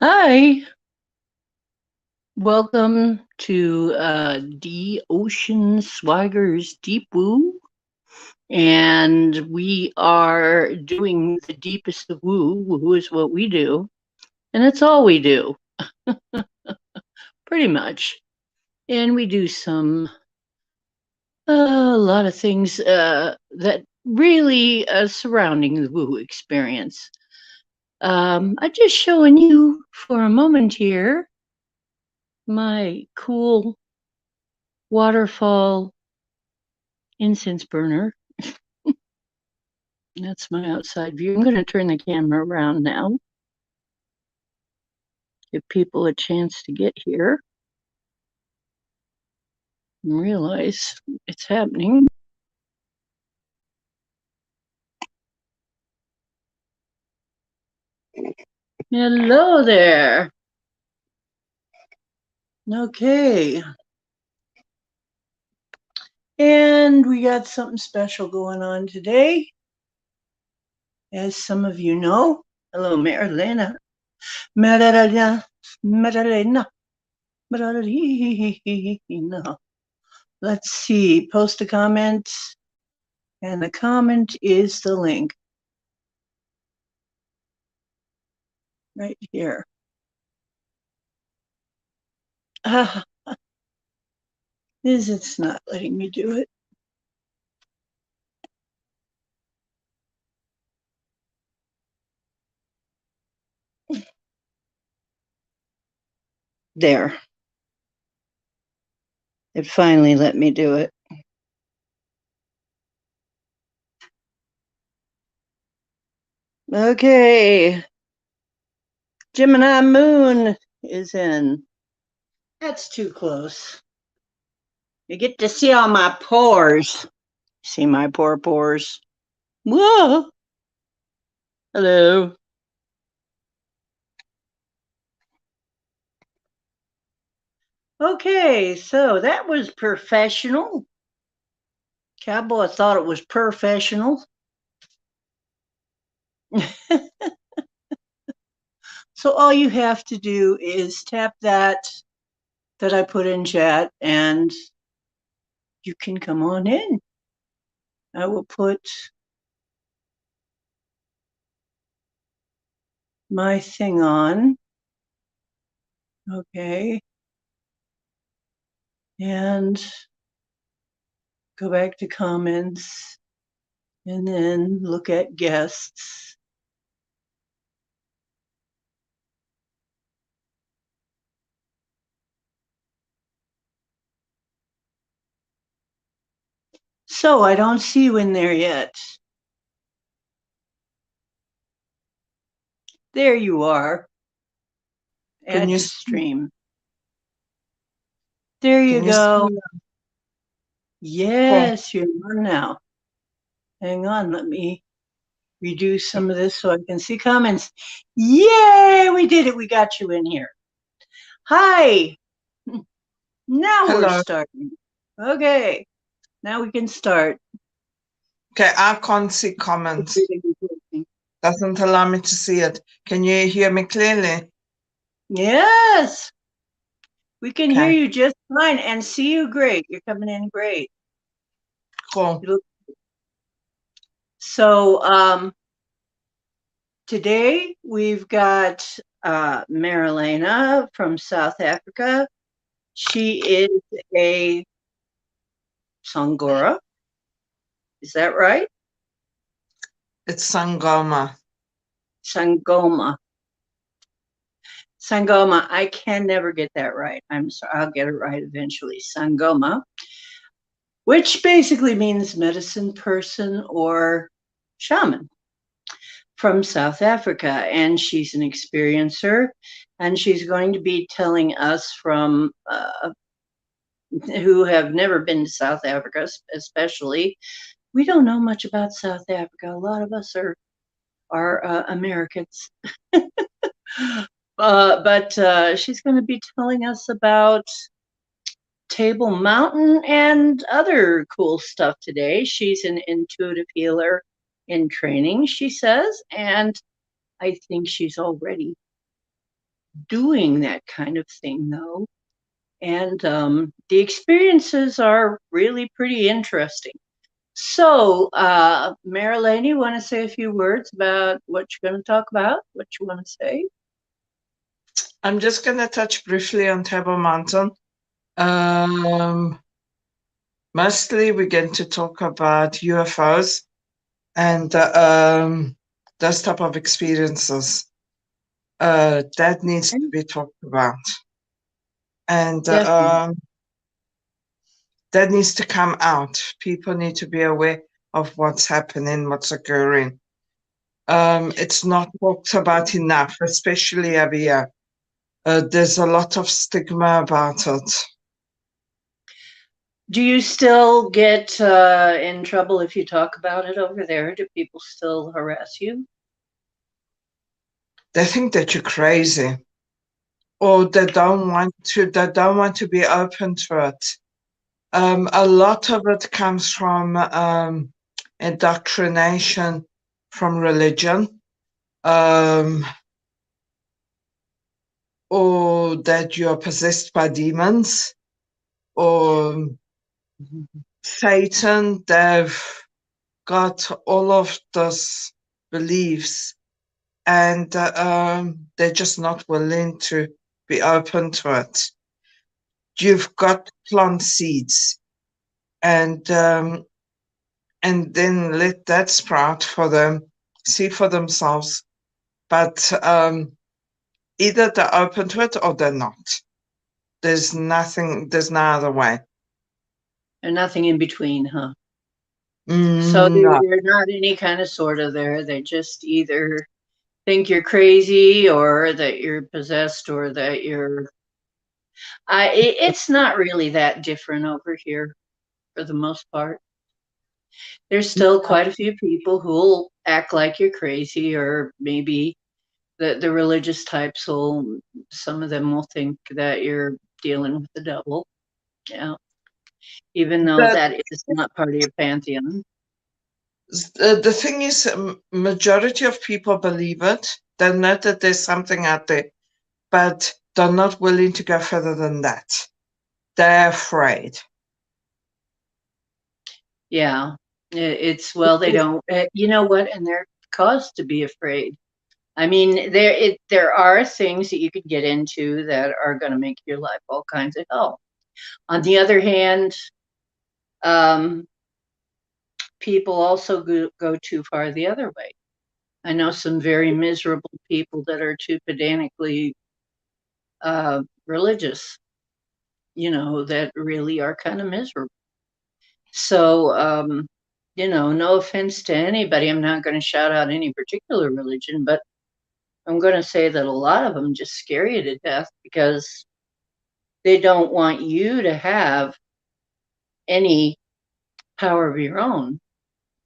Hi, welcome to D Ocean Swagger's Deep Woo. And we are doing the deepest of woo. Woo is what we do. And it's all we do, pretty much. And we do a lot of things that really surrounding the woo experience. I'm just showing you for a moment here my cool waterfall incense burner. That's my outside view. I'm going to turn the camera around now. Give people a chance to get here and realize it's happening. Hello there. Okay. And we got something special going on today. As some of you know, hello, Marilena. Marilena. Marilena. Marilena. Let's see. Post a comment. And the comment is the link. Right here. It's not letting me do it. There. It finally let me do it. Okay. Gemini moon is in. That's too close. You get to see all my pores. See my pores. Whoa. Hello. Okay, so that was professional. Cowboy thought it was professional. So all you have to do is tap that I put in chat and you can come on in. I will put my thing on. Okay. And go back to comments and then look at guests. So I don't see you in there yet. There you are. Add to stream. There you go. Yes, you're on now. Hang on, let me redo some of this so I can see comments. Yay, we did it. We got you in here. Hi. Now we're starting. Okay, now we can start. Okay, I can't see comments. Doesn't allow me to see it. Can you hear me clearly? Yes. We can hear you just fine and see you great. You're coming in great. Cool. So today we've got Marilena from South Africa. She is a Sangora. Is that right? It's Sangoma. Sangoma. Sangoma. I can never get that right. I'm sorry. I'll get it right eventually. Sangoma, which basically means medicine person or shaman from South Africa. And she's an experiencer. And she's going to be telling us from who have never been to South Africa, especially. We don't know much about South Africa. A lot of us are Americans. But she's going to be telling us about Table Mountain and other cool stuff today. She's an intuitive healer in training, she says, and I think she's all ready. doing that kind of thing, though. And the experiences are really pretty interesting. So, Marilena, you want to say a few words about what you're going to talk about? What you want to say? I'm just going to touch briefly on Table Mountain. Mostly we're going to talk about UFOs and those type of experiences. That needs to be talked about. And that needs to come out. People need to be aware of what's happening, what's occurring. It's not talked about enough, especially over here. There's a lot of stigma about it. Do you still get in trouble if you talk about it over there? Do people still harass you? They think that you're crazy, or they don't want to be open to it. A lot of it comes from indoctrination from religion, or that you're possessed by demons, or Satan. They've got all of those beliefs, and they're just not willing to be open to it. You've got to plant seeds, and then let that sprout for them, see for themselves. But either they're open to it or they're not. There's no other way. And nothing in between, huh? So No. they're not any kind of sort of there. They just either think you're crazy or that you're possessed or that you're. It's not really that different over here for the most part. There's still quite a few people who'll act like you're crazy, or maybe the religious types will, some of them will think that you're dealing with the devil. Yeah. Even though that is not part of your pantheon. The thing is, majority of people believe it. They know that there's something out there, but they're not willing to go further than that. They're afraid. Yeah, it's, well, they don't, you know what, and they're caused to be afraid. I mean, there are things that you could get into that are going to make your life all kinds of hell. On the other hand, people also go too far the other way. I know some very miserable people that are too pedantically religious, you know, that really are kind of miserable. So, you know, no offense to anybody. I'm not going to shout out any particular religion, but I'm going to say that a lot of them just scare you to death because they don't want you to have any power of your own,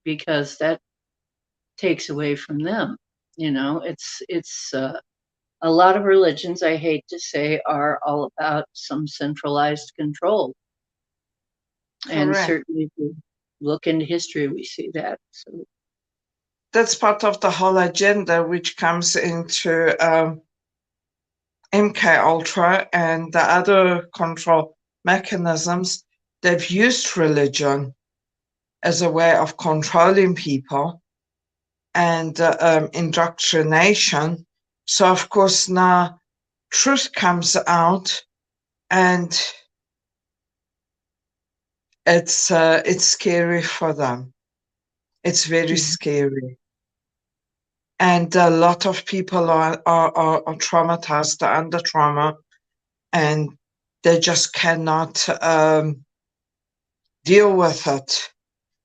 because that takes away from them. You know, it's a lot of religions, I hate to say, are all about some centralized control. Correct. And certainly if we look into history, we see that. So that's part of the whole agenda, which comes into MK Ultra and the other control mechanisms. They've used religion as a way of controlling people and indoctrination. So, of course, now truth comes out, and it's scary for them. It's very scary. And a lot of people are traumatized, they're under trauma, and they just cannot deal with it.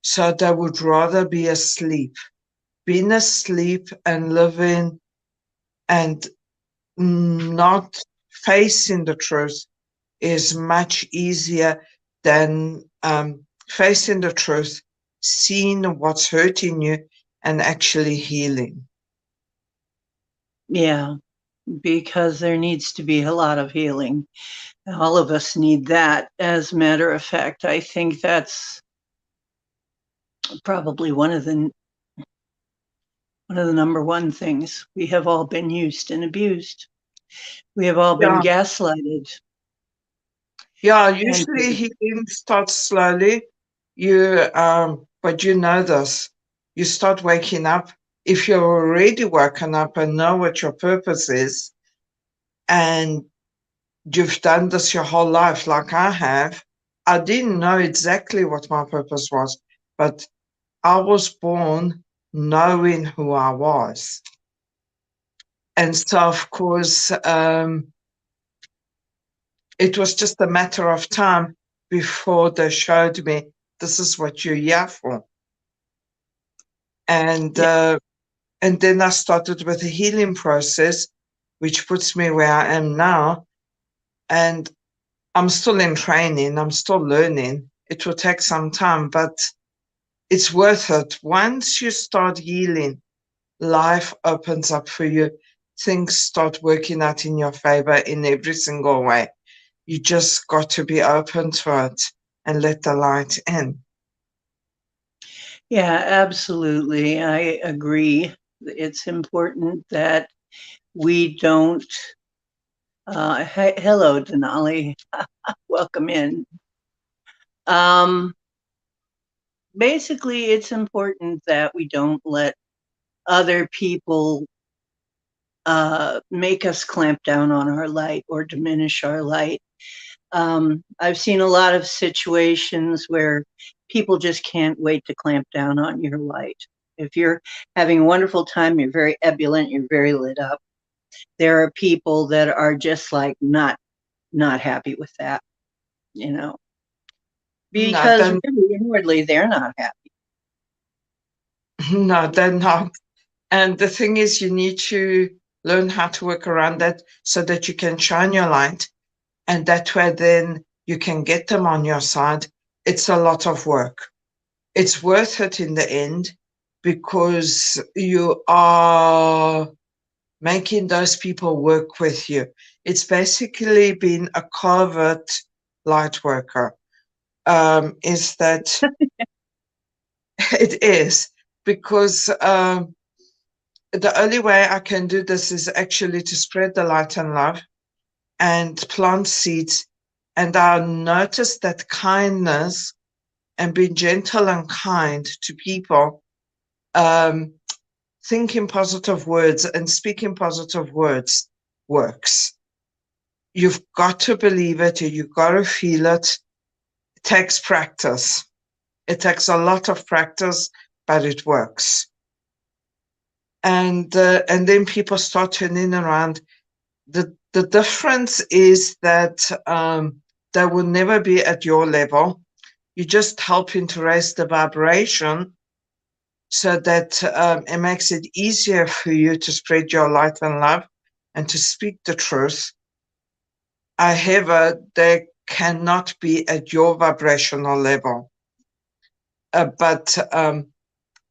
So they would rather be asleep. Being asleep and living and not facing the truth is much easier than facing the truth, seeing what's hurting you, and actually healing. yeah, because there needs to be a lot of healing. All of us need that. As a matter of fact, I think that's probably one of the number one things. We have all been used and abused. We have all been Yeah. gaslighted. Yeah, And usually healing starts slowly. But you know this. You start waking up. If you're already woken up and know what your purpose is, and you've done this your whole life, like I have, I didn't know exactly what my purpose was, but I was born knowing who I was. And so, of course, it was just a matter of time before they showed me this is what you're here for. And and then I started with the healing process, which puts me where I am now. And I'm still in training, I'm still learning. It will take some time, but it's worth it. Once you start healing, life opens up for you. Things start working out in your favor in every single way. You just got to be open to it and let the light in. yeah, absolutely. I agree. It's important that we don't. Hello, Denali. Welcome in. Um, Basically, it's important that we don't let other people make us clamp down on our light or diminish our light. I've seen a lot of situations where people just can't wait to clamp down on your light. If you're having a wonderful time, you're very ebullient, you're very lit up. There are people that are just like not happy with that, you know, No, because then really inwardly they're not happy. no, they're not. And the thing is, you need to learn how to work around that so that you can shine your light. And that way, then you can get them on your side. It's a lot of work. It's worth it in the end because you are making those people work with you. It's basically been a covert light worker. Is that it is because the only way I can do this is actually to spread the light and love and plant seeds. And I noticed that kindness and being gentle and kind to people, um, thinking positive words and speaking positive words works. You've got to believe it, you've got to feel it. It takes practice. It takes a lot of practice, but it works. And then people start turning around. The difference is that they will never be at your level. You're just helping to raise the vibration so that it makes it easier for you to spread your light and love and to speak the truth. However, they cannot be at your vibrational level. But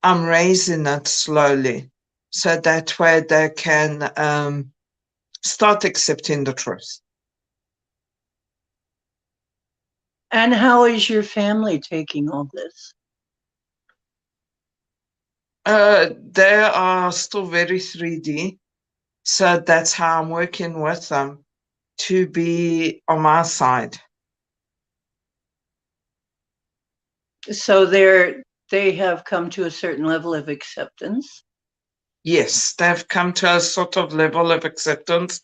I'm raising it slowly so that way they can start accepting the truth. And how is your family taking all this? They are still very 3D. So that's how I'm working with them to be on my side. So they have come to a certain level of acceptance. Yes, they've come to a sort of level of acceptance.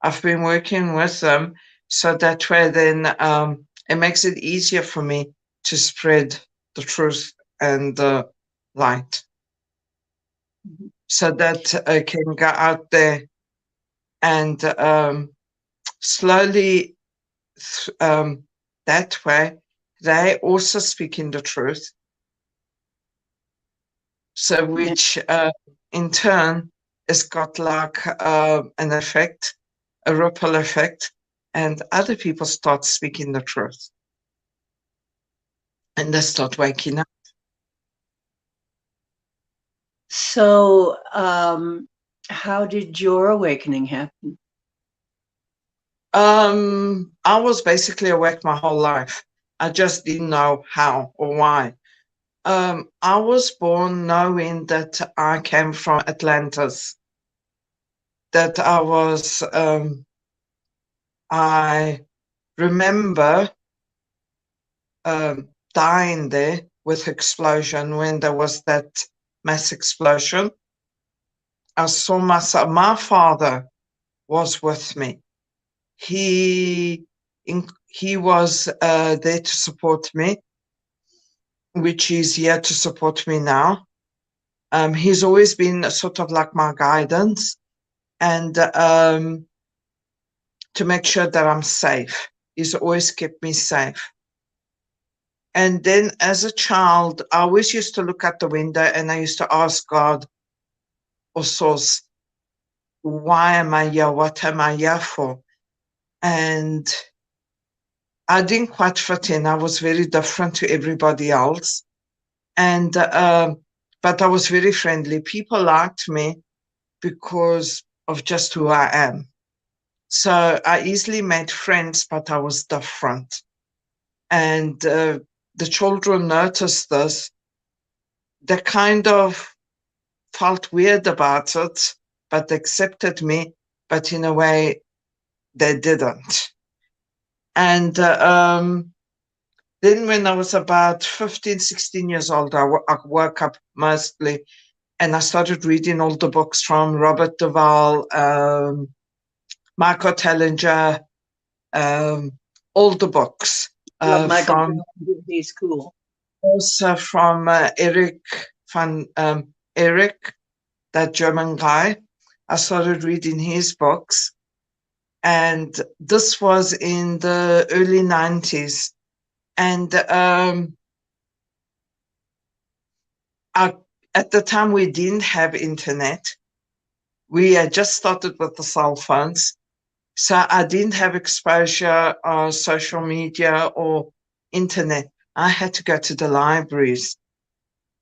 I've been working with them so that way then it makes it easier for me to spread the truth and the light so that I can go out there and slowly that way they also speak in the truth. So Yeah. which in turn has got like an effect, a ripple effect, and other people start speaking the truth and they start waking up. So, how did your awakening happen? I was basically awake my whole life. I just didn't know how or why. I was born knowing that I came from Atlantis. that I remember dying there with explosion when there was that mass explosion. I saw myself, my father was with me. He was there to support me, which is here to support me now. He's always been sort of like my guidance and to make sure that I'm safe. He's always kept me safe. And then as a child, I always used to look at the window and I used to ask God or Source, why am I here? What am I here for? And I didn't quite fit in. I was very different to everybody else. And, but I was very friendly. People liked me because of just who I am. So I easily made friends, but I was different. And the children noticed this. They kind of felt weird about it, but accepted me, but in a way they didn't. And then when I was about 15, 16 years old, I woke up mostly and I started reading all the books from Robert Duvall, Michael Tellinger, all the books. Michael, he's cool. Also from Eric, that German guy. I started reading his books. And this was in the early 90s. And at the time, we didn't have internet. We had just started with the cell phones. So I didn't have exposure on social media or internet. I had to go to the libraries.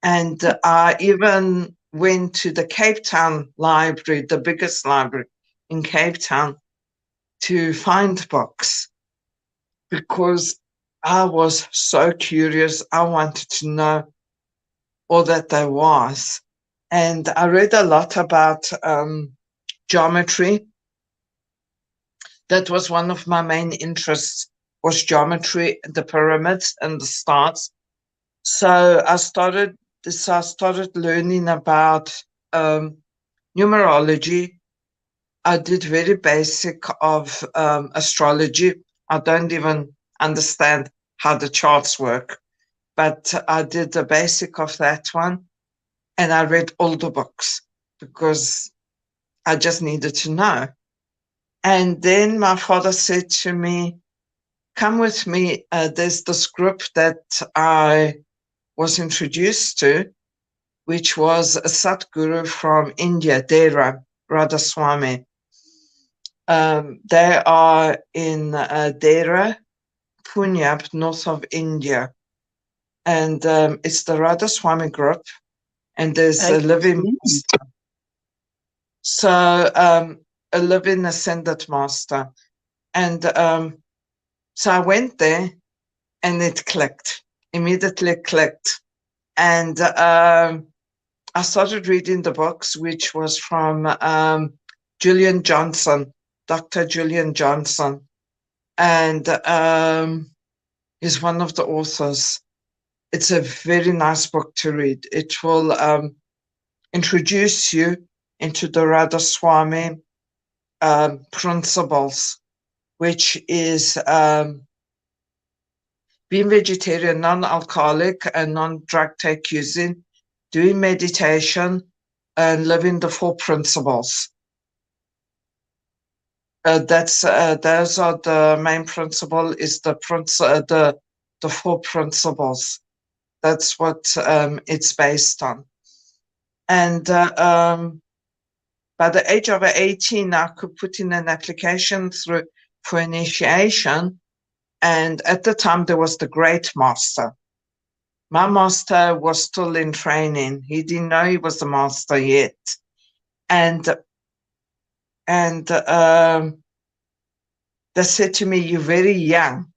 And I even went to the Cape Town library, the biggest library in Cape Town, to find books because I was so curious. I wanted to know all that there was. And I read a lot about geometry. That was one of my main interests, was geometry, the pyramids and the stars. So I started learning about numerology. I did very basic of astrology. I don't even understand how the charts work, but I did the basic of that one. And I read all the books because I just needed to know. And then my father said to me, come with me. There's this group that I was introduced to, which was a Satguru from India, Dera Radhaswamy. They are in Dera, Punjab, north of India. And it's the Radhaswamy group. And there's a living master. So a living ascended master. And so I went there and it clicked, immediately clicked. And I started reading the books, which was from Julian Johnson, Dr. Julian Johnson. And he's one of the authors. It's a very nice book to read. It will introduce you into the Radhaswamy principles, which is being vegetarian, non-alcoholic, and non-drug take using, doing meditation, and living the four principles. Those are the main principle. Is the four principles. That's what it's based on. And by the age of 18, I could put in an application through for initiation. And at the time, there was the Great Master. My master was still in training. He didn't know he was the master yet. And they said to me, you're very young.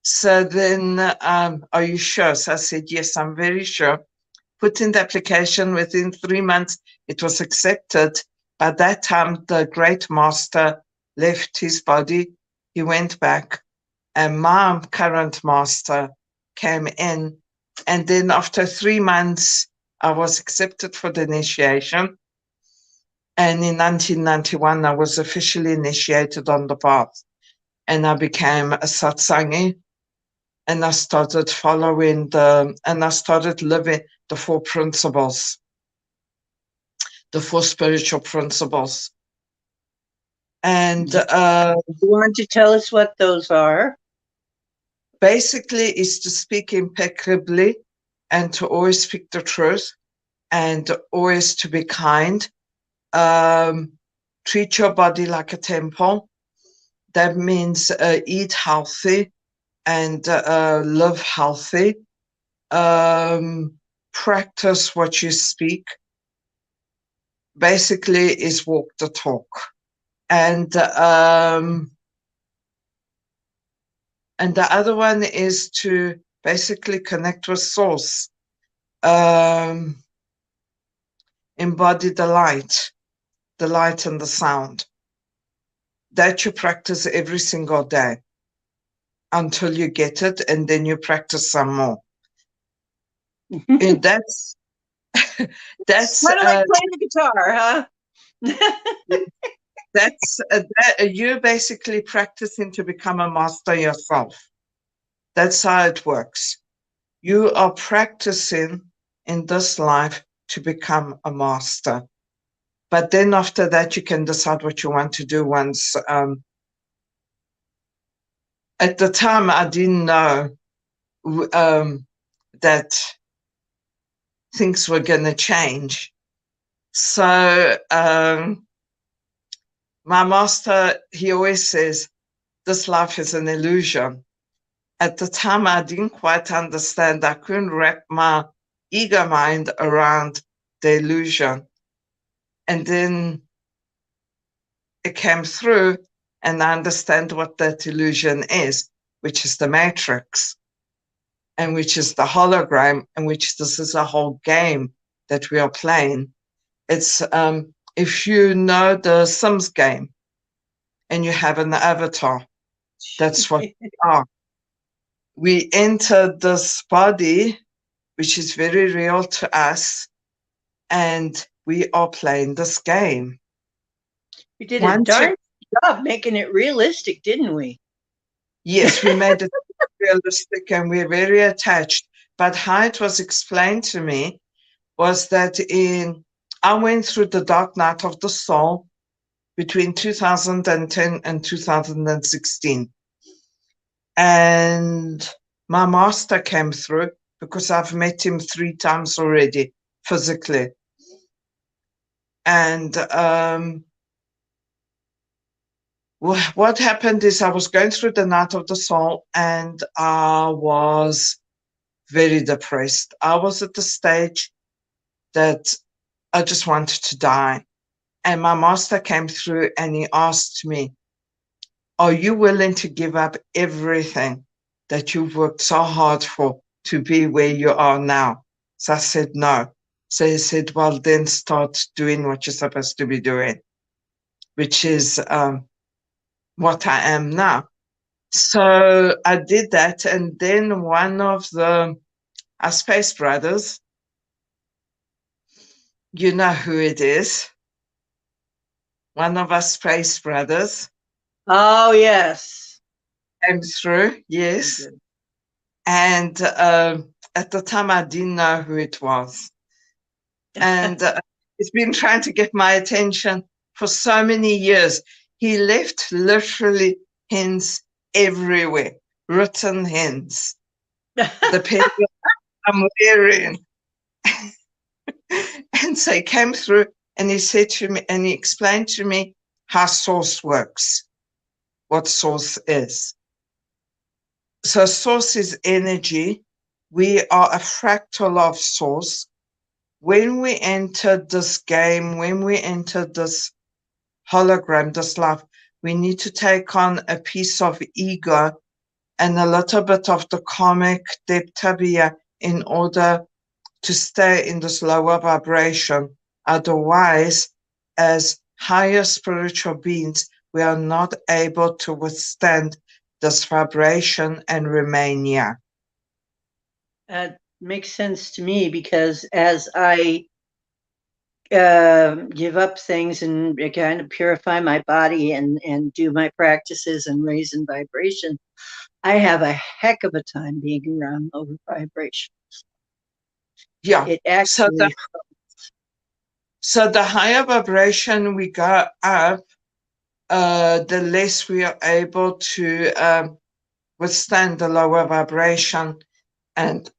So then, are you sure? So I said, yes, I'm very sure. Put in the application. Within 3 months, it was accepted. By that time, the great master left his body. He went back, and my current master came in. And then after 3 months, I was accepted for the initiation. And in 1991, I was officially initiated on the path. And I became a satsangi. And I started following I started living the 4 principles, the 4 spiritual principles. And you want to tell us what those are? Basically is to speak impeccably and to always speak the truth and always to be kind. Treat your body like a temple. That means eat healthy and live healthy. Practice what you speak. Basically is walk the talk. And the other one is to basically connect with source. Embody the light and the sound. That you practice every single day until you get it, and then you practice some more. And that's kind of like playing the guitar, huh? That's you're basically practicing to become a master yourself. That's how it works. You are practicing in this life to become a master. But then after that, you can decide what you want to do once. At the time, I didn't know that things were going to change. So my master, he always says, this life is an illusion. At the time, I didn't quite understand. I couldn't wrap my ego mind around the illusion. And then it came through, and I understand what that illusion is, which is the matrix, and which is the hologram, and which this is a whole game that we are playing. It's if you know the Sims game and you have an avatar, that's what we are. We enter this body, which is very real to us, and we are playing this game. We did a darn job making it realistic, didn't we? Yes, we made it realistic, and we're very attached. But how it was explained to me was that I went through the dark night of the soul between 2010 and 2016. And my master came through because I've met him 3 times already physically. And what happened is I was going through the night of the soul, and I was very depressed. I was at the stage that I just wanted to die. And my master came through and he asked me, are you willing to give up everything that you've worked so hard for to be where you are now? So I said, no. So he said, well, then start doing what you're supposed to be doing, which is what I am now. So I did that. And then one of our space brothers, you know who it is, one of our space brothers. Oh, yes. Came through, yes. And at the time, I didn't know who it was. And he's been trying to get my attention for so many years. He left literally hints everywhere, written hints. The paper I'm wearing. And so he came through and he said to me, and he explained to me how source works, what source is. So source is energy. We are a fractal of source. When we enter this game, when we enter this hologram, this life, we need to take on a piece of ego and a little bit of the karmic deptabia in order to stay in this lower vibration. Otherwise, as higher spiritual beings, we are not able to withstand this vibration and remain here. That makes sense to me, because as I give up things and kind of purify my body and do my practices and raise in vibration, I have a heck of a time being around lower vibration. Yeah. It actually, So the higher vibration we go up, the less we are able to withstand the lower vibration, and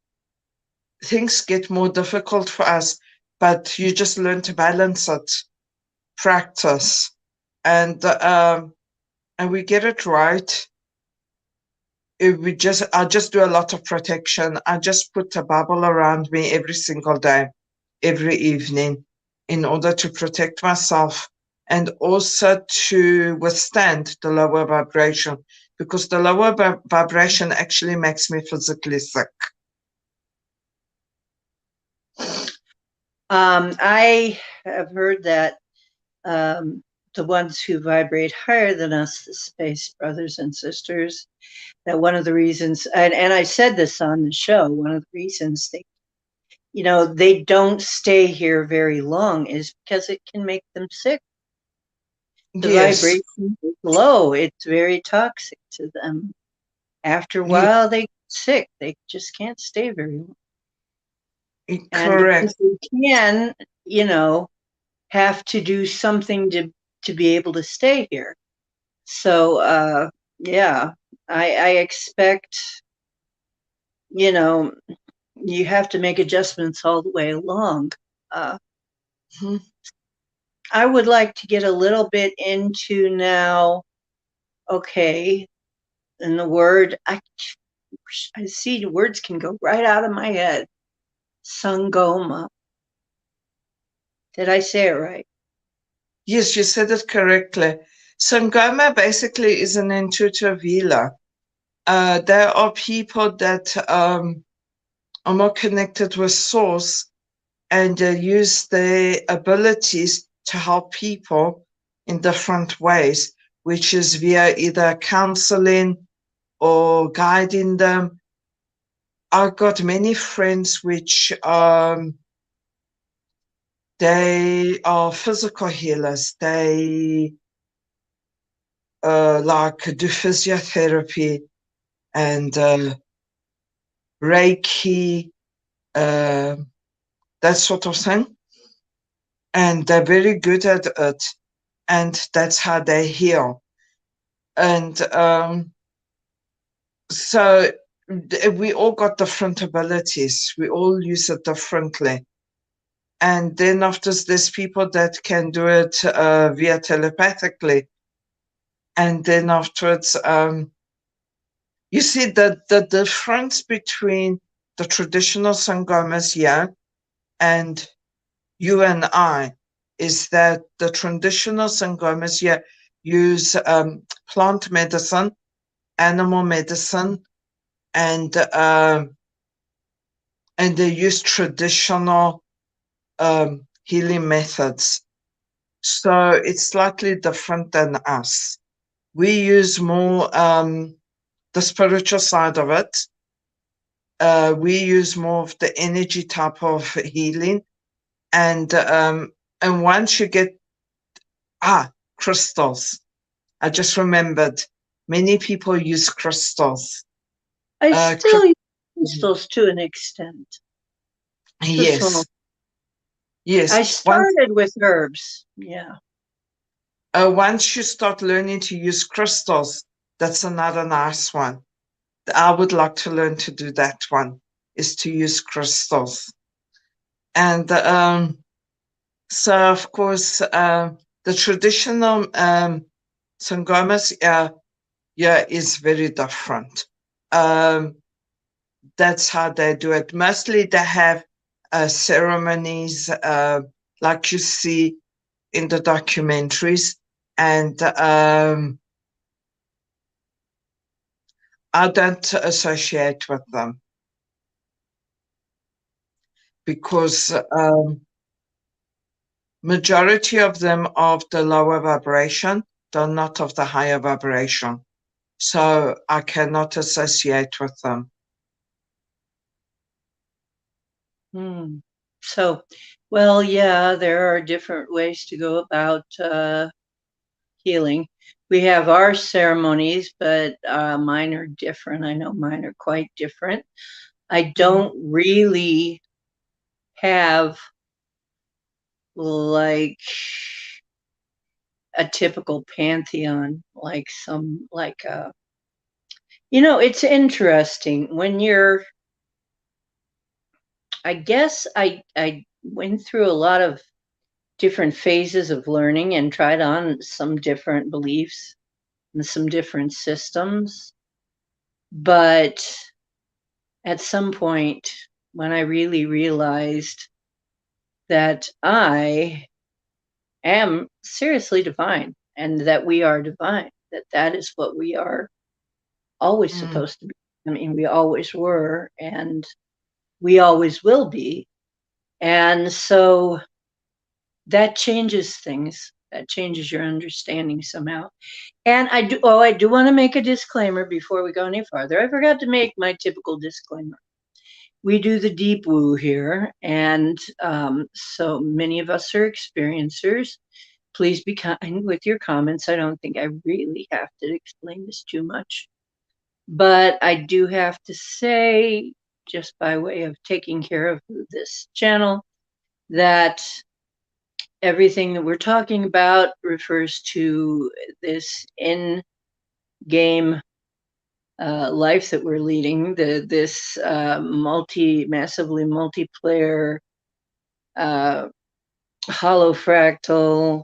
things get more difficult for us. But you just learn to balance it, practice, and we get it right. I just do a lot of protection. I just put a bubble around me every single day, every evening, in order to protect myself and also to withstand the lower vibration, because the lower vibration actually makes me physically sick. I have heard that the ones who vibrate higher than us, the space brothers and sisters, that one of the reasons, and I said this on the show, one of the reasons they don't stay here very long is because it can make them sick. The Yes. vibration is low. It's very toxic to them. After a while, they get sick. They just can't stay very long. And Correct. because they can, have to do something to be able to stay here. So, yeah, I expect, you have to make adjustments all the way along. Mhm. I would like to get a little bit into now, okay, and the word, I see the words can go right out of my head. Sangoma. Did I say it right? Yes, you said it correctly. Sangoma basically is an intuitive healer. There are people that are more connected with source and use their abilities to help people in different ways, which is via either counseling or guiding them. I've got many friends which they are physical healers. They like do physiotherapy and Reiki, that sort of thing. And they're very good at it. And that's how they heal. And so we all got different abilities. We all use it differently. And then after there's people that can do it via telepathically. And then afterwards, you see that the difference between the traditional sangomas here and you and I is that the traditional sangomas here use plant medicine, animal medicine, and they use traditional healing methods. So it's slightly different than us. We use more the spiritual side of it. We use more of the energy type of healing, and once you get crystals. I just remembered many people use crystals. I still use crystals to an extent. Yes. Yes. I started with herbs. Yeah. Once you start learning to use crystals, that's another nice one. I would like to learn to do that one, is to use crystals. And so, of course, the traditional sangomas is very different. That's how they do it. Mostly they have ceremonies like you see in the documentaries, and I don't associate with them because majority of them of the lower vibration, they're not of the higher vibration. So I cannot associate with them. So, well, yeah, there are different ways to go about healing. We have our ceremonies, but mine are different. I know mine are quite different. I don't really have like a typical pantheon, like some, like, it's interesting when you're, I guess I went through a lot of different phases of learning and tried on some different beliefs and some different systems. But at some point, when I really realized that I am seriously divine and that we are divine, that is what we are always supposed to be. I mean, we always were, and we always will be. And so that changes things. That changes your understanding somehow. And I do want to make a disclaimer before we go any farther. I forgot to make my typical disclaimer. We do the deep woo here, and so many of us are experiencers. Please be kind with your comments. I don't think I really have to explain this too much. But I do have to say, just by way of taking care of this channel, that everything that we're talking about refers to this in-game life that we're leading, this massively multiplayer, holofractal,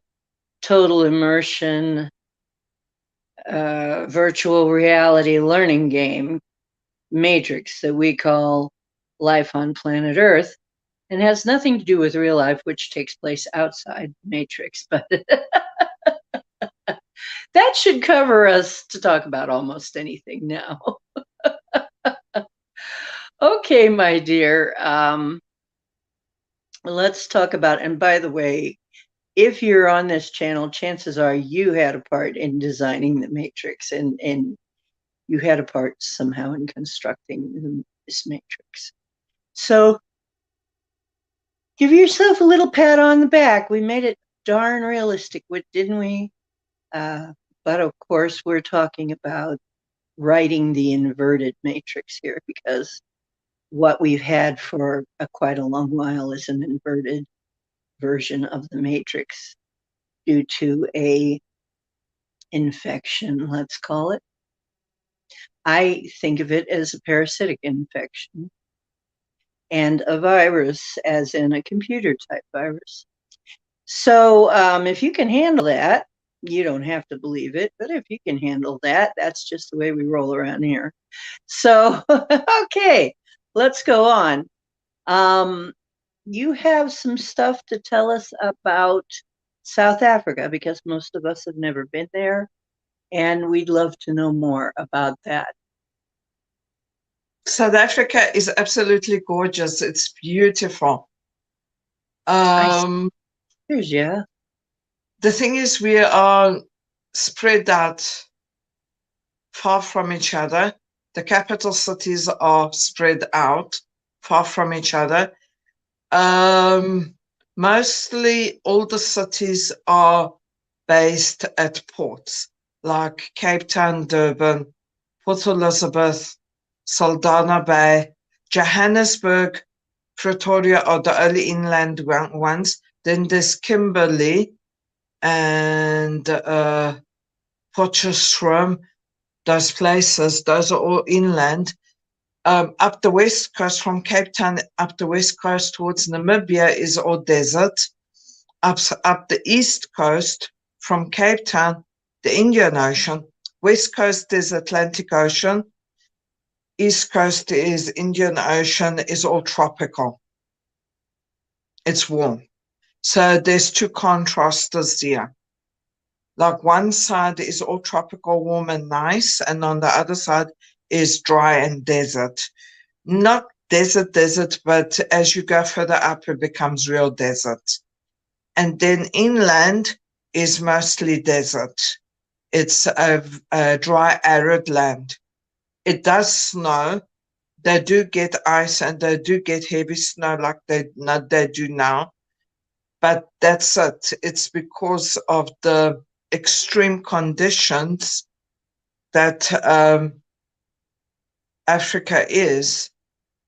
total immersion, virtual reality learning game matrix that we call life on planet Earth, and has nothing to do with real life, which takes place outside matrix. But that should cover us to talk about almost anything now. Okay, my dear. Let's talk about, and by the way, if you're on this channel, chances are you had a part in designing the matrix, and you had a part somehow in constructing this matrix. So give yourself a little pat on the back. We made it darn realistic, didn't we? But of course, we're talking about writing the inverted matrix here, because what we've had for quite a long while is an inverted version of the matrix due to a infection, let's call it. I think of it as a parasitic infection and a virus, as in a computer type virus. So if you can handle that, you don't have to believe it, but if you can handle that, that's just the way we roll around here. So, okay, let's go on. You have some stuff to tell us about South Africa, because most of us have never been there, and we'd love to know more about that. South Africa is absolutely gorgeous. It's beautiful. Yeah. The thing is, we are spread out far from each other. The capital cities are spread out far from each other. Mostly all the cities are based at ports, like Cape Town, Durban, Port Elizabeth, Saldanha Bay, Johannesburg, Pretoria are the only inland ones. Then there's Kimberley and Potchefstroom. Those places, those are all inland. Up the west coast, from Cape Town up the west coast towards Namibia, is all desert. Up the east coast, from Cape Town, the Indian Ocean. West coast is Atlantic Ocean. East coast is Indian Ocean, is all tropical. It's warm. So there's two contrasters here. Like one side is all tropical, warm and nice, and on the other side is dry and desert. Not desert, but as you go further up, it becomes real desert. And then inland is mostly desert. It's a dry, arid land. It does snow. They do get ice and they do get heavy snow like they do now. But that's it. It's because of the extreme conditions that Africa is.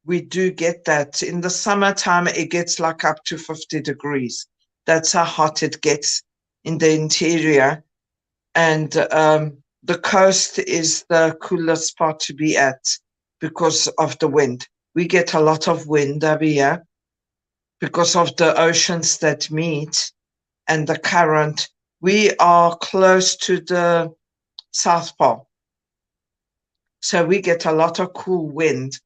We do get that. In the summertime, it gets like up to 50 degrees. That's how hot it gets in the interior. And the coast is the coolest spot to be at because of the wind. We get a lot of wind over here because of the oceans that meet and the current. We are close to the South Pole. So we get a lot of cool wind.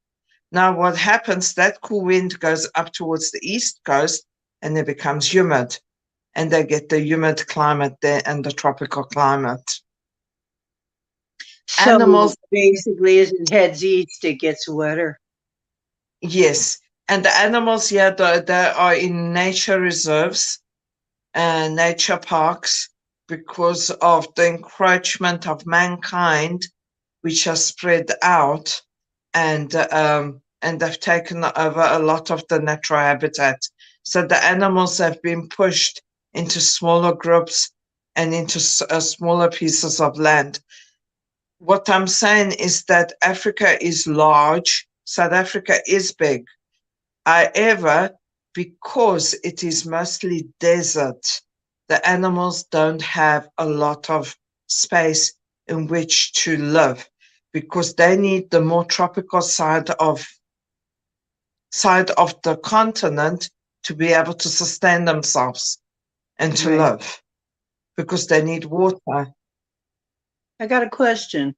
Now, what happens, that cool wind goes up towards the east coast and it becomes humid. And they get the humid climate there and the tropical climate. So Animals, basically, as it heads east, it gets wetter. yes. And the animals here, they are in nature reserves and nature parks because of the encroachment of mankind, which has spread out and they've taken over a lot of the natural habitat. So the animals have been pushed into smaller groups and into smaller pieces of land. What I'm saying is that Africa is large, South Africa is big. However, because it is mostly desert, the animals don't have a lot of space in which to live because they need the more tropical side of the continent to be able to sustain themselves and to Right. live because they need water. I got a question.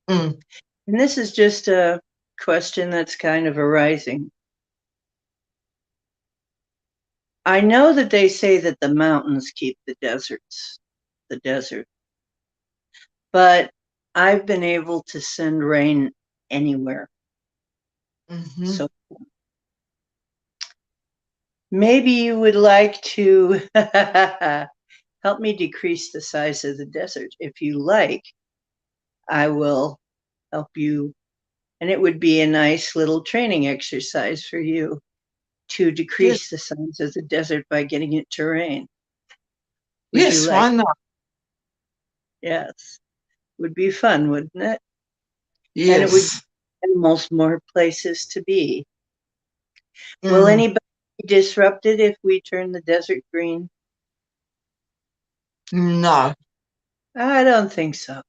Mm. And this is just a question that's kind of arising. I know that they say that the mountains keep the desert, but I've been able to send rain anywhere. Mm-hmm. So maybe you would like to help me decrease the size of the desert. If you like, I will help you. And it would be a nice little training exercise for you to decrease the size of the desert by getting it to rain. Would you Yes, like? why not? Yes. Would be fun, wouldn't it? And it would Yes. give animals more places to be. Will Mm. anybody be disrupted if we turn the desert green? No. I don't think so.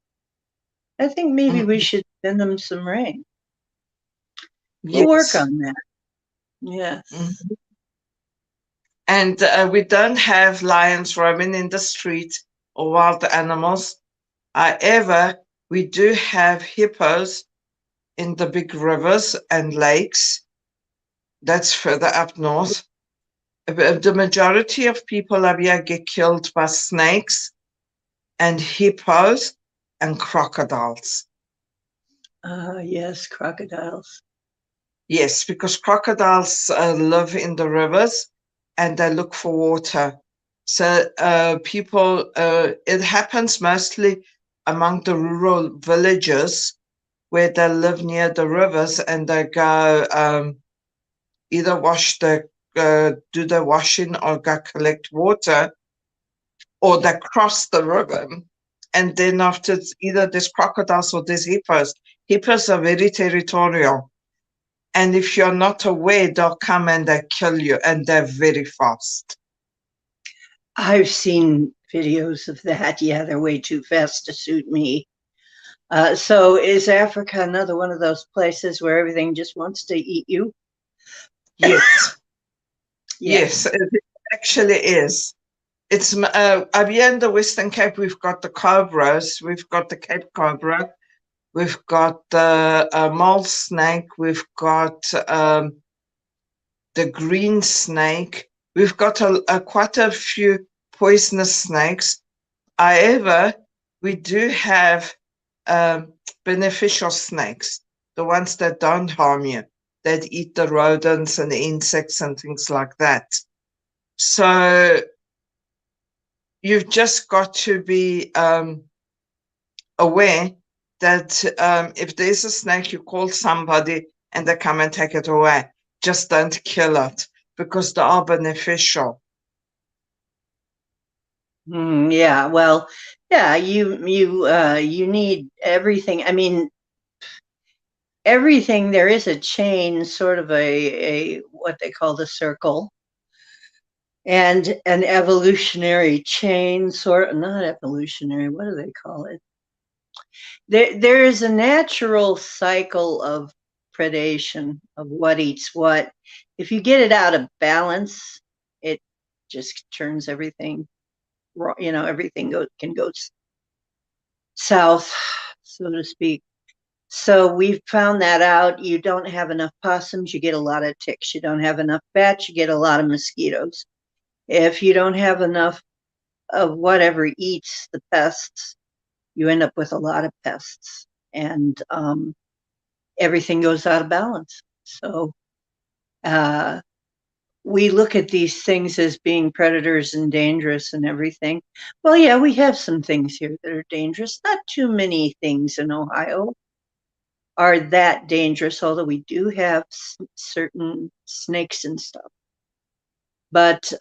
I think maybe we Mm. should send them some rain. We'll work Yes. on that. Yes. Mm. And we don't have lions roaming in the street or wild animals. However, we do have hippos in the big rivers and lakes. That's further up north. The majority of people up here get killed by snakes and hippos and crocodiles. Yes, crocodiles. Yes, because crocodiles live in the rivers and they look for water. So it happens mostly among the rural villages where they live near the rivers and they go either do the washing or go collect water, or they cross the river. And then after either there's crocodiles or there's hippos. Hippos are very territorial. And if you're not aware, they'll come and they kill you, and they're very fast. I've seen videos of that. Yeah, they're way too fast to suit me. So is Africa another one of those places where everything just wants to eat you? Yes, Yes. yes, it actually is. It's up here in the Western Cape, we've got the cobras, we've got the Cape cobra, we've got the mole snake, we've got the green snake, we've got quite a few poisonous snakes. However, we do have beneficial snakes, the ones that don't harm you, that eat the rodents and the insects and things like that. So you've just got to be aware that if there's a snake, you call somebody and they come and take it away. Just don't kill it, because they are beneficial. Yeah, well, yeah, you need everything. I mean, everything, there is a chain, sort of a what they call the circle, and an evolutionary chain, sort of, not evolutionary, what do they call it? There is a natural cycle of predation, of what eats what. If you get it out of balance, it just turns everything, everything can go south, so to speak. So we've found that out. You don't have enough possums, you get a lot of ticks. You don't have enough bats, you get a lot of mosquitoes. If you don't have enough of whatever eats the pests, you end up with a lot of pests, and everything goes out of balance. So we look at these things as being predators and dangerous and everything. Well, yeah, we have some things here that are dangerous. Not too many things in Ohio are that dangerous, although we do have certain snakes and stuff. But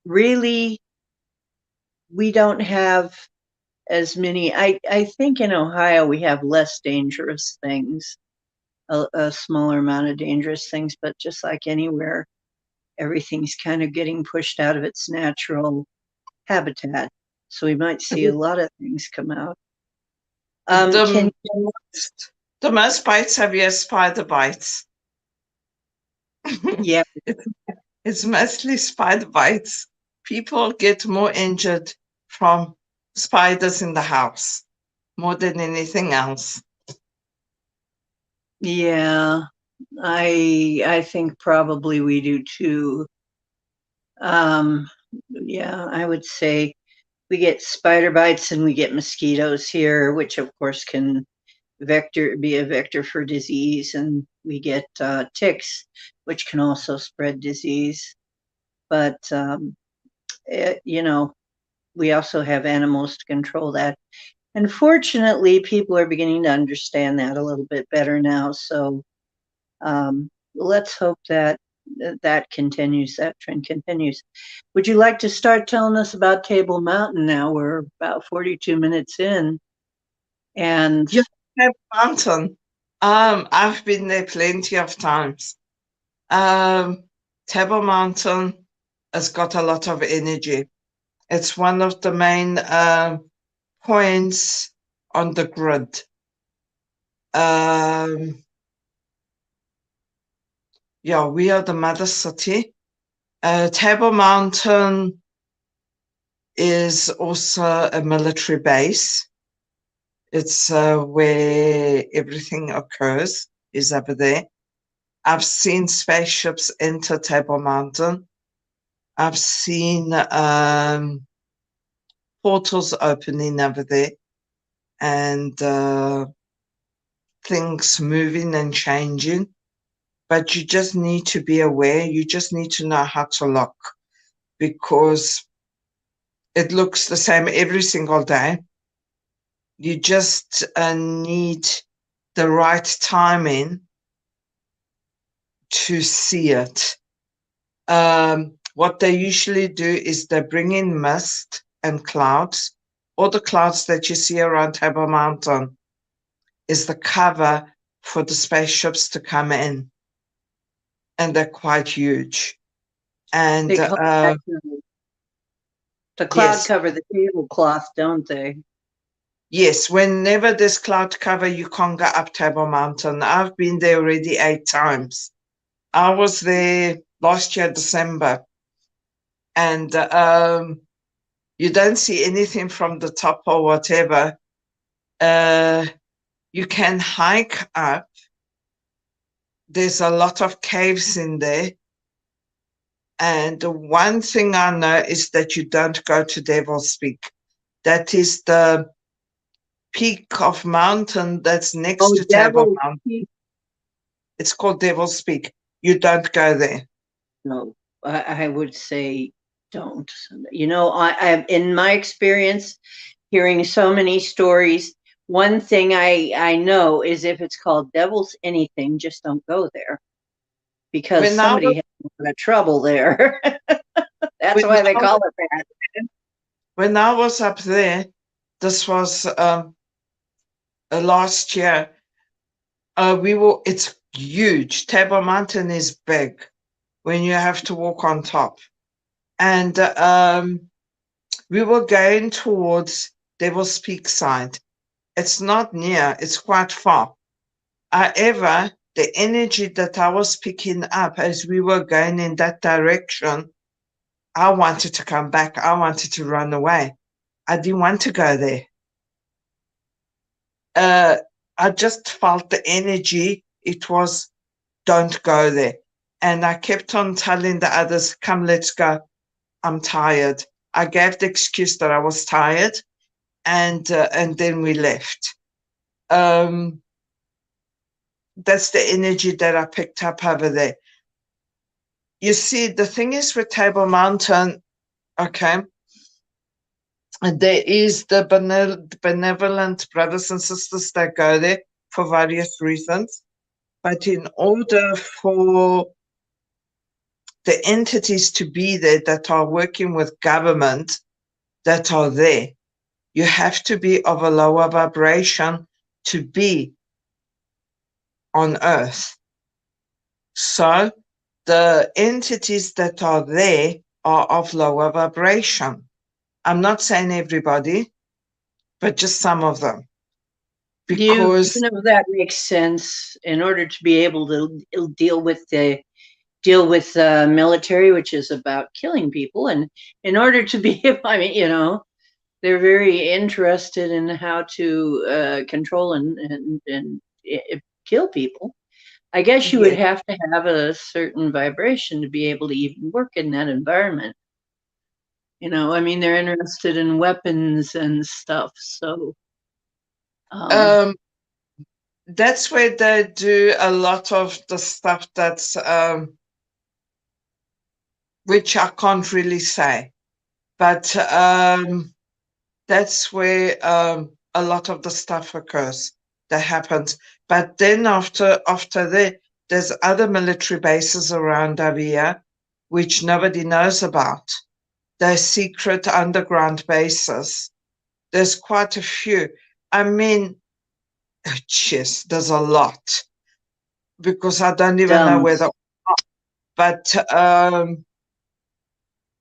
really, we don't have as many. I think in Ohio we have less dangerous things, a smaller amount of dangerous things, but just like anywhere, everything's kind of getting pushed out of its natural habitat. So we might see a lot of things come out. The most bites have your spider bites. Yeah. It's mostly spider bites. People get more injured from spiders in the house more than anything else. Yeah, I think probably we do too. Yeah, I would say we get spider bites and we get mosquitoes here, which of course can be a vector for disease, and we get ticks, which can also spread disease. But we also have animals to control that. And fortunately, people are beginning to understand that a little bit better now. So let's hope that continues, that trend continues. Would you like to start telling us about Table Mountain now? We're about 42 minutes in. And yeah, Table Mountain. I've been there plenty of times. Table Mountain has got a lot of energy. It's one of the main points on the grid. Yeah, we are the mother city. Table Mountain is also a military base. It's where everything occurs, is over there. I've seen spaceships enter Table Mountain. I've seen portals opening over there, and things moving and changing. But you just need to be aware. You just need to know how to look, because it looks the same every single day. You just need the right timing to see it. What they usually do is they bring in mist and clouds. All the clouds that you see around Table Mountain is the cover for the spaceships to come in. And they're quite huge. And they call that the cloud yes, cover, the tablecloth, don't they? yes, whenever there's cloud cover, you can't go up Table Mountain. I've been there already 8 times. I was there last year, December, and you don't see anything from the top or whatever. You can hike up. There's a lot of caves in there. And one thing I know is that you don't go to Devil's Peak. That is the peak of mountain that's next to Table Mountain. Peak. It's called Devil's Peak. You don't go there. No. I would say don't. You know, in my experience, hearing so many stories, one thing I know is if it's called Devil's Anything, just don't go there because When I was somebody has a lot of trouble there. That's when why they I was, call it that. when I was up there, this was last year. It's huge. Table Mountain is big when you have to walk on top. And we were going towards Devil's Peak side. It's not near, it's quite far. However, the energy that I was picking up as we were going in that direction, I wanted to come back. I wanted to run away. I didn't want to go there. I just felt the energy. It was, don't go there. And I kept on telling the others, come, let's go. I'm tired. I gave the excuse that I was tired, and then we left. That's the energy that I picked up over there. You see, the thing is with Table Mountain, okay, there is the benevolent brothers and sisters that go there for various reasons. But in order for the entities to be there that are working with government that are there, you have to be of a lower vibration to be on Earth. So the entities that are there are of lower vibration. I'm not saying everybody, but just some of them. You Because know that makes sense. In order to be able to deal with the military, which is about killing people, and in order to be, I mean, you know, they're very interested in how to control and kill people. I guess you would yes, have to have a certain vibration to be able to even work in that environment. You know, I mean, they're interested in weapons and stuff. So, um, um, that's where they do a lot of the stuff that's which I can't really say, but that's where a lot of the stuff occurs that happens. But then after that, there's other military bases around Avia, which nobody knows about. There's secret underground bases. There's quite a few. I mean, jeez, there's a lot because I don't even know where dumps. they are, but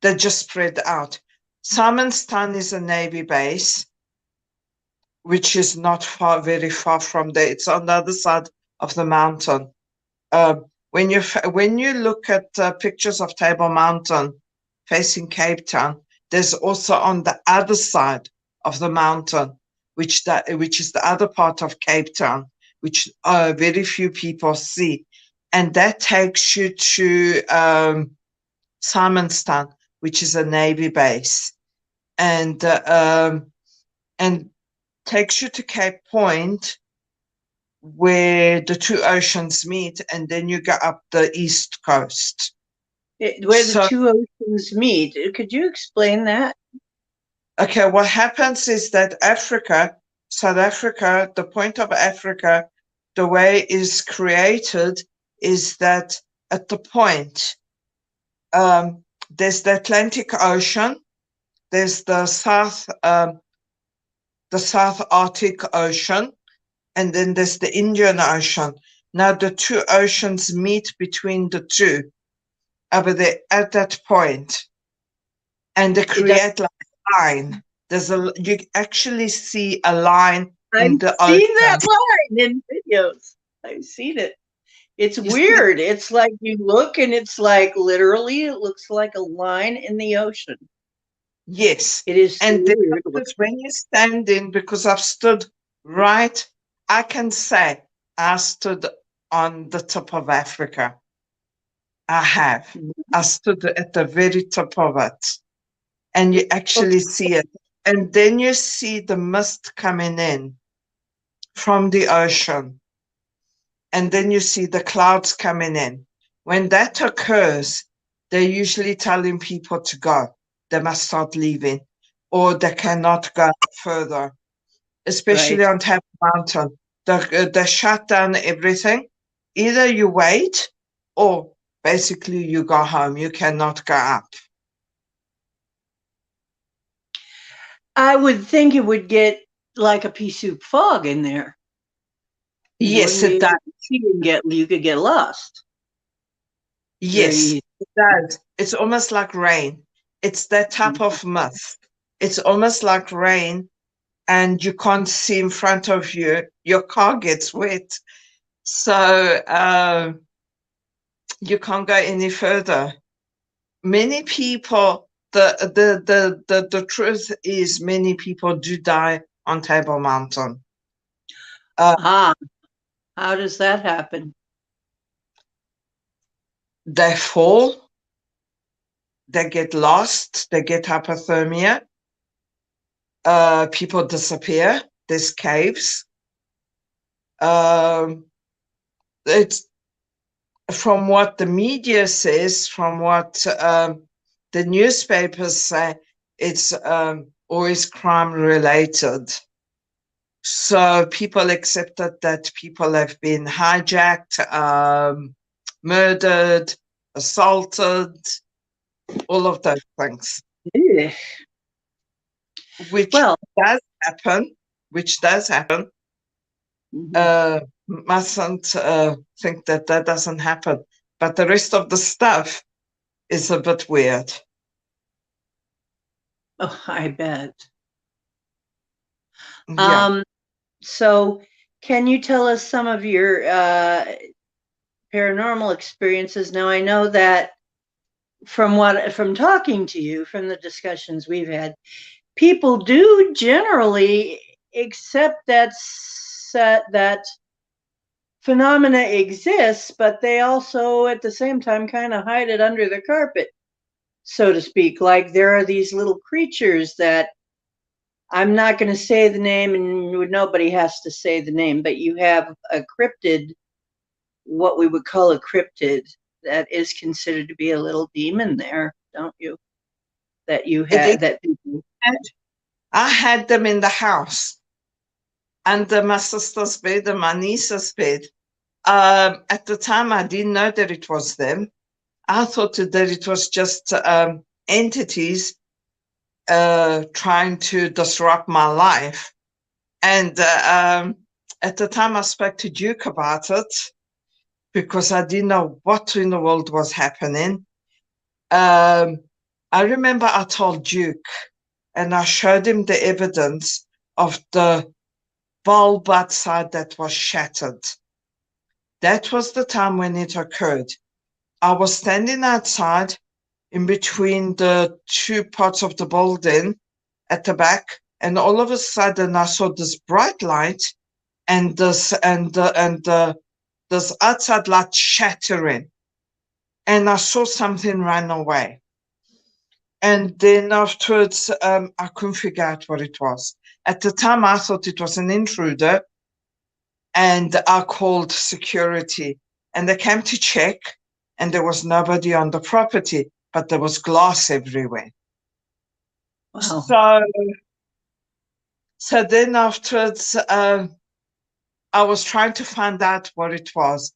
they're just spread out. Simonstown is a Navy base, which is not far, very far from there. It's on the other side of the mountain. When you look at pictures of Table Mountain facing Cape Town, there's also on the other side of the mountain, which is the other part of Cape Town, which very few people see, and that takes you to Simonstown, which is a Navy base, and takes you to Cape Point, where the two oceans meet, and then you go up the east coast. Where the So, two oceans meet. Could you explain that? okay, what happens is that South Africa, the point of Africa, the way it is created is that at the point, there's the Atlantic Ocean, there's the South Arctic Ocean, and then there's the Indian Ocean. Now the two oceans meet between the two over there at that point, and they It does. create like a line. You actually see a line I've in the seen that ocean. line in videos. I've seen it. It's You see, weird. It's like you look and it's like literally it looks like a line in the ocean. yes. It is so And then weird. because when you stand in, because I've stood right, I can say I stood on the top of Africa. I have. I stood at the very top of it, and you Okay. actually see it. And then you see the mist coming in from the ocean, and then you see the clouds coming in. When that occurs, they're usually telling people to go. They must start leaving, or they cannot go further, especially Right. on Table Mountain. They shut down everything. Either you wait, or basically you go home. You cannot go up. I would think it would get like a pea soup fog in there. You Yes, wouldn't be it able does. to see and you could get lost very Yes, easily. it does. It's almost like rain. It's that type of mist. It's almost like rain, and you can't see in front of you. Your car gets wet. So you can't go any further. Many people, the truth is, many people do die on Table Mountain. Ah, how does that happen? They fall, they get lost, they get hypothermia. People disappear. There's caves. It's from what the media says, from what the newspapers say, it's always crime related. So people accepted that people have been hijacked, murdered, assaulted, all of those things, Ugh. which Well, does happen, which does happen. Mustn't think that that doesn't happen. But the rest of the stuff is a bit weird. oh, I bet. Yeah. So can you tell us some of your paranormal experiences? Now, I know that from talking to you, from the discussions we've had, people do generally accept that phenomena exists, but they also at the same time kind of hide it under the carpet, so to speak. Like there are these little creatures that I'm not going to say the name, and nobody has to say the name, but you have a cryptid, what we would call a cryptid, that is considered to be a little demon there, don't you? That you It is. had that people. I had them in the house under my sister's bed and my niece's bed. At the time, I didn't know that it was them. I thought that it was just entities trying to disrupt my life. And at the time, I spoke to Duke about it because I didn't know what in the world was happening. I remember I told Duke and I showed him the evidence of the bulb outside that was shattered. That was the time when it occurred. I was standing outside in between the two parts of the building at the back, and all of a sudden I saw this bright light and this outside light shattering, and I saw something run away. And then afterwards, I couldn't figure out what it was. At the time, I thought it was an intruder, and I called security, and they came to check, and there was nobody on the property, but there was glass everywhere. Wow. So then afterwards, I was trying to find out what it was,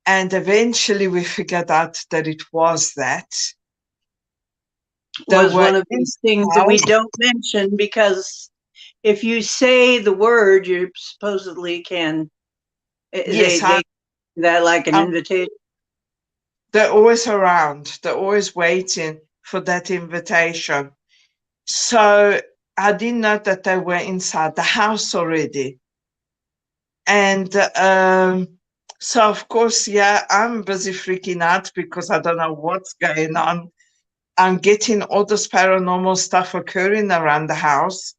and eventually we figured out that it was that. Was one of these things that we don't mention because if you say the word, you supposedly can. Yes, They that like an invitation. They're always around. They're always waiting for that invitation. So I didn't know that they were inside the house already. And so, of course, yeah, I'm busy freaking out because I don't know what's going on. I'm getting all this paranormal stuff occurring around the house.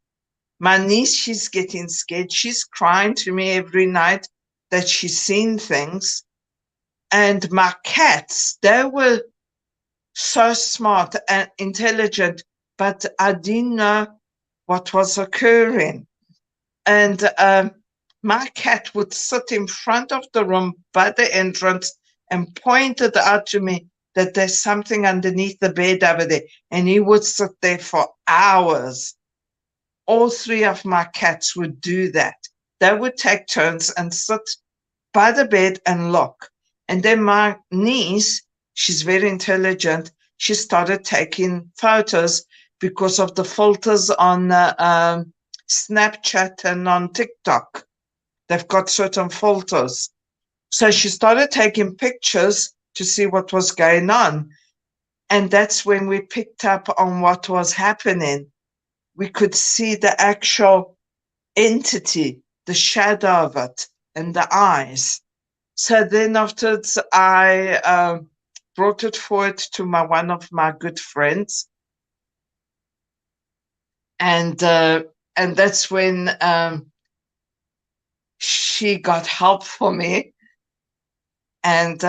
My niece, she's getting scared. She's crying to me every night that she's seen things. And my cats, they were so smart and intelligent, but I didn't know what was occurring. And my cat would sit in front of the room by the entrance and pointed out to me that there's something underneath the bed over there. And he would sit there for hours. All three of my cats would do that. They would take turns and sit by the bed and look. And then my niece, she's very intelligent, she started taking photos because of the filters on Snapchat and on TikTok. They've got certain filters. So she started taking pictures to see what was going on. And that's when we picked up on what was happening. We could see the actual entity, the shadow of it, and the eyes. So then afterwards, I brought it forward to one of my good friends. And that's when she got help for me. And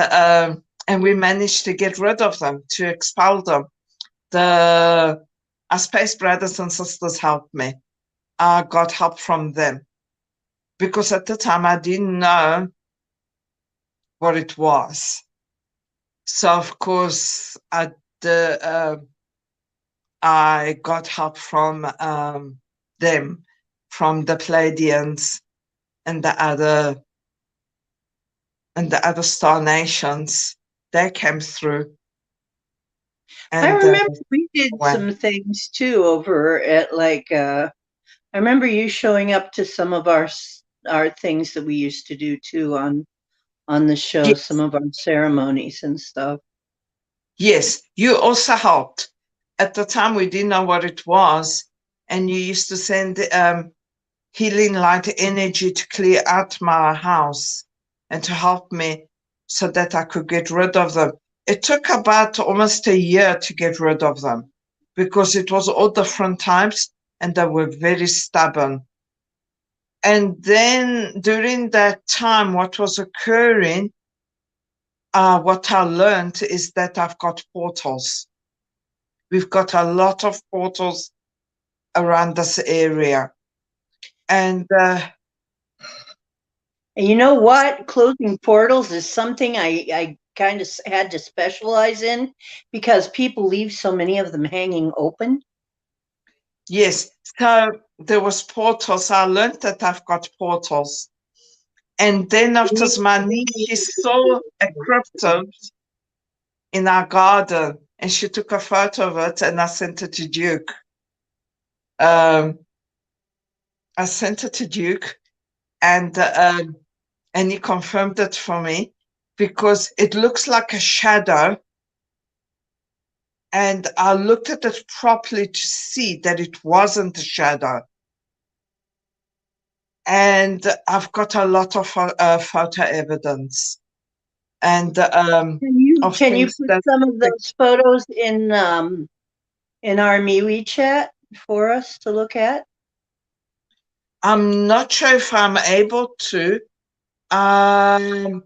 we managed to get rid of them, to expel them. Our space brothers and sisters helped me. I got help from them because at the time I didn't know what it was. So of course I got help from them, from the Pleiadians and the other star nations. They came through. And, I remember we did some things too over at I remember you showing up to some of our things that we used to do too on the show, yes. some of our ceremonies and stuff. Yes, you also helped. At the time, we didn't know what it was, and you used to send healing light energy to clear out my house and to help me so that I could get rid of them. It took about almost a year to get rid of them because it was all different types and they were very stubborn. And then during that time, what was occurring, what I learned is that I've got portals. We've got a lot of portals around this area. And you know what? Closing portals is something I kind of had to specialize in because people leave so many of them hanging open. yes, so there was portals. I learned that I've got portals. And then after my niece, she saw a cryptid in our garden and she took a photo of it and I sent it to Duke. I sent it to Duke and he confirmed it for me because it looks like a shadow. And I looked at it properly to see that it wasn't a shadow. And I've got a lot of photo evidence. And can you put some of those photos in our MeWe chat for us to look at? I'm not sure if I'm able to. I'm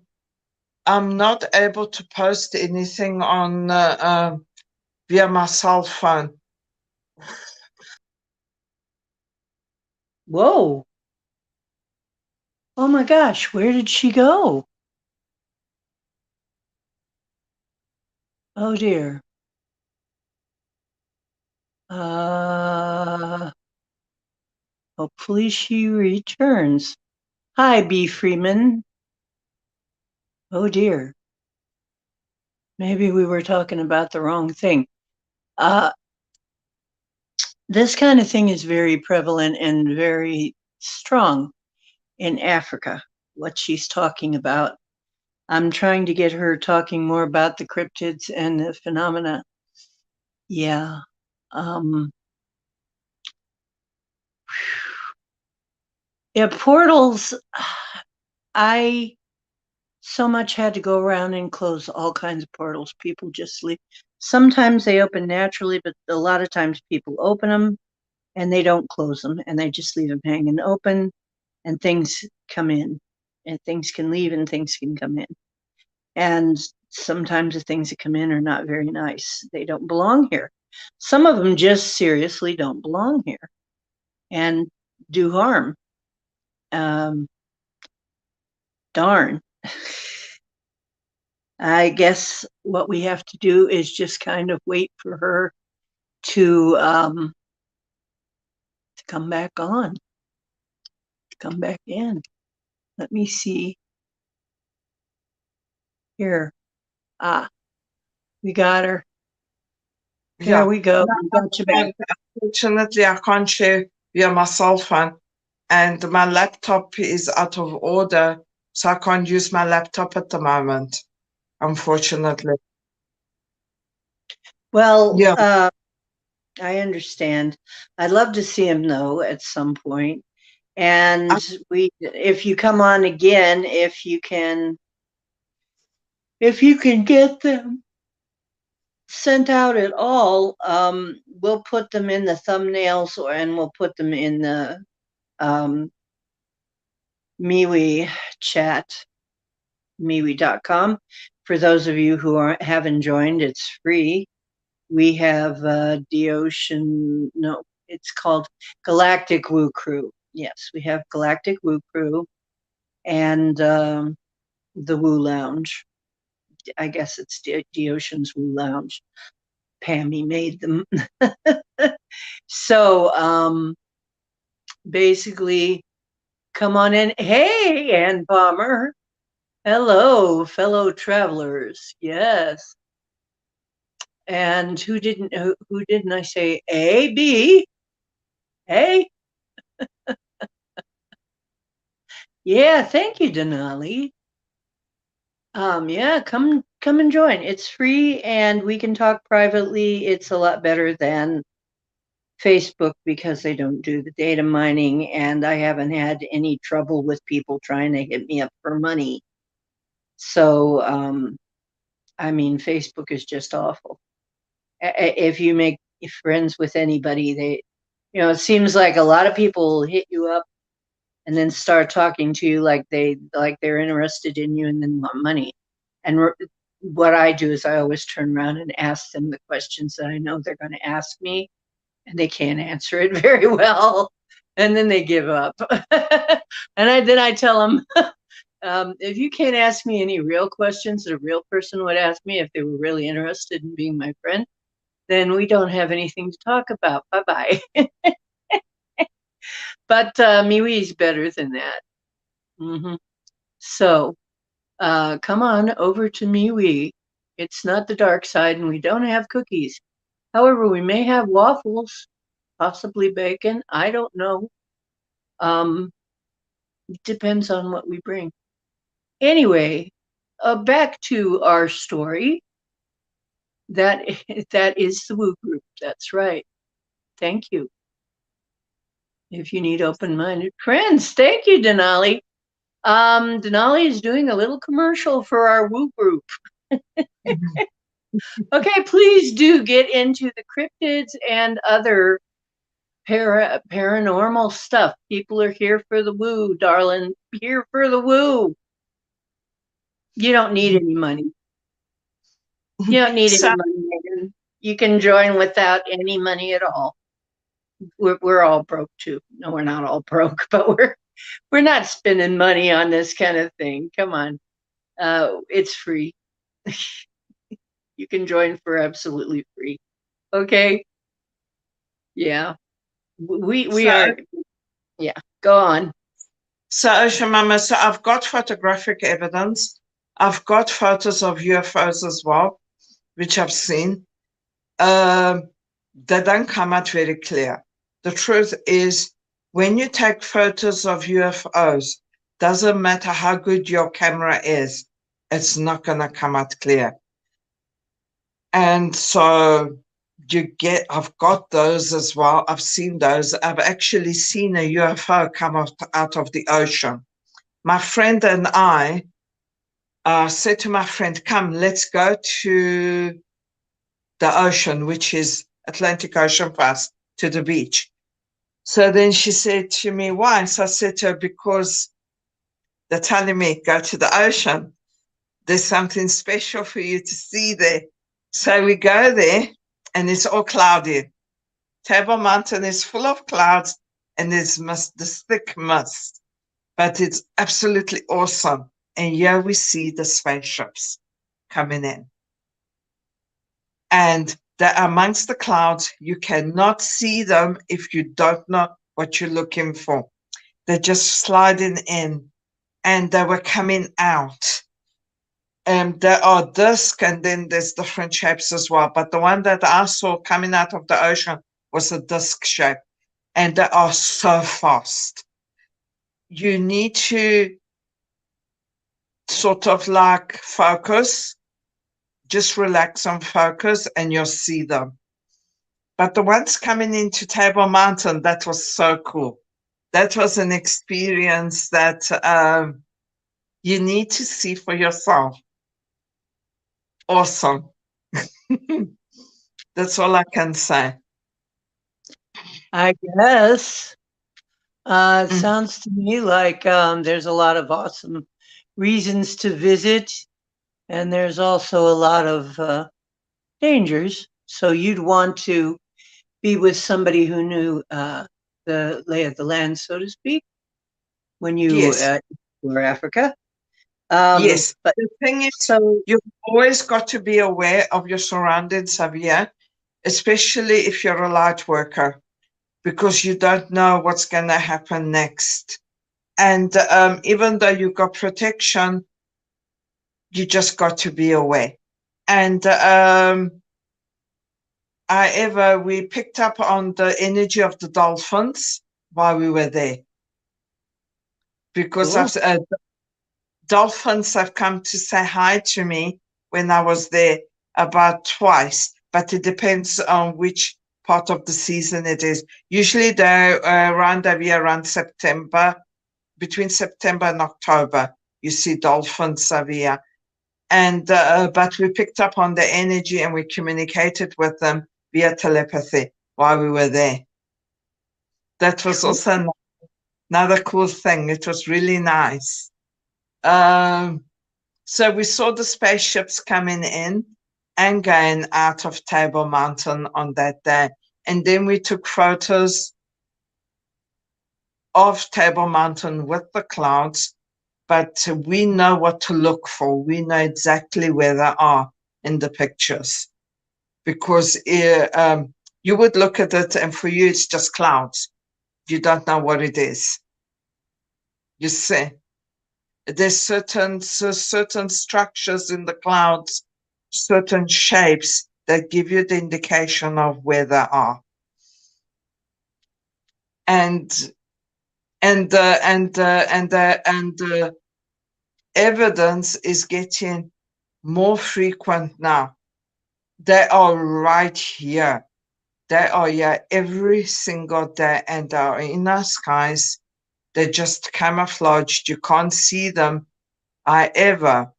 not able to post anything on via my cell phone. Whoa. Oh my gosh, where did she go? Oh dear. Hopefully she returns. Hi, B. Freeman. Oh dear. Maybe we were talking about the wrong thing. This kind of thing is very prevalent and very strong in Africa, what she's talking about. I'm trying to get her talking more about the cryptids and the phenomena. Yeah. Yeah, portals, I so much had to go around and close all kinds of portals. People just leave. Sometimes they open naturally, but a lot of times people open them and they don't close them and they just leave them hanging open and things come in and things can leave and things can come in. And sometimes the things that come in are not very nice. They don't belong here. Some of them just seriously don't belong here and do harm. Darn. I guess what we have to do is just kind of wait for her to come back on, to come back in. Let me see here. Ah, we got her. There Yeah. we go. We got you back. And unfortunately, I can't share via my cell phone, and my laptop is out of order, so I can't use my laptop at the moment, unfortunately. Well, Yeah. I understand. I'd love to see him though at some point. And I- if you come on again, if you can get them sent out at all, we'll put them in the thumbnails and we'll put them in the um, MeWe chat, MeWe.com. For those of you who haven't joined, it's free. We have Deocean, no, it's called Galactic Woo Crew. Yes, we have Galactic Woo Crew and the Woo Lounge. I guess it's Deocean's Woo Lounge. Pammy made them. So basically, come on in. Hey, Ann Palmer. Hello, fellow travelers. Yes. And who didn't I say? A, B. Hey. Yeah, thank you, Denali. Yeah, come and join. It's free and we can talk privately. It's a lot better than Facebook because they don't do the data mining, and I haven't had any trouble with people trying to hit me up for money. So, I mean, Facebook is just awful. If you make friends with anybody, it seems like a lot of people hit you up and then start talking to you like they're interested in you and then want money. And what I do is I always turn around and ask them the questions that I know they're going to ask me, and they can't answer it very well, and then they give up. And then I tell them, if you can't ask me any real questions that a real person would ask me if they were really interested in being my friend, then we don't have anything to talk about. Bye bye. But MeWe is better than that. Mm-hmm. So come on over to MeWe. It's not the dark side, and we don't have cookies. However, we may have waffles, possibly bacon. I don't know. It depends on what we bring. Anyway, back to our story. That that is the Woo Group. That's right. Thank you. If you need open-minded friends, thank you, Denali. Denali is doing a little commercial for our Woo Group. Okay, please do get into the cryptids and other paranormal stuff. People are here for the woo, darling. Here for the woo. You don't need any money. You don't need So, any money, Megan. You can join without any money at all. We're all broke too. No, we're not all broke, but we're not spending money on this kind of thing. Come on, it's free. You can join for absolutely free. Okay. Yeah. We so, are. Yeah. Go on. so, Ocean Mama, so I've got photographic evidence. I've got photos of UFOs as well, which I've seen. They don't come out very clear. The truth is, when you take photos of UFOs, doesn't matter how good your camera is, it's not going to come out clear. And so I've got those as well. I've seen those. I've actually seen a UFO come out of the ocean. My friend and I said to my friend, come, let's go to the ocean, which is Atlantic Ocean for us, to the beach. So then she said to me, why? So I said to her, because they're telling me, go to the ocean. There's something special for you to see there. So we go there and it's all cloudy. Table Mountain is full of clouds and there's mist, this thick mist, but it's absolutely awesome. And here we see the spaceships. coming in. And they're amongst the clouds. You cannot see them if you don't know what you're looking for. They're just sliding in, and they were coming out. There are discs, and then there's different shapes as well. But the one that I saw coming out of the ocean was a disc shape, and they are so fast. You need to sort of like focus, just relax and focus, and you'll see them. But the ones coming into Table Mountain, that was so cool. That was an experience that you need to see for yourself. Awesome. That's all I can say. I guess. It sounds to me like there's a lot of awesome reasons to visit, and there's also a lot of dangers. So you'd want to be with somebody who knew the lay of the land, so to speak, when you were Africa. Yes. But the thing is, so you've always got to be aware of your surroundings, Xavier, especially if you're a light worker, because you don't know what's going to happen next. And even though you've got protection, you just got to be aware. And we picked up on the energy of the dolphins while we were there. Because dolphins have come to say hi to me when I was there about twice, but it depends on which part of the season it is. Usually they're around September, between September and October, you see dolphins, Xavier. And but we picked up on the energy and we communicated with them via telepathy while we were there. That was also another cool thing. It was really nice. So we saw the spaceships coming in and going out of Table Mountain on that day. And then we took photos of Table Mountain with the clouds, but we know what to look for. We know exactly where they are in the pictures, because you would look at it and for you it's just clouds. You don't know what it is. You see, there's certain structures in the clouds, certain shapes that give you the indication of where they are. And the evidence is getting more frequent now. They are right here. They are here every single day, and they are in our skies. They're just camouflaged. You can't see them. However,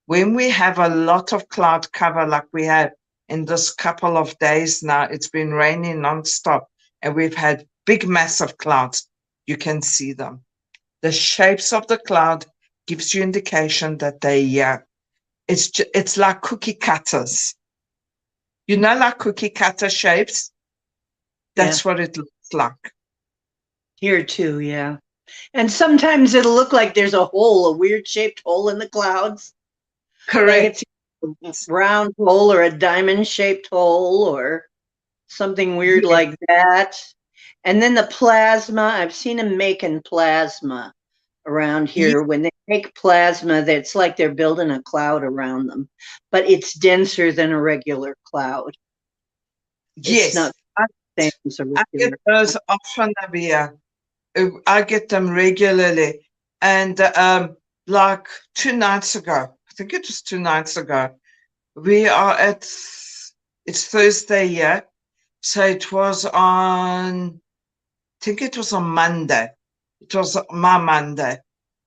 when we have a lot of cloud cover like we have in this couple of days now, it's been raining nonstop, and we've had big, massive clouds. You can see them. The shapes of the cloud gives you indication that they're here. It's like cookie cutters. You know, like cookie cutter shapes? That's what it looks like. Here too, yeah. And sometimes it'll look like there's a hole, a weird shaped hole in the clouds. Correct. Like it's a round hole or a diamond shaped hole or something weird like that. And then the plasma, I've seen them making plasma around here. When they make plasma, that's like they're building a cloud around them, but it's denser than a regular cloud. Yes. It's not the same as a regular I get those often, Abia. I get them regularly. And like 2 nights ago, I think it was 2 nights ago, we are it's Thursday here. So it was on, I think it was on Monday. It was my Monday.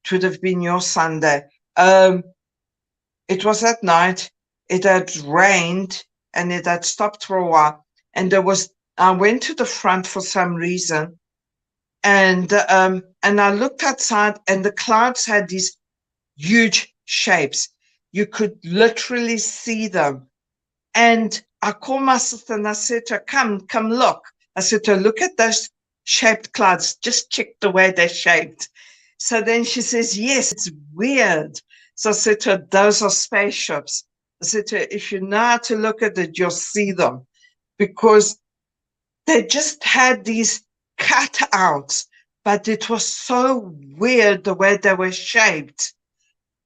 It would have been your Sunday. It was at night. It had rained and it had stopped for a while. And I went to the front for some reason. And I looked outside and the clouds had these huge shapes. You could literally see them. And I called my sister and I said to her, come look. I said to her, look at those shaped clouds. Just check the way they're shaped. So then she says, yes, it's weird. So I said to her, those are spaceships. I said to her, if you know how to look at it, you'll see them, because they just had these cutouts, but it was so weird the way they were shaped.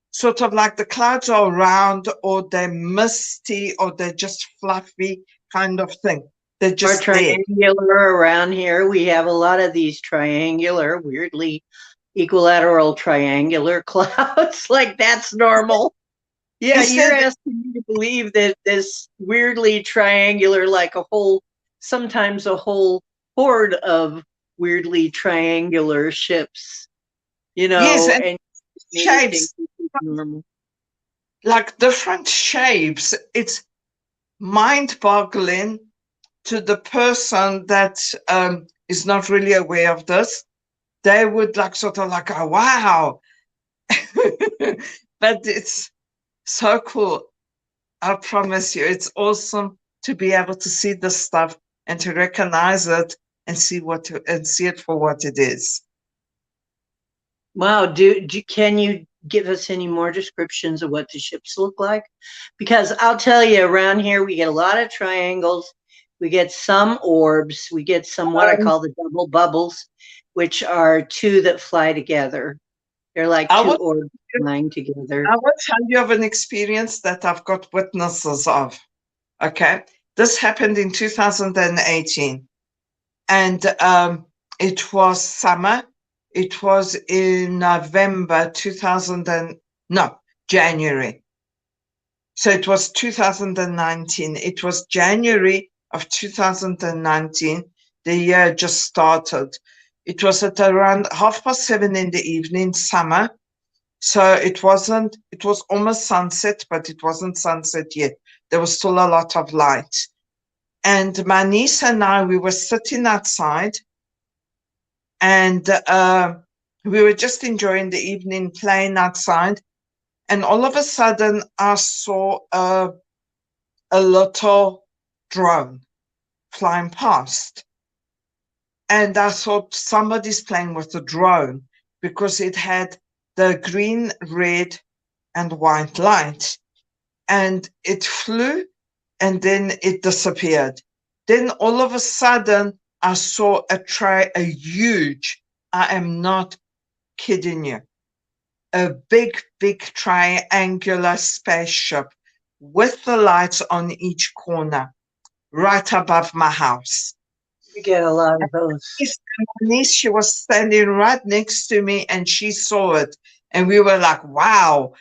Sort of like the clouds are round, or they're misty, or they're just fluffy kind of thing. They're Or just there. triangular around here. We have a lot of these triangular, weirdly equilateral triangular clouds. Like that's normal. Yeah, Is you're that asking me to believe that this weirdly triangular, like sometimes a whole horde of weirdly triangular ships, yes, and and me to think shapes, this is normal. like different shapes. It's mind-boggling to the person that is not really aware of this. They would like sort of like, oh, wow. But it's so cool. I promise you, it's awesome to be able to see this stuff and to recognize it and see it for what it is. Wow, can you give us any more descriptions of what the ships look like? Because I'll tell you, around here we get a lot of triangles, we get some orbs, we get some what I Um, call the double bubbles, which are two that fly together. They're like I two will, orbs flying together. I will tell you of an experience that I've got witnesses of. Okay. This happened in 2018, and it was summer. It was in November 2000 no, January. So it was 2019. It was January of 2019. The year just started. It was at around 7:30 in the evening, summer. So it was almost sunset, but it wasn't sunset yet. There was still a lot of light. And my niece and I, we were sitting outside, and we were just enjoying the evening, playing outside. And all of a sudden, I saw a little drone flying past. And I thought somebody's playing with the drone, because it had the green, red, and white light. And it flew, and then it disappeared. Then all of a sudden, I saw a huge, I am not kidding you, a big, big triangular spaceship with the lights on each corner, right above my house. We get a lot of those. My niece, she was standing right next to me, and she saw it. And we were like, wow.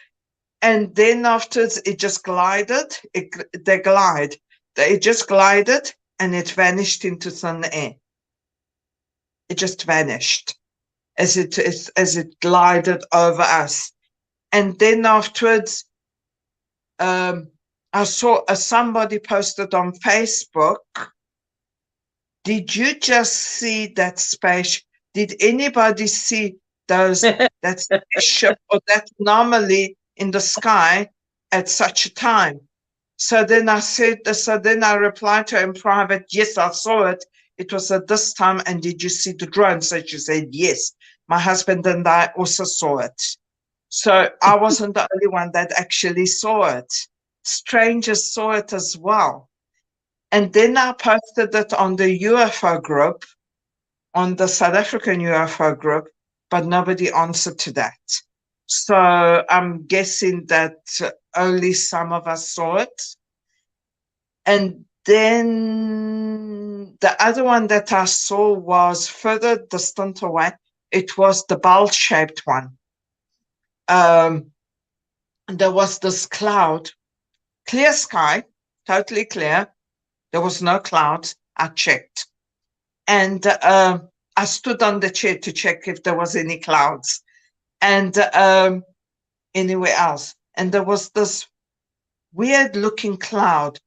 And then afterwards, it just glided. It just glided, and it vanished into thin air. It just vanished as it glided over us. And then afterwards, I saw somebody posted on Facebook. Did you just see that space? Did anybody see that spaceship or that anomaly in the sky at such a time? So then I replied to her in private, yes, I saw it. It was at this time. And did you see the drone? So she said, yes, my husband and I also saw it. So I wasn't the only one that actually saw it. Strangers saw it as well. And then I posted it on the UFO group, on the South African UFO group, but nobody answered to that. So I'm guessing that only some of us saw it. And then the other one that I saw was further distant away. It was the bell-shaped one. There was this cloud, clear sky, totally clear. There was no clouds. I checked. And I stood on the chair to check if there was any clouds and anywhere else. And there was this weird looking cloud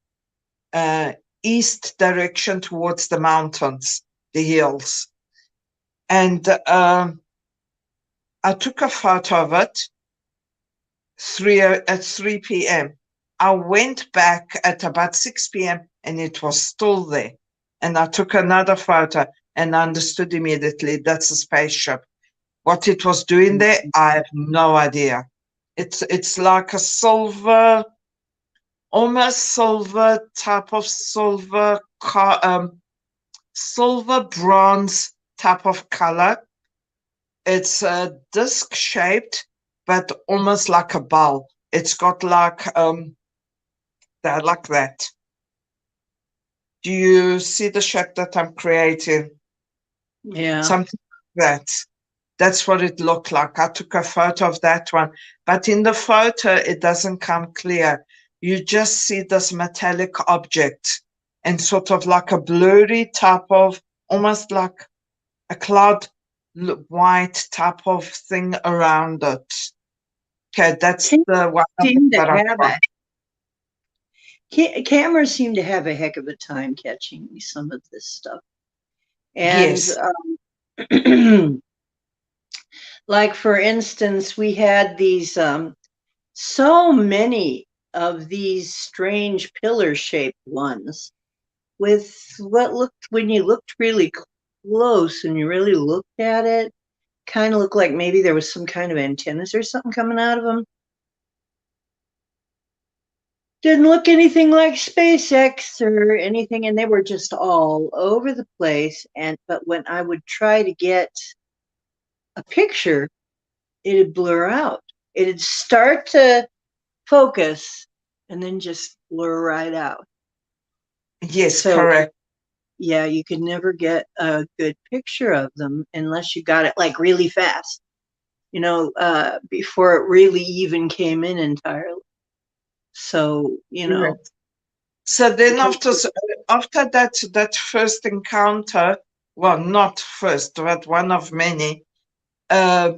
east direction towards the mountains, the hills. And I took a photo of it at 3 p.m. I went back at about 6 p.m. and it was still there. And I took another photo and understood immediately that's a spaceship. What it was doing there, I have no idea. It's like a silver, almost silver type of silver bronze type of color. It's disc shaped, but almost like a ball. It's got like that. Do you see the shape that I'm creating? Yeah. Something like that. That's what it looked like. I took a photo of that one, but in the photo, it doesn't come clear. You just see this metallic object and sort of like a blurry type of, almost like a cloud white type of thing around it. Okay, that's Cameras the one seem to that I've have got. cameras seem to have a heck of a time catching some of this stuff. And Yes, like for instance, we had these so many of these strange pillar shaped ones with what looked, when you looked really close and you really looked at it, kind of looked like maybe there was some kind of antennas or something coming out of them. Didn't look anything like SpaceX or anything, and they were just all over the place. And but when I would try to get a picture, it'd blur out. It'd start to focus and then just blur right out. yes, So correct. yeah, you could never get a good picture of them unless you got it like really fast, before it really even came in entirely. So, Correct. So then because after that first encounter, well, not first, but one of many, uh,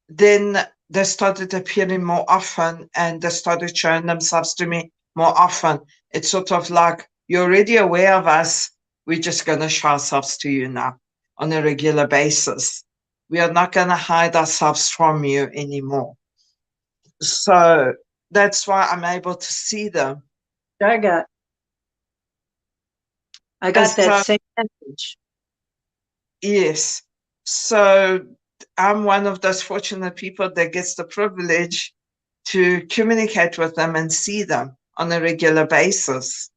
then they started appearing more often and they started showing themselves to me more often. It's sort of like, you're already aware of us. We're just going to show ourselves to you now on a regular basis. We are not going to hide ourselves from you anymore. So that's why I'm able to see them. I got I And got that so, same message. yes. So I'm one of those fortunate people that gets the privilege to communicate with them and see them on a regular basis.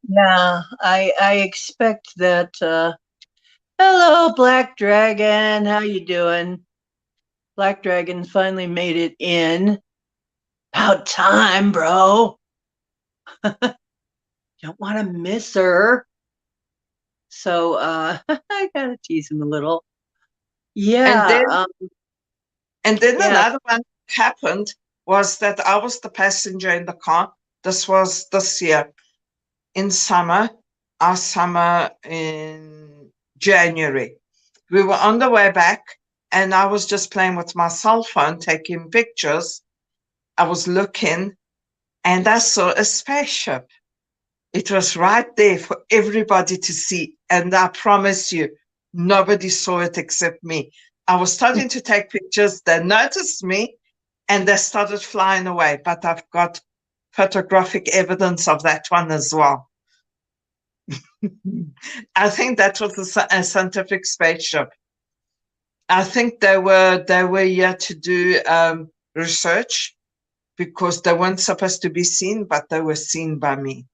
Yeah, I expect that. Hello, Black Dragon. How you doing? Black Dragon finally made it in. About time, bro. Don't want to miss her. So I gotta tease him a little. And Yeah, then and then yeah. another one happened was that I was the passenger in the car. This was this year in summer, our summer in January. We were on the way back and I was just playing with my cell phone, taking pictures. I was looking and I saw a spaceship. It was right there for everybody to see. And I promise you, nobody saw it except me. I was starting to take pictures. They noticed me and they started flying away. But I've got photographic evidence of that one as well. I think that was a scientific spaceship. I think they were here to do research because they weren't supposed to be seen, but they were seen by me.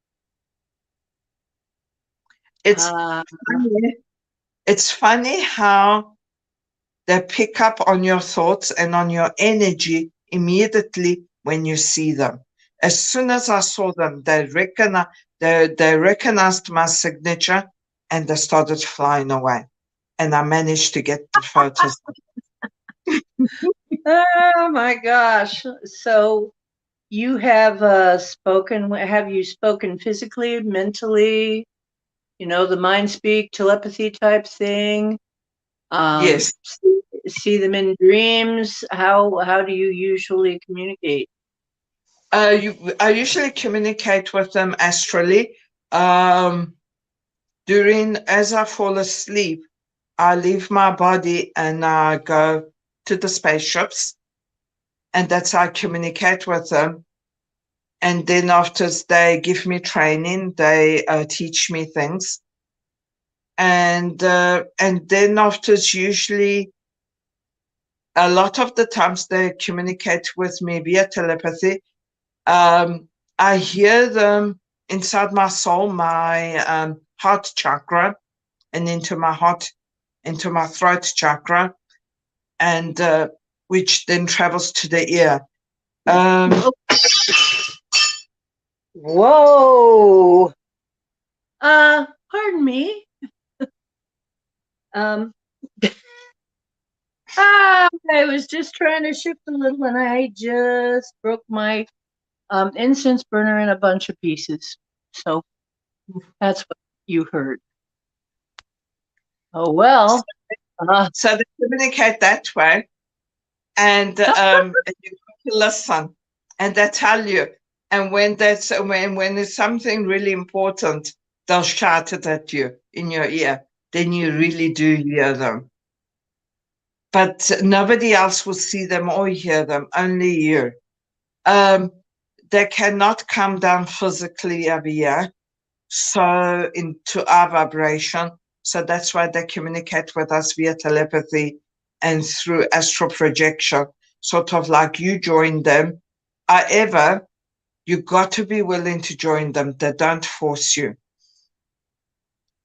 It's Uh, funny. It's funny how they pick up on your thoughts and on your energy immediately when you see them. As soon as I saw them, they recognized my signature and they started flying away. And I managed to get the photos. oh my gosh. So you have have you spoken physically, mentally, the mind speak, telepathy type thing? Yes. See them in dreams. How do you usually communicate? I usually communicate with them astrally. Um, as I fall asleep, I leave my body and I go to the spaceships, and that's how I communicate with them. And then after they give me training, they teach me things, and then after usually a lot of the times they communicate with me via telepathy. I hear them inside my soul, my heart chakra, and into my throat chakra, and which then travels to the ear. Whoa. Pardon me. I was just trying to shift a little, and I just broke my incense burner in a bunch of pieces. So that's what you heard. Oh well. So they communicate that way, and you have to listen, and they tell you. And when it's something really important, they'll shout it at you in your ear. Then you really do hear them. But nobody else will see them or hear them, only you. They cannot come down physically over here, so into our vibration. So that's why they communicate with us via telepathy and through astral projection, sort of like you join them. However, you got to be willing to join them. They don't force you.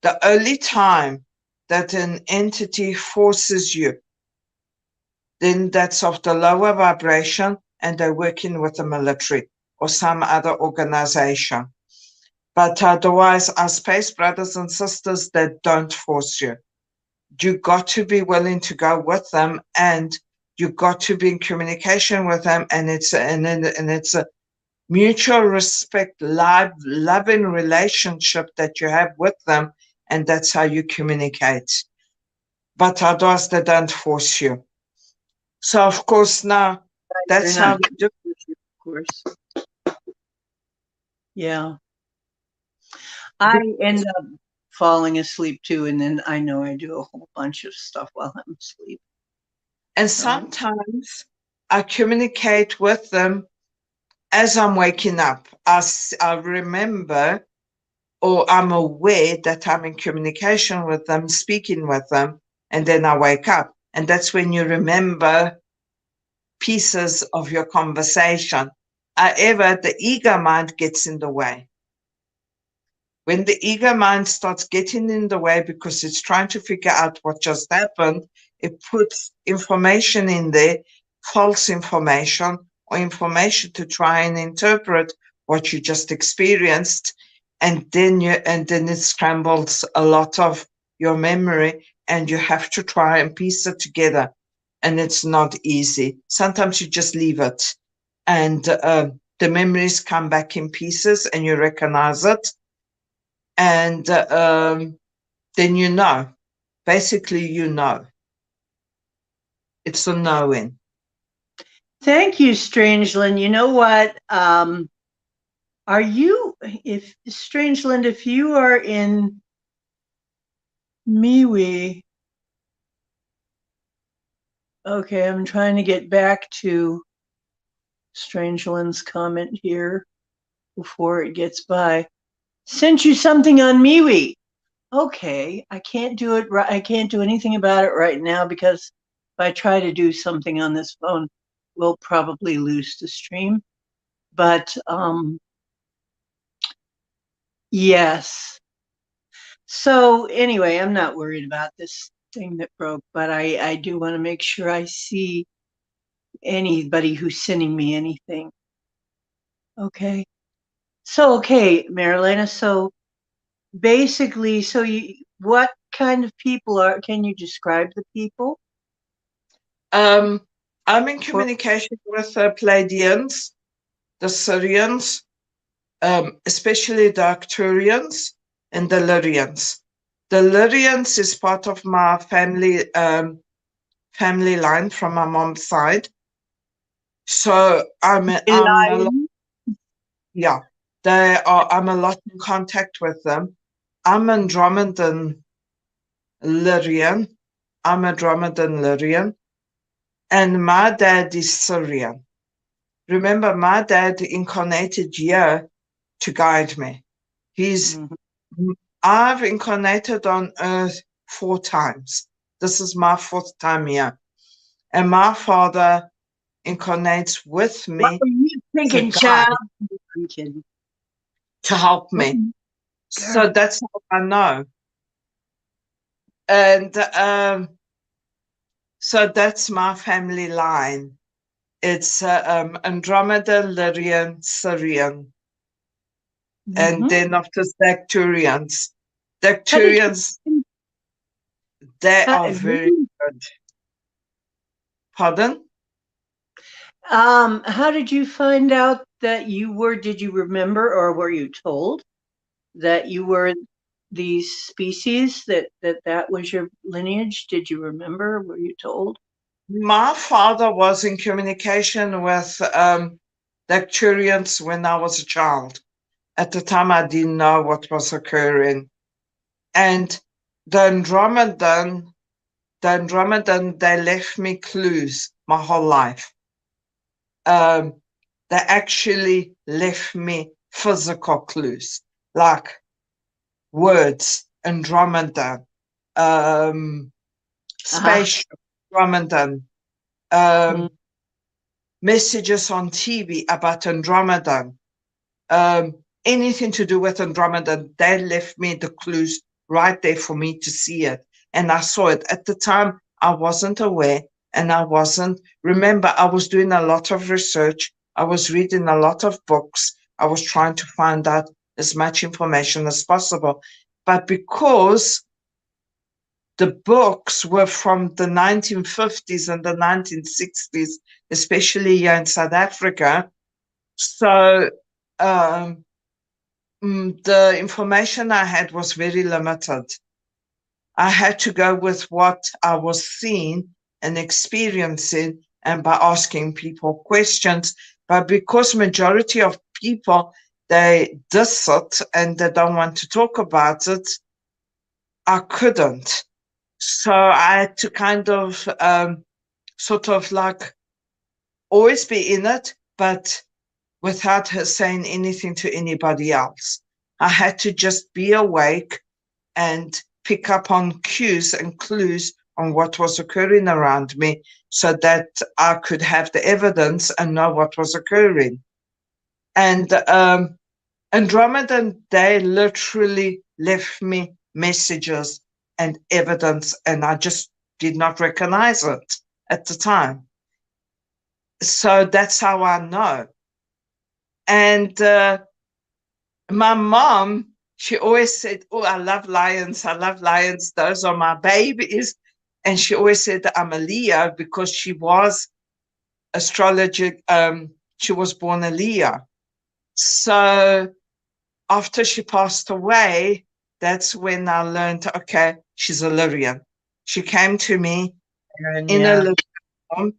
The only time that an entity forces you, then that's of the lower vibration and they're working with the military or some other organization. But otherwise, our space brothers and sisters, they don't force you. You got to be willing to go with them, and you got to be in communication with them, and it's a mutual respect, loving relationship that you have with them, and that's how you communicate. But otherwise, they don't force you. So, of course, now that's how we do it. Of course. Yeah. I end up falling asleep too, and then I know I do a whole bunch of stuff while I'm asleep. And sometimes I communicate with them as I'm waking up. I remember, or I'm aware that I'm in communication with them, speaking with them, and then I wake up. And that's when you remember pieces of your conversation. However, the ego mind gets in the way. When the ego mind starts getting in the way because it's trying to figure out what just happened, it puts information in there, false information, or information to try and interpret what you just experienced, and then it scrambles a lot of your memory, and you have to try and piece it together, and it's not easy. Sometimes you just leave it, and the memories come back in pieces, and you recognize it, and then you know. Basically, you know. It's a knowing. Thank you, Strangeland. You know what? Are you, if Strangeland, if you are in MeWe, okay, I'm trying to get back to Strangeland's comment here before it gets by. Sent you something on MeWe. Okay, I can't do it. I can't do anything about it right now because if I try to do something on this phone, we'll probably lose the stream. But yes. So anyway, I'm not worried about this thing that broke, but I do want to make sure I see anybody who's sending me anything. Okay. So okay, Marilena. So basically, what kind of people are? Can you describe the people? I'm in communication with the Pleiadians, the Syrians, especially the Arcturians and the Lyrians. The Lyrians is part of my family line from my mom's side. So I'm a lot in contact with them. I'm Andromedan Lyrian. And my dad is Syrian. Remember, my dad incarnated here to guide me. I've incarnated on Earth 4 times. This is my 4th time here. And my father incarnates with What me were you as a thinking, guide child? I'm kidding. to help me. So Girl. that's how I know. And so that's my family line. It's Andromeda, Lyrian, Syrian, and then of the Dacturians. How did Dacturians, you, they how, are very good. Pardon? how did you find out that you were, did you remember or were you told that you were these species, that was your lineage? Did you remember? Were you told? My father was in communication with Dacturians when I was a child. At the time, I didn't know what was occurring. And the Andromedan, they left me clues my whole life. They actually left me physical clues, like words, Andromeda, spaceship, Andromedan, Mm. messages on TV about Andromeda, anything to do with Andromeda, they left me the clues right there for me to see it. And I saw it. At the time, I wasn't aware and remember, I was doing a lot of research. I was reading a lot of books. I was trying to find out as much information as possible. But because the books were from the 1950s and the 1960s, especially here in South Africa, so the information I had was very limited. I had to go with what I was seeing and experiencing and by asking people questions. But because majority of people, they diss it and they don't want to talk about it, I couldn't. So I had to kind of sort of like always be in it, but without her saying anything to anybody else. I had to just be awake and pick up on cues and clues on what was occurring around me so that I could have the evidence and know what was occurring. And Andromeda, they literally left me messages and evidence, and I just did not recognize it at the time. So that's how I know. And my mom, she always said, "Oh, I love lions. I love lions. Those are my babies." And she always said that I'm a Leo because she was astrologic. She was born a Leo. So after she passed away, that's when I learned, okay, she's a Lyrian. She came to me in a Lyrian form,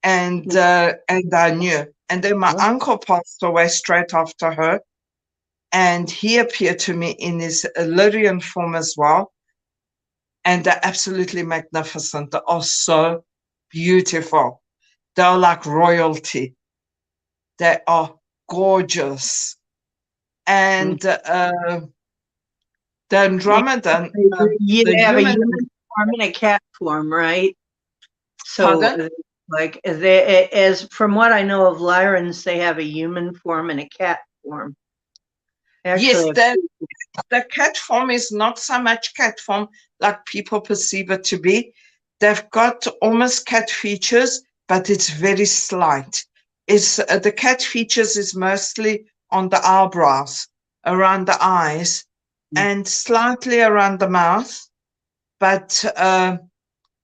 and I knew. And then my uncle passed away straight after her. And he appeared to me in his Illyrian form as well. And they're absolutely magnificent. They are so beautiful. They're like royalty. They are gorgeous. And the Andromedan, You the have a human. human form and a cat form, right? So, Pardon? like, they, as from what I know of Lyrans, they have a human form and a cat form. Yes, Actually, the cat form is not so much cat form like people perceive it to be. They've got almost cat features, but it's very slight. It's the cat features is mostly on the eyebrows, around the eyes, and slightly around the mouth, but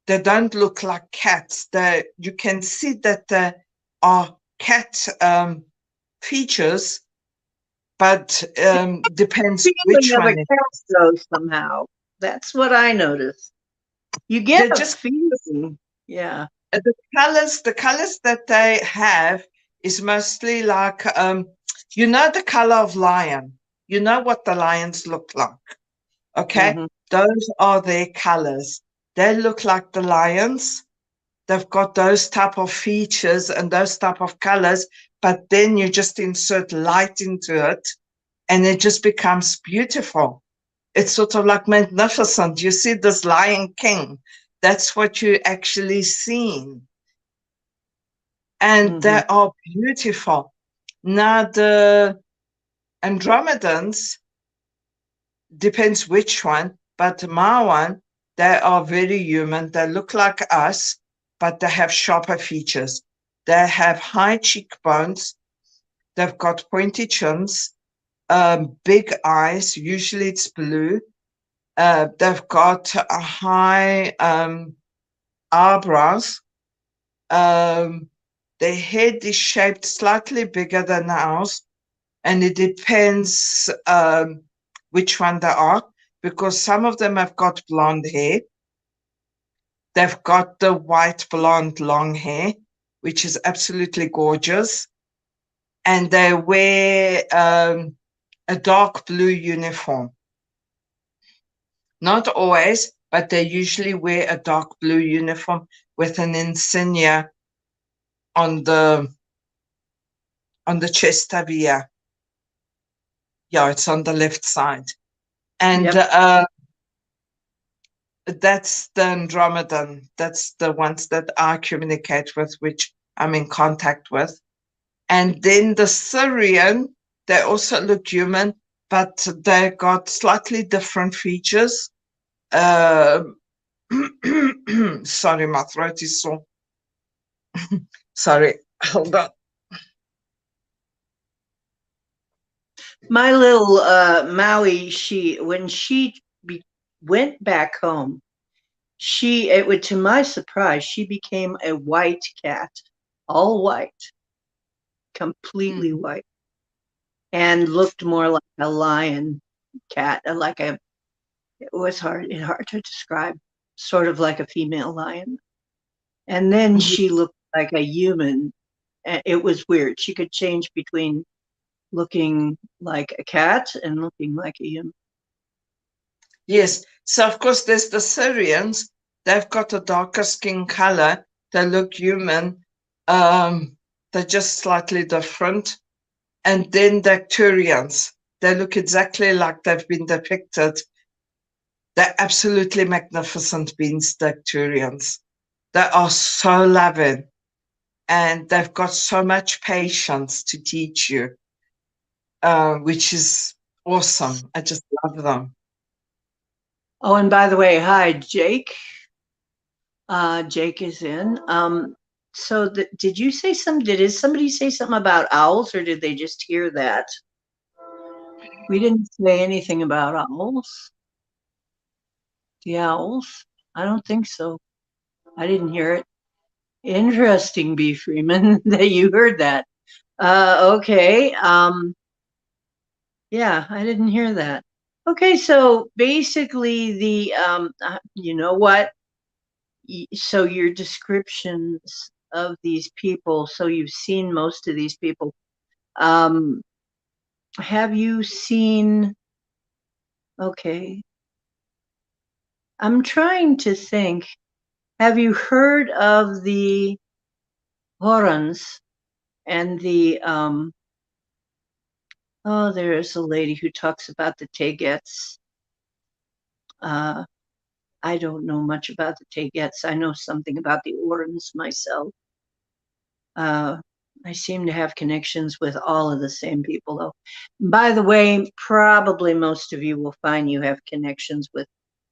they don't look like cats. You can see that there are cat features, but depends feeling which of a one. cat though somehow. That's what I noticed. You get They're a just feeling, yeah. the colors that they have is mostly like you know the color of lion. You know what the lions look like. Okay, those are their colors. They look like the lions. They've got those type of features and those type of colors, but then you just insert light into it and it just becomes beautiful. It's sort of like magnificent. You see this Lion King. That's what you're actually seeing. And they are beautiful. Now, the Andromedans, depends which one, but my one, they are very human. They look like us, but they have sharper features. They have high cheekbones. They've got pointy chins, big eyes. Usually it's blue. They've got a high eyebrows. Their head is shaped slightly bigger than ours, and it depends which one they are, because some of them have got blonde hair. They've got the white blonde long hair, which is absolutely gorgeous. And they wear a dark blue uniform. Not always, but they usually wear a dark blue uniform with an insignia on the chest area. Yeah, it's on the left side. And that's the Andromedan. That's the ones that I communicate with, which I'm in contact with. And then the Syrian, they also look human, but they got slightly different features. Sorry, my throat is sore. Sorry, hold on. My little Maui, when she went back home, to my surprise, she became a white cat, all white, completely white, and looked more like a lion cat, it was hard to describe, sort of like a female lion. And then she looked like a human. It was weird. She could change between looking like a cat and looking like a human. Yes. So, of course, there's the Syrians. They've got a darker skin color. They look human. They're just slightly different. And then the Arcturians. They look exactly like they've been depicted. They're absolutely magnificent beings, the Arcturians. They are so loving. And they've got so much patience to teach you, which is awesome. I just love them. Oh, and by the way, hi, Jake. Jake is in. So did you say did somebody say something about owls, or did they just hear that? We didn't say anything about owls. The owls? I don't think so. I didn't hear it. Interesting, B. Freeman, that you heard that. Okay. Yeah, I didn't hear that. Okay, so basically you know what? So your descriptions of these people, so you've seen most of these people. Have you seen, okay, I'm trying to think, have you heard of the Horans and there's a lady who talks about the Tegets. I don't know much about the Tegets. I know something about the Orans myself. I seem to have connections with all of the same people, though. By the way, probably most of you will find you have connections with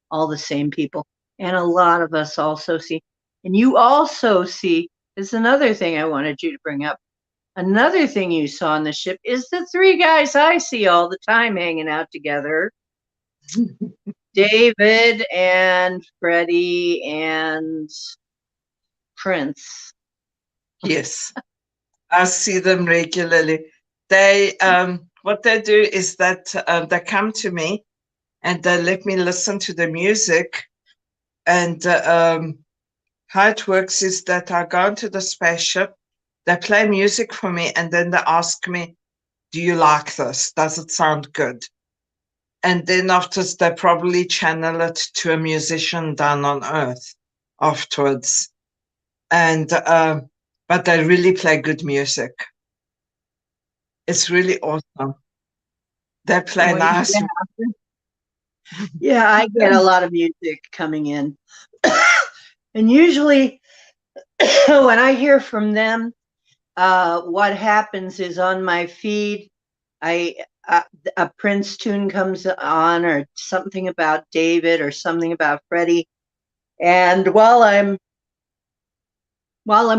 all the same people. And a lot of us also see. And you also see, is another thing I wanted you to bring up. Another thing you saw on the ship is the three guys I see all the time hanging out together. David and Freddie and Prince. Yes, I see them regularly. They what they do is that they come to me and they let me listen to the music. And how it works is that I go into the spaceship, they play music for me, and then they ask me, "Do you like this? Does it sound good?" And then afterwards, they probably channel it to a musician down on Earth afterwards. And but they really play good music. It's really awesome. They play nice. Yeah, I get a lot of music coming in. And usually when I hear from them, what happens is on my feed, I a Prince tune comes on, or something about David, or something about Freddie, and while I'm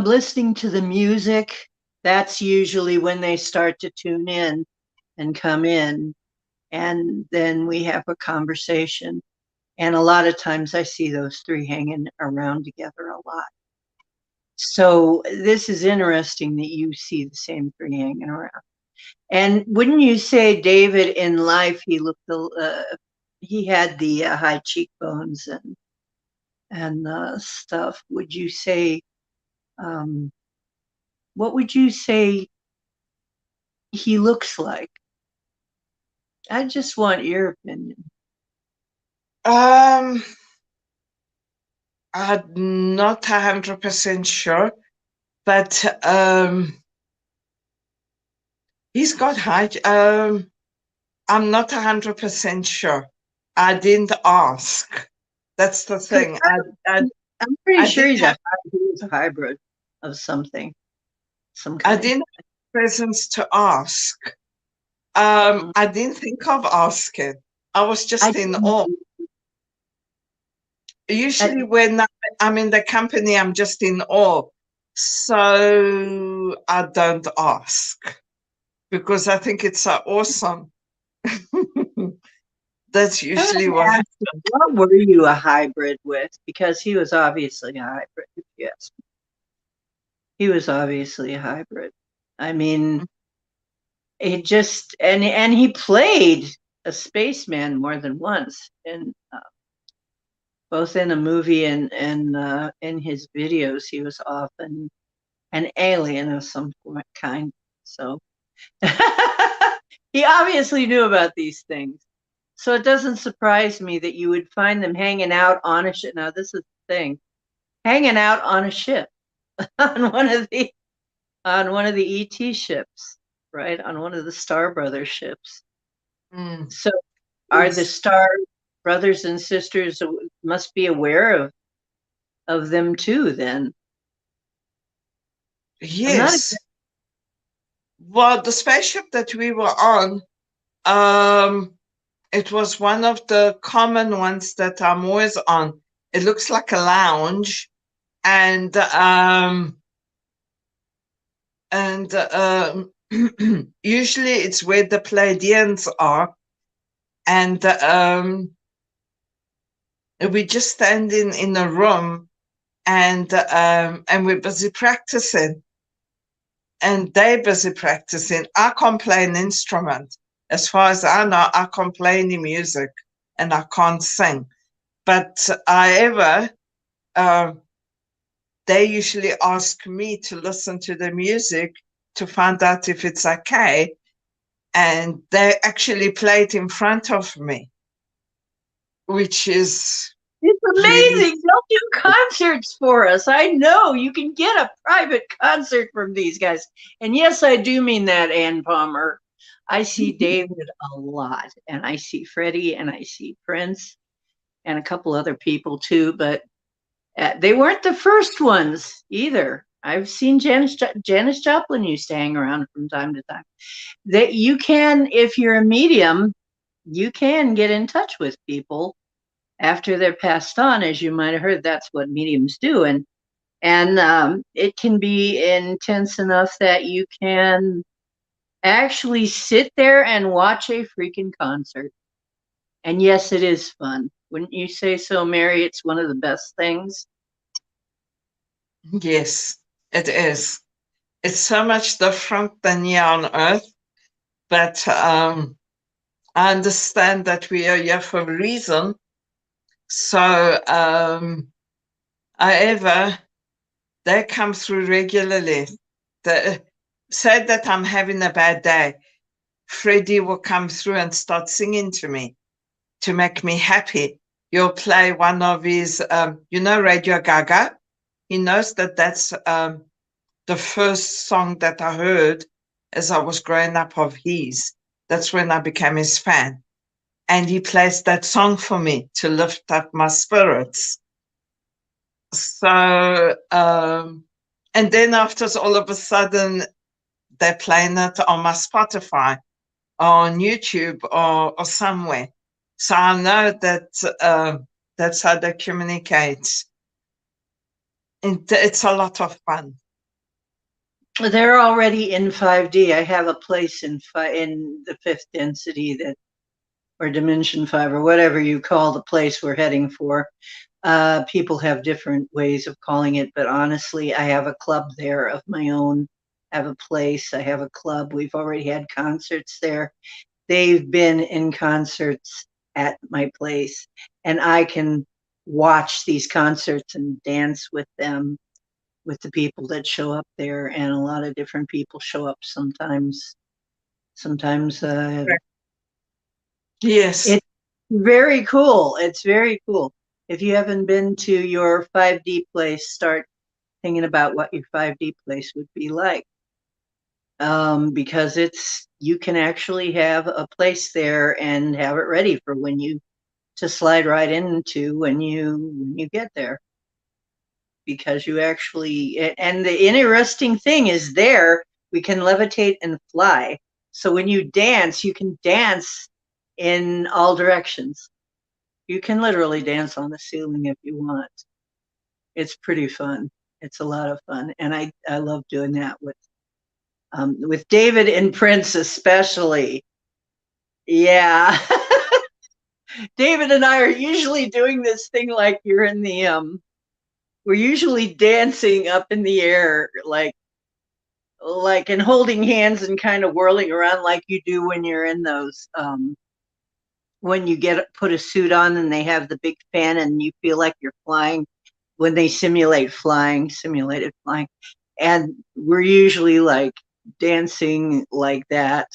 listening to the music, that's usually when they start to tune in and come in, and then we have a conversation. And a lot of times I see those three hanging around together a lot. So this is interesting that you see the same three hanging around. And wouldn't you say David in life, he had the high cheekbones and stuff? Would you say, um, what would you say he looks like? I just want your opinion. I'm not 100% sure, but he's got high. I'm not 100% sure. I didn't ask. That's the thing. I'm pretty I sure didn't he's a hybrid of something, some I kind. didn't have presence to ask. I didn't think of asking. I was just in awe. Usually when I'm in the company, I'm just in awe. So I don't ask because I think it's so awesome. That's usually what happens. What were you a hybrid with? Because he was obviously a hybrid. Yes, he was obviously a hybrid. I mean, it just and he played a spaceman more than once, and both in a movie and in his videos, he was often an alien of some kind. So he obviously knew about these things. So it doesn't surprise me that you would find them hanging out on a ship. Now, this is the thing, hanging out on a ship, on one of the ET ships, right? On one of the Star Brothers ships. So are the Yes. Star brothers and sisters must be aware of them too, then? Yes. Well, the spaceship that we were on, it was one of the common ones that I'm always on. It looks like a lounge, and usually it's where the Pleiadians are, and we just stand in a room, and we're busy practicing, and they're busy practicing. I can't play an instrument. As far as I know, I can't play any music, and I can't sing. But they usually ask me to listen to the music to find out if it's okay. And they actually play it in front of me, which is It's really, amazing. They'll do concerts for us. I know you can get a private concert from these guys. And yes, I do mean that, Ann Palmer. I see David a lot, and I see Freddie, and I see Prince, and a couple other people too. But they weren't the first ones either. I've seen Janis Joplin used to hang around from time to time. That you can, if you're a medium, you can get in touch with people after they're passed on. As you might have heard, that's what mediums do, and it can be intense enough that you can actually sit there and watch a freaking concert. And yes, it is fun. Wouldn't you say so, Mary? It's one of the best things. yes, it is. It's so much different than here on Earth, but I understand that we are here for a reason. So, however, they come through regularly. Say that I'm having a bad day, Freddie will come through and start singing to me to make me happy. He'll play one of his, Radio Gaga. He knows that that's the first song that I heard as I was growing up of his. That's when I became his fan. And he plays that song for me to lift up my spirits. So, and then after all of a sudden, they're playing it on my Spotify, on YouTube, or somewhere. So I know that that's how they communicate. And it's a lot of fun. They're already in 5D. I have a place in the fifth density that, or dimension 5, or whatever you call the place we're heading for. People have different ways of calling it, but honestly, I have a club there of my own. I have a place. I have a club. We've already had concerts there. They've been in concerts at my place, and I can watch these concerts and dance with them, with the people that show up there. And a lot of different people show up sometimes. Sometimes Yes. it's very cool. It's very cool. If you haven't been to your 5D place, start thinking about what your 5D place would be like. Because you can actually have a place there and have it ready for when you to slide right into when you get there. Because you actually, and the interesting thing is there we can levitate and fly. So when you dance, you can dance in all directions. You can literally dance on the ceiling if you want. It's pretty fun. It's a lot of fun, and I love doing that with David and Prince especially. Yeah. David and I are usually doing this thing like you're in the we're usually dancing up in the air, like and holding hands and kind of whirling around like you do when you're in those when you put a suit on and they have the big fan and you feel like you're flying when they simulated flying. And we're usually like dancing like that.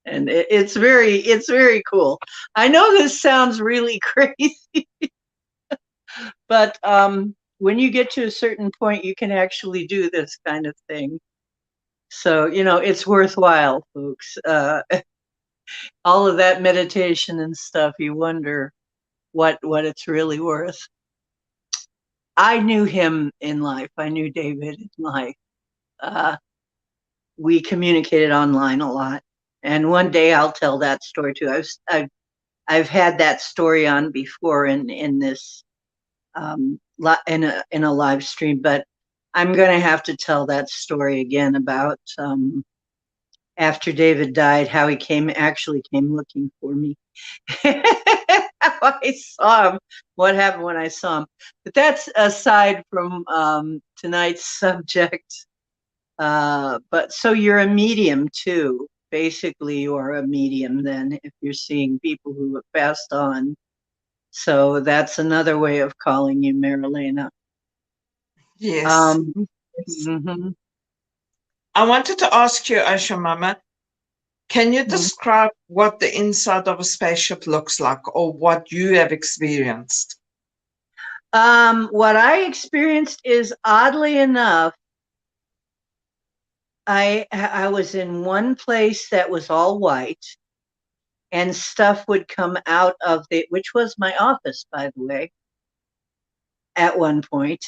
And it's very cool. I know this sounds really crazy, but when you get to a certain point, you can actually do this kind of thing. So, it's worthwhile, folks. All of that meditation and stuff, you wonder what it's really worth. I knew him in life. I knew David in life. Uh, we communicated online a lot, and one day I'll tell that story too. I've had that story on before in this in a live stream, but I'm going to have to tell that story again about after David died, how he actually came looking for me. How I saw him, what happened when I saw him. But that's aside from tonight's subject. But so you're a medium too. Basically, you're a medium then if you're seeing people who have passed on. So that's another way of calling you Marilena. Yes. Um, Yes. mhm, I wanted to ask you, Asha Mama, can you mhm. describe what the inside of a spaceship looks like or what you have experienced? What I experienced is oddly enough, I was in one place that was all white, and stuff would come out of which was my office, by the way. At one point,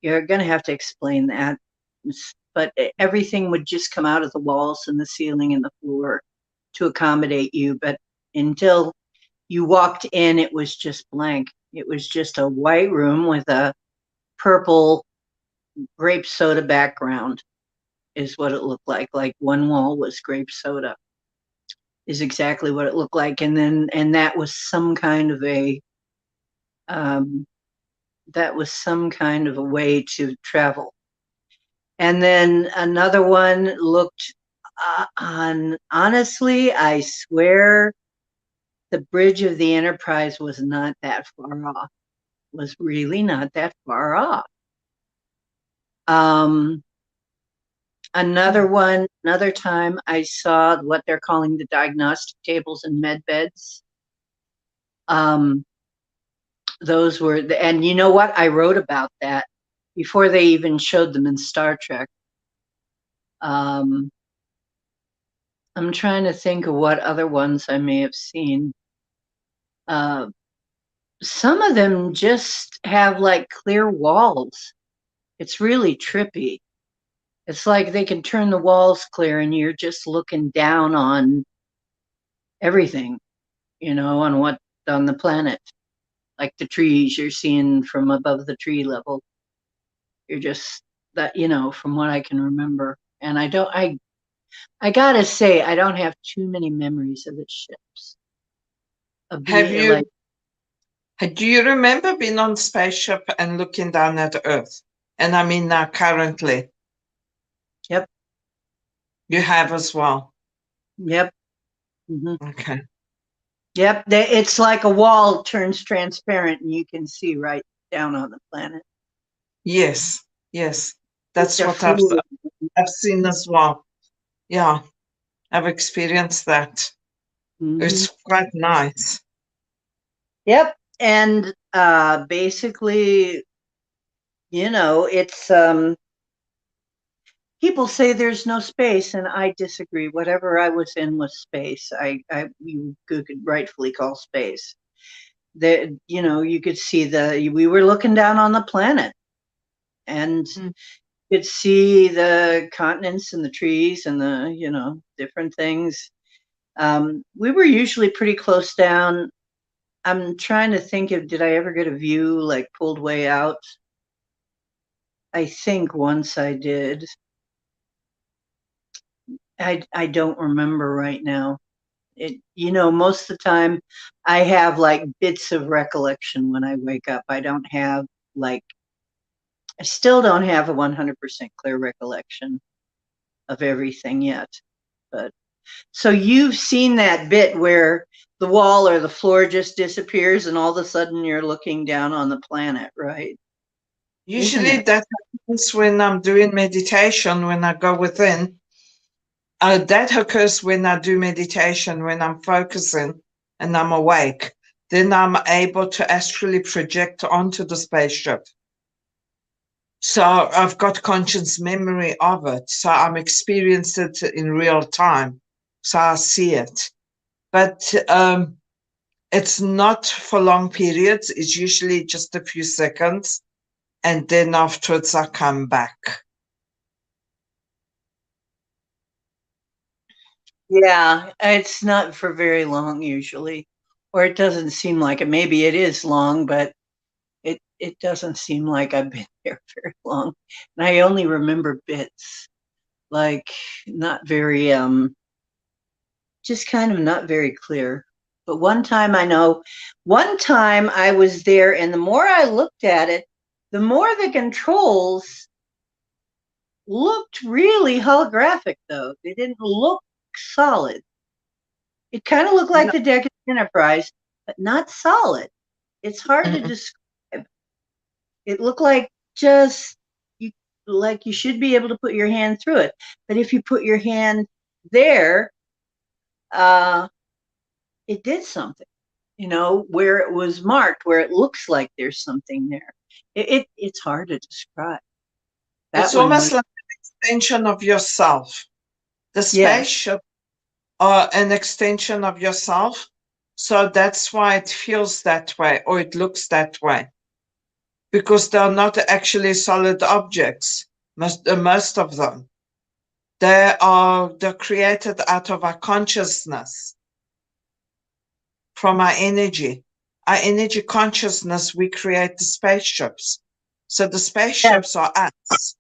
you're going to have to explain that, but everything would just come out of the walls and the ceiling and the floor to accommodate you. But until you walked in, it was just blank. It was just a white room with a purple grape soda background, is what it looked like. Like one wall was grape soda, is exactly what it looked like. And um, that was some kind of a way to travel. And then another one looked honestly, I swear the bridge of the Enterprise was not that far off, was really not that far off. Um, another time I saw what they're calling the diagnostic tables and med beds. Um, those were, and you know what? I wrote about that before they even showed them in Star Trek. Um, I'm trying to think of what other ones I may have seen. Uh, some of them just have like clear walls. It's really trippy. It's like they can turn the walls clear and you're just looking down on everything, on the planet. Like the trees you're seeing from above the tree level. You're just that, from what I can remember. And I gotta say, I don't have too many memories of the ships. Of Have being you, like, do you remember being on spaceship and looking down at Earth? And I mean now currently. yep, You have as well. yep, hmm Okay. yep. It's like a wall turns transparent and you can see right down on the planet. Yes, yes. It's That's a what fluid. I've seen as well. Yeah, I've experienced that. hmm It's quite nice. Yep. And basically, it's people say there's no space, and I disagree. Whatever I was in was space. You could rightfully call space. That you could see we were looking down on the planet, and Mm. you could see the continents and the trees and the different things. We were usually pretty close down. I'm trying to think of did I ever get a view like pulled way out? I think once I did. I don't remember right now. Most of the time I have like bits of recollection when I wake up. I don't have like, I still don't have a 100% clear recollection of everything yet. But so you've seen that bit where the wall or the floor just disappears and all of a sudden you're looking down on the planet, right? Isn't Usually it? that happens when I'm doing meditation, when I go within. That occurs when I do meditation, when I'm focusing and I'm awake. Then I'm able to astrally project onto the spaceship. So I've got conscious memory of it. So I'm experiencing it in real time. So I see it. But it's not for long periods. It's usually just a few seconds. And then afterwards I come back. Yeah, it's not for very long usually, or it doesn't seem like it. Maybe it is long, but it doesn't seem like I've been there very long. And I only remember bits, like not very just kind of not very clear. But one time I was there, and the more I looked at it, the more the controls looked really holographic, though. They didn't look solid. It kind of looked like the deck of Enterprise, but not solid. It's hard to describe. It looked like just you like you should be able to put your hand through it. But if you put your hand there, uh, it did something, where it was marked, where it looks like there's something there. It's hard to describe. That It's one almost was, like an extension of yourself. The yes. spaceship are an extension of yourself. So that's why it feels that way or it looks that way. Because they're not actually solid objects, most of them. They're created out of our consciousness, from our energy. Our energy consciousness, we create the spaceships. So the Yes. spaceships are us.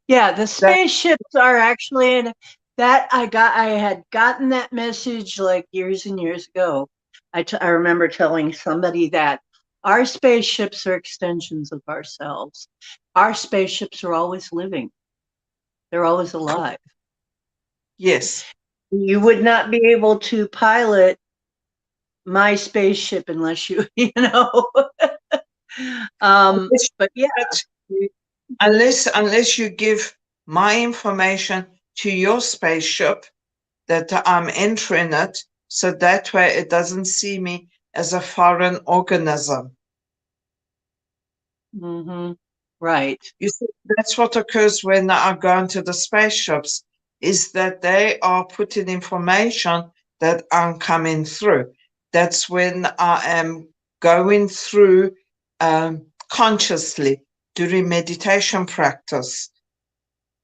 Yeah, the That, spaceships are actually in that I had gotten that message like years and years ago. I remember telling somebody that our spaceships are extensions of ourselves. Our spaceships are always living. They're always alive. yes. You would not be able to pilot my spaceship unless you, but yeah. Unless you give my information to your spaceship that I'm entering it, so that way it doesn't see me as a foreign organism. hmm Right. You see, that's what occurs when I go into the spaceships, is that they are putting information that I'm coming through. That's when I am going through consciously during meditation practice.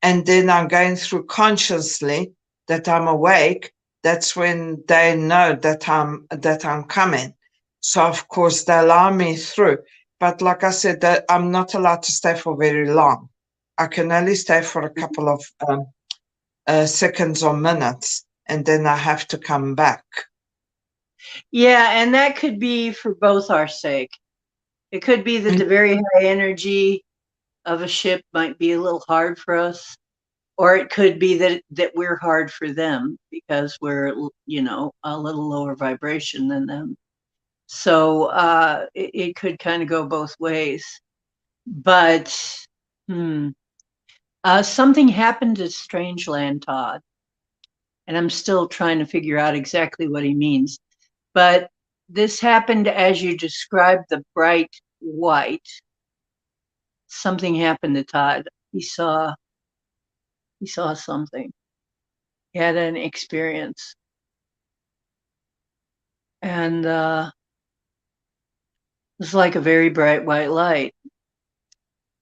And then I'm going through consciously that I'm awake. That's when they know that I'm coming. So of course they allow me through. But like I said, that I'm not allowed to stay for very long. I can only stay for a couple of seconds or minutes, and then I have to come back. Yeah, and that could be for both our sake. It could be that the very high energy of a ship might be a little hard for us, or it could be that we're hard for them because we're, you know, a little lower vibration than them. So it could kind of go both ways. But something happened at Strangeland, Todd, and I'm still trying to figure out exactly what he means. But this happened as you described the bright white. Something happened to Todd. He saw something. He had an experience. And it was like a very bright white light.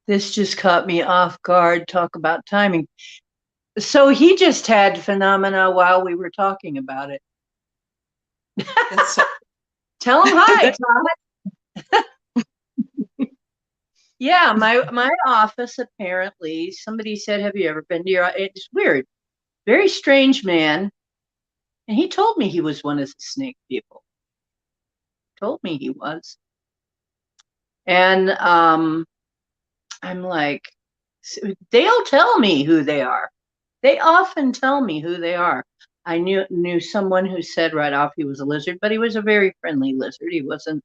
This just caught me off guard. Talk about timing. So he just had phenomena while we were talking about it. Tell him hi, Todd. Yeah, my office, apparently, somebody said, have you ever been to your, it's weird, very strange man. And he told me he was one of the snake people. Told me he was. And I'm like, they'll tell me who they are. They often tell me who they are. I knew someone who said right off he was a lizard, but he was a very friendly lizard. He wasn't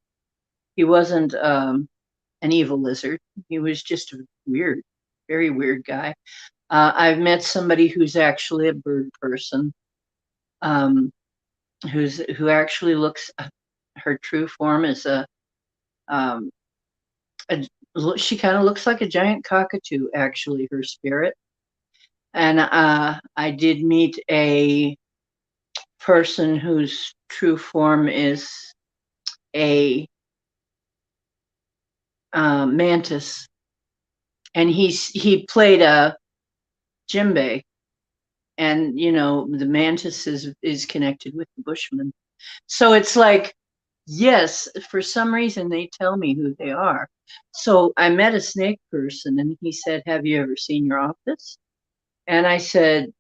an evil lizard. He was just a weird, very weird guy. I've met somebody who's actually a bird person, who actually looks. Her true form is she kind of looks like a giant cockatoo. Actually, her spirit. And I did meet a person whose true form is a mantis, and he played a djembe, and you know the mantis is connected with the Bushman. So it's like, yes, for some reason they tell me who they are. So I met a snake person, and he said, "Have you ever seen your office?" And I said,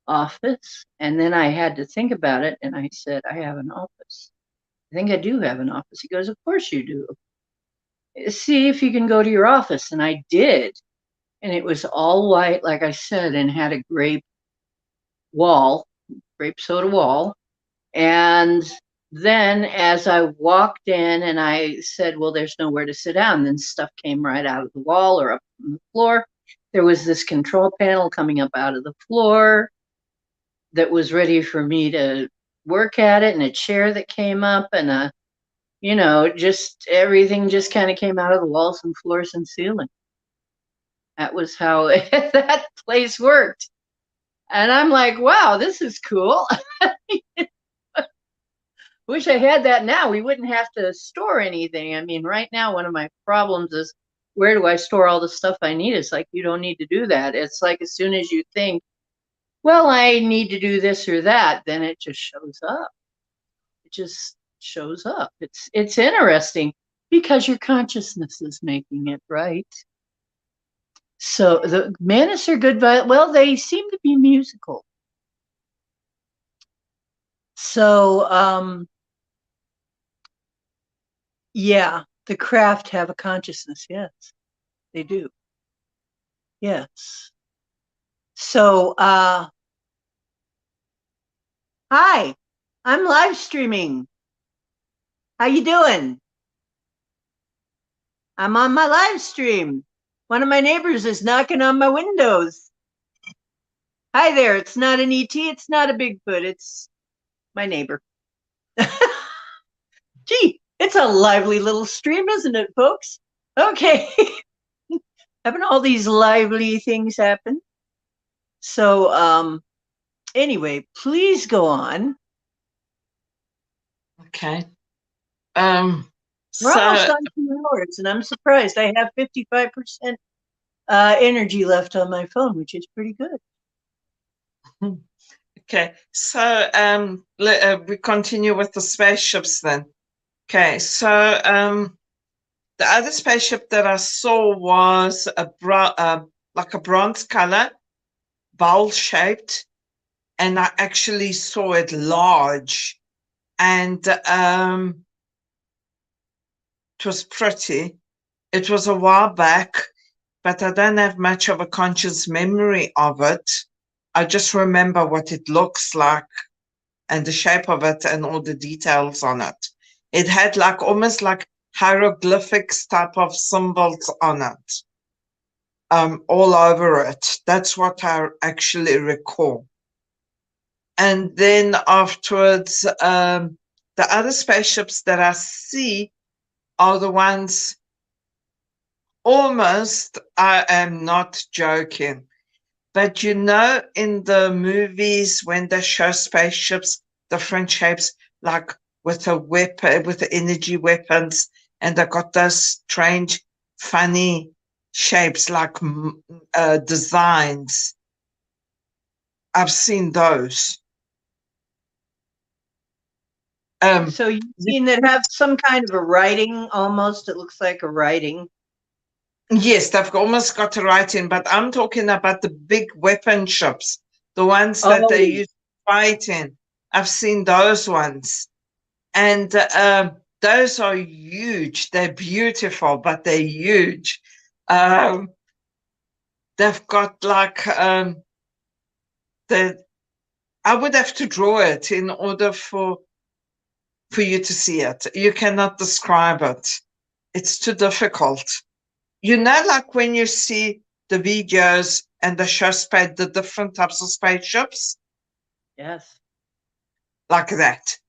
"Office?" And then I had to think about it, and I said, "I have an office. I think I do have an office." He goes, "Of course you do. See if you can go to your office." And I did. And it was all white, like I said, and had a grape soda wall. And then as I walked in and I said, well, there's nowhere to sit down, then stuff came right out of the wall or up from the floor. There was this control panel coming up out of the floor that was ready for me to work at it, and a chair that came up, and just everything just kind of came out of the walls and floors and ceiling. That was how that place worked. And I'm like, wow, this is cool. Wish I had that now. We wouldn't have to store anything. I mean, right now, one of my problems is, where do I store all the stuff I need? It's like, you don't need to do that. It's like, as soon as you think, well, I need to do this or that, then it just shows up. It just shows up. It's interesting because your consciousness is making it, right? So the Manus are good, but well, they seem to be musical. So yeah, the craft have a consciousness. Yes, they do. Yes. So hi, I'm live streaming. How you doing? I'm on my live stream. One of my neighbors is knocking on my windows. Hi there. It's not an ET. It's not a Bigfoot. It's my neighbor. Gee, it's a lively little stream, isn't it, folks? Okay. Having all these lively things happen. So anyway, please go on. Okay. We're So almost on 2 hours, and I'm surprised. I have 55% energy left on my phone, which is pretty good. okay, so we continue with the spaceships then. Okay, so the other spaceship that I saw was like a bronze color, bowl shaped, and I actually saw it large, and it was pretty. It was a while back, but I don't have much of a conscious memory of it. I just remember what it looks like and the shape of it and all the details on it. It had like almost like hieroglyphics type of symbols on it, all over it. That's what I actually recall. And then afterwards, the other spaceships that I see are the ones almost, I am not joking, but you know, in the movies when they show spaceships, different shapes, like with a weapon, with the energy weapons, and they got those strange, funny shapes, like designs. I've seen those. So you've seen that have some kind of a writing almost. It looks like a writing. Yes, they've almost got to write in, but I'm talking about the big weapon ships, the ones that they use to fight in. I've seen those ones. And those are huge. They're beautiful, but they're huge. They've got like I would have to draw it in order for you to see it. You cannot describe it. It's too difficult. You know, like when you see the videos and the show the different types of spaceships? Yes. Like that.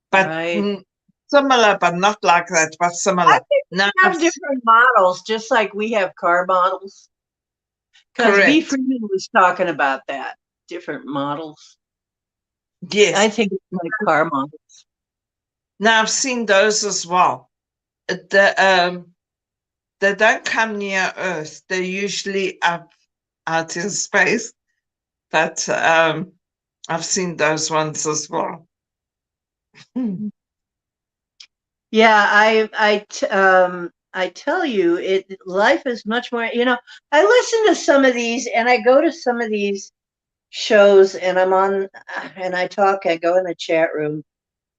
But right. Similar, but not like that, but similar. I think we have different models, just like we have car models. Because B. Freeman was talking about that, different models. Yes. I think it's like car models. Now, I've seen those as well. They don't come near Earth. They're usually out in space. But I've seen those ones as well. Yeah, I tell you, life is much more, I listen to some of these and I go to some of these shows and I'm on and I go in the chat room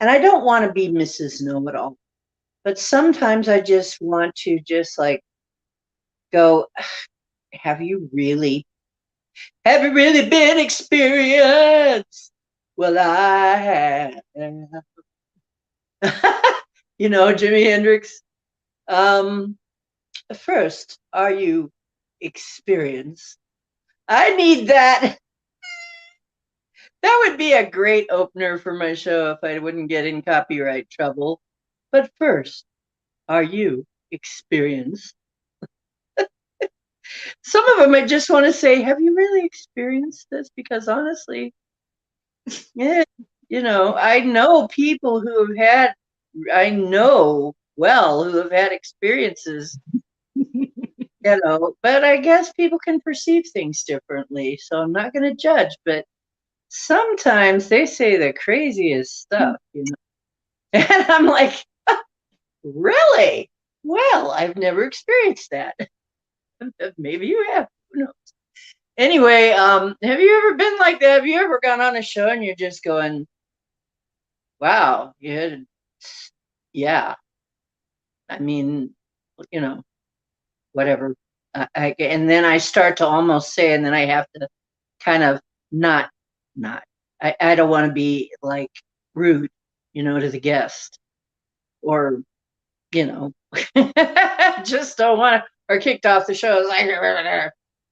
and I don't want to be Mrs. Know-it-all, but sometimes I just want to just like go, have you really been experienced? Well, I have. Jimi Hendrix. First, are you experienced? I need that. That would be a great opener for my show if I wouldn't get in copyright trouble. But first, are you experienced? Some of them I just want to say, have you really experienced this? Because honestly, yeah, I know people who have had experiences, but I guess people can perceive things differently. So I'm not going to judge, but sometimes they say the craziest stuff, And I'm like, really? Well, I've never experienced that. Maybe you have. Who knows? Anyway, have you ever been like that? Have you ever gone on a show and you're just going, wow, yeah. I mean, whatever. And then I start to almost say, and then I have to kind of not. I don't want to be like rude, to the guest, or just don't want to, or kicked off the show.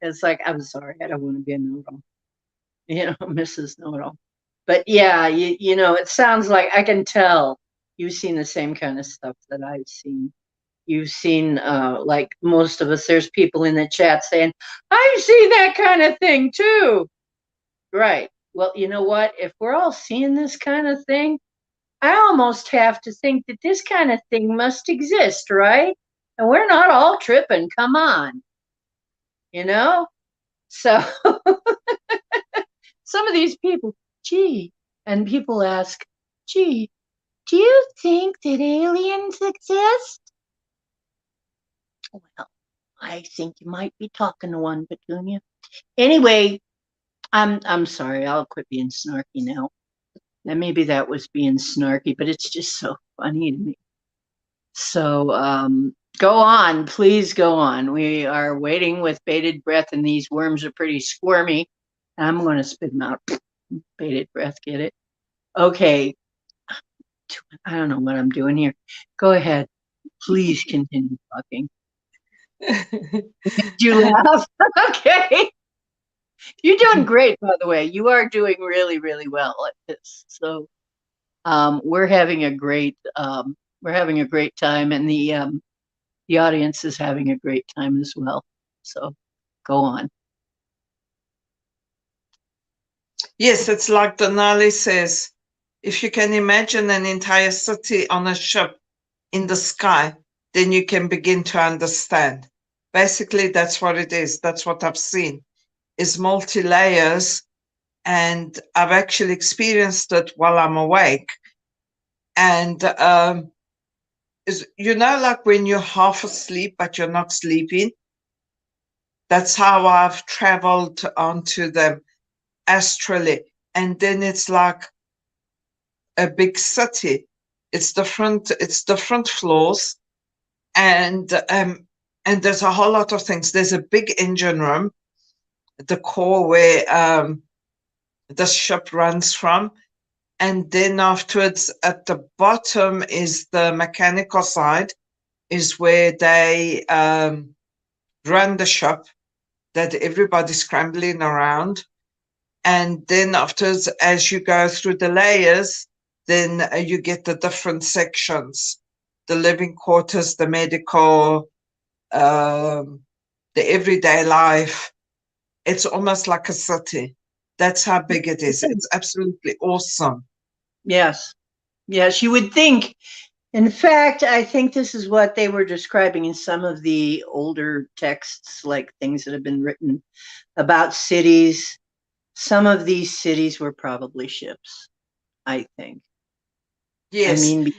It's like, I'm sorry, I don't want to be a know-it-all, Mrs. Know-it-all. But yeah, it sounds like I can tell you've seen the same kind of stuff that I've seen. You've seen, like most of us, there's people in the chat saying, I've seen that kind of thing too. Right. Well, you know what? If we're all seeing this kind of thing, I almost have to think that this kind of thing must exist, right? And we're not all tripping. Come on, you know? So some of these people, gee, and people ask, gee, do you think that aliens exist? Well, I think you might be talking to one, Petunia. Anyway, I'm sorry. I'll quit being snarky now. And maybe that was being snarky, but it's just so funny to me. So go on, please go on. We are waiting with bated breath, and these worms are pretty squirmy. I'm going to spit them out. Bated breath, get it? Okay. I don't know what I'm doing here. Go ahead. Please continue talking. Did you laugh? Okay. You're doing great, by the way. You are doing really, really well at this. So we're having a great time, and the audience is having a great time as well. So go on. Yes, it's like Denali says, if you can imagine an entire city on a ship in the sky, then you can begin to understand. Basically, that's what it is. That's what I've seen, is multi-layers, and I've actually experienced it while I'm awake. And like when you're half asleep, but you're not sleeping, that's how I've traveled onto them astrally. And then it's like a big city. It's different floors, and there's a whole lot of things. There's a big engine room, the core where the ship runs from, and then afterwards at the bottom is the mechanical side, is where they run the ship, that everybody's scrambling around. And then afterwards, as you go through the layers, then you get the different sections, the living quarters, the medical, the everyday life. It's almost like a city. That's how big it is. It's absolutely awesome. Yes. Yes, you would think. In fact, I think this is what they were describing in some of the older texts, like things that have been written about cities. Some of these cities were probably ships, I think. Yes. I mean,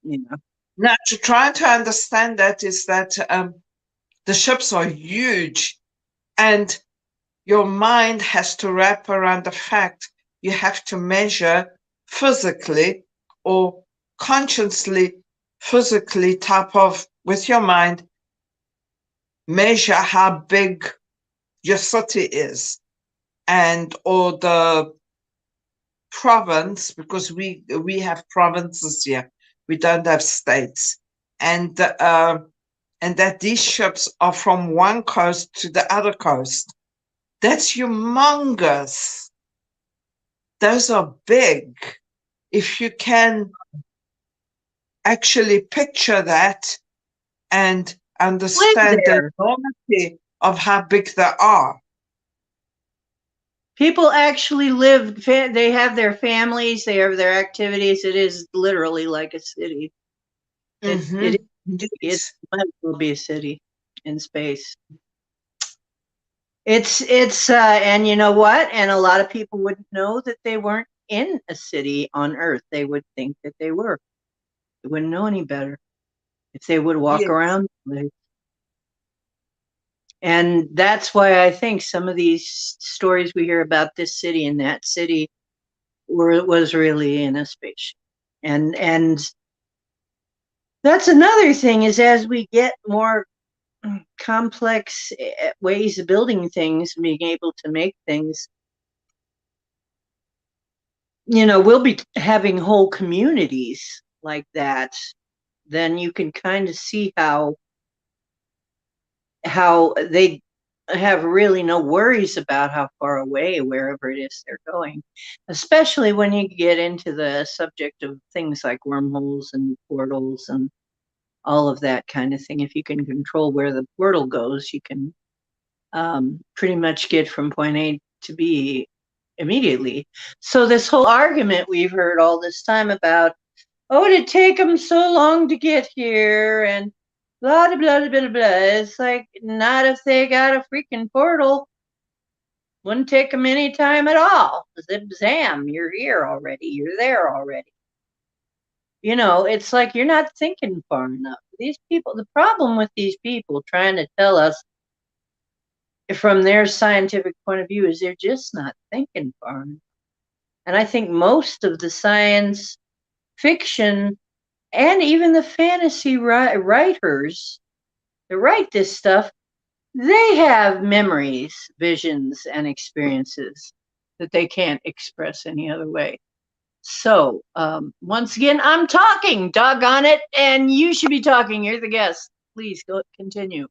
you know. Now, to try to understand that is that the ships are huge, and your mind has to wrap around the fact you have to measure physically or consciously, physically type of, with your mind, measure how big your city is, and or the province, because we have provinces here, we don't have states, and that these ships are from one coast to the other coast. That's humongous. Those are big. If you can actually picture that and understand the enormity of how big they are. People actually live, they have their families, they have their activities. It is literally like a city. It might as well be a city in space. It's and you know what? And a lot of people wouldn't know that they weren't in a city on Earth. They would think that they were. They wouldn't know any better if they would walk around. And that's why I think some of these stories we hear about this city and that city was really in a spaceship. And that's another thing, is as we get more complex ways of building things, being able to make things, we'll be having whole communities like that. Then you can kind of see how they have really no worries about how far away, wherever it is they're going, especially when you get into the subject of things like wormholes and portals and all of that kind of thing. If you can control where the portal goes, you can pretty much get from point A to B immediately. So this whole argument we've heard all this time about oh, did it take them so long to get here? And blah, blah, blah, blah, blah, blah. It's like, not if they got a freaking portal. Wouldn't take them any time at all. Zip zam, you're here already. You're there already. You know, it's like you're not thinking far enough. These people, the problem with these people trying to tell us from their scientific point of view is they're just not thinking far enough. And I think most of the science fiction and even the fantasy writers that write this stuff, they have memories, visions, and experiences that they can't express any other way. So, once again, I'm talking, doggone it, and you should be talking. You're the guest. Please go continue.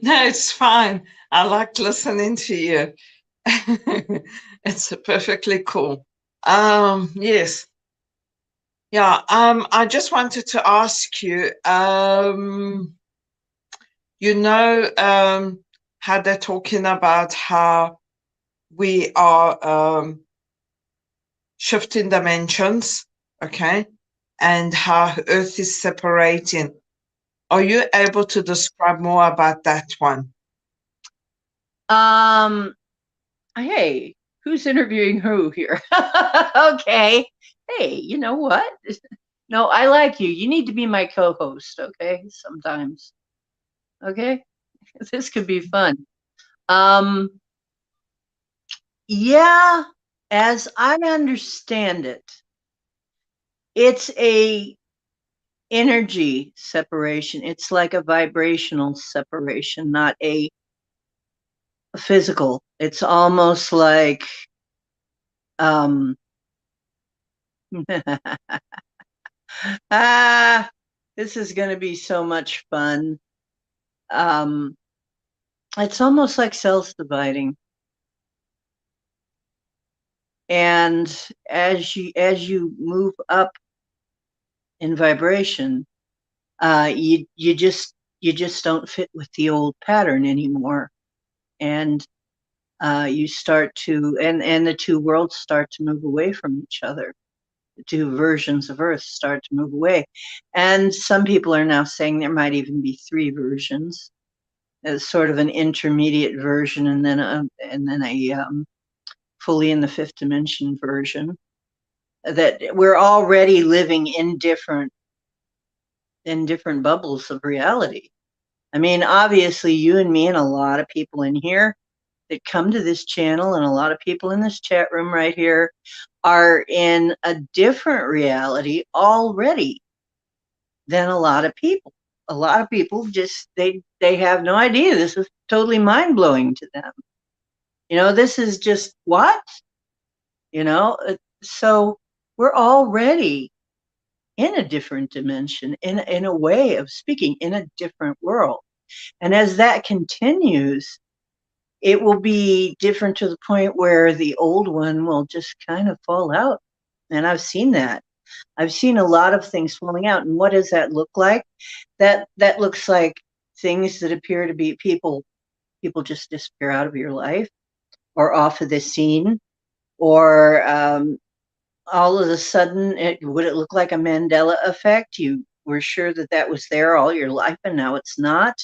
No, it's fine. I like listening to you. It's perfectly cool. Yes. Yeah, I just wanted to ask you, how they're talking about how we are shifting dimensions, okay, and how Earth is separating. Are you able to describe more about that one? Hey, who's interviewing who here? Okay. Hey, you know what? No, I like you. You need to be my co-host, okay? Sometimes. Okay? This could be fun. Yeah, as I understand it, it's a energy separation. It's like a vibrational separation, not a physical. It's almost like this is going to be so much fun. It's almost like cells dividing. And as you move up in vibration, you just don't fit with the old pattern anymore. And you start to and the two worlds start to move away from each other. The two versions of Earth start to move away. And some people are now saying there might even be three versions, as sort of an intermediate version, and then a fully in the fifth dimension version. That we're already living in different bubbles of reality. I mean, obviously, you and me and a lot of people in here that come to this channel and a lot of people in this chat room right here are in a different reality already than a lot of people. A lot of people just they have no idea. This is totally mind-blowing to them. You know, this is just what? You know, so we're already in a different dimension, in a way of speaking, in a different world. And as that continues, it will be different to the point where the old one will just kind of fall out. And I've seen that. I've seen a lot of things falling out. And what does that look like? That looks like things that appear to be people just disappear out of your life or off of the scene, or all of a sudden, would it look like a Mandela effect? You were sure that that was there all your life and now it's not.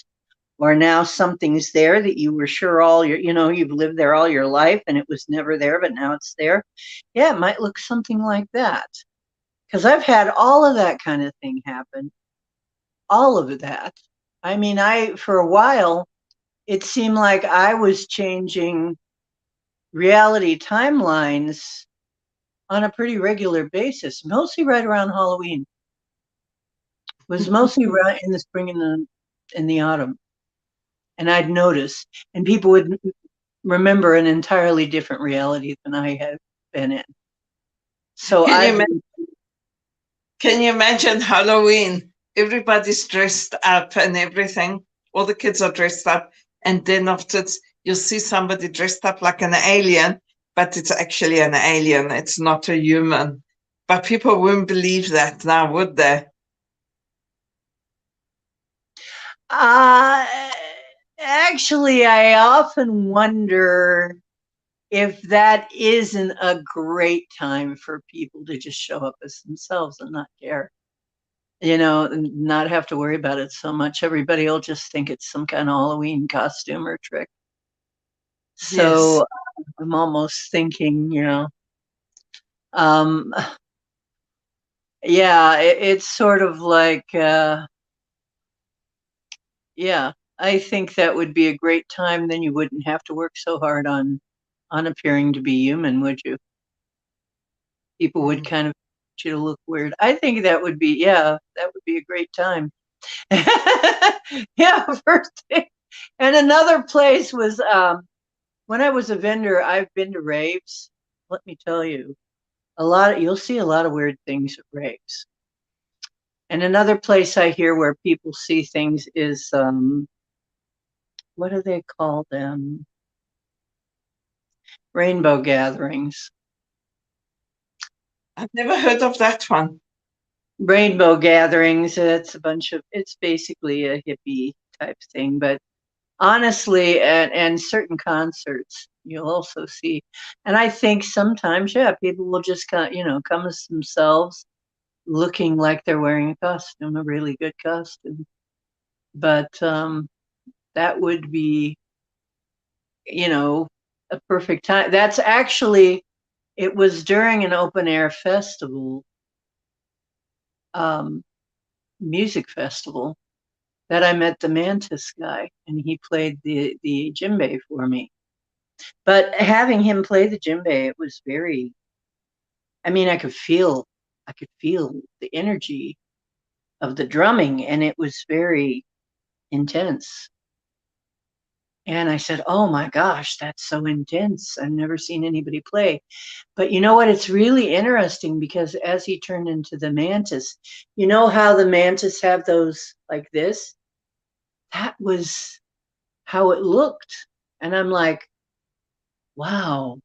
Or now something's there that you were sure you've lived there all your life and it was never there, but now it's there. Yeah, it might look something like that. Because I've had all of that kind of thing happen. All of that. I mean, for a while, it seemed like I was changing reality timelines on a pretty regular basis, mostly right around Halloween. It was mostly right in the spring and in the autumn. And I'd notice, and people would remember an entirely different reality than I had been in. So can you imagine Halloween? Everybody's dressed up and everything. All the kids are dressed up. And then afterwards, you'll see somebody dressed up like an alien, but it's actually an alien. It's not a human. But people wouldn't believe that now, would they? Actually, I often wonder if that isn't a great time for people to just show up as themselves and not care, and not have to worry about it so much. Everybody will just think it's some kind of Halloween costume or trick. Yes. So I'm almost thinking, um, yeah, it's sort of like, yeah, I think that would be a great time. Then you wouldn't have to work so hard on appearing to be human, would you? People would Mm. kind of want you to look weird. I think that would be, yeah, that would be a great time. Yeah, first thing. And another place was when I was a vendor, I've been to raves. Let me tell you, you'll see a lot of weird things at raves. And another place I hear where people see things is what do they call them? Rainbow gatherings. I've never heard of that one. Rainbow gatherings, it's basically a hippie type thing, but honestly, and certain concerts you'll also see. And I think sometimes, yeah, people will just come as themselves looking like they're wearing a costume, a really good costume. But that would be, you know, a perfect time. That's actually, it was during an open air festival, um, music festival, that I met the Mantis guy, and he played the djembe for me. But having him play the djembe, it was very. I mean, I could feel the energy of the drumming, and it was very intense. And I said, "Oh my gosh, that's so intense. I've never seen anybody play." But you know what? It's really interesting because as he turned into the mantis, you know how the mantis have those like this? That was how it looked. And I'm like, wow.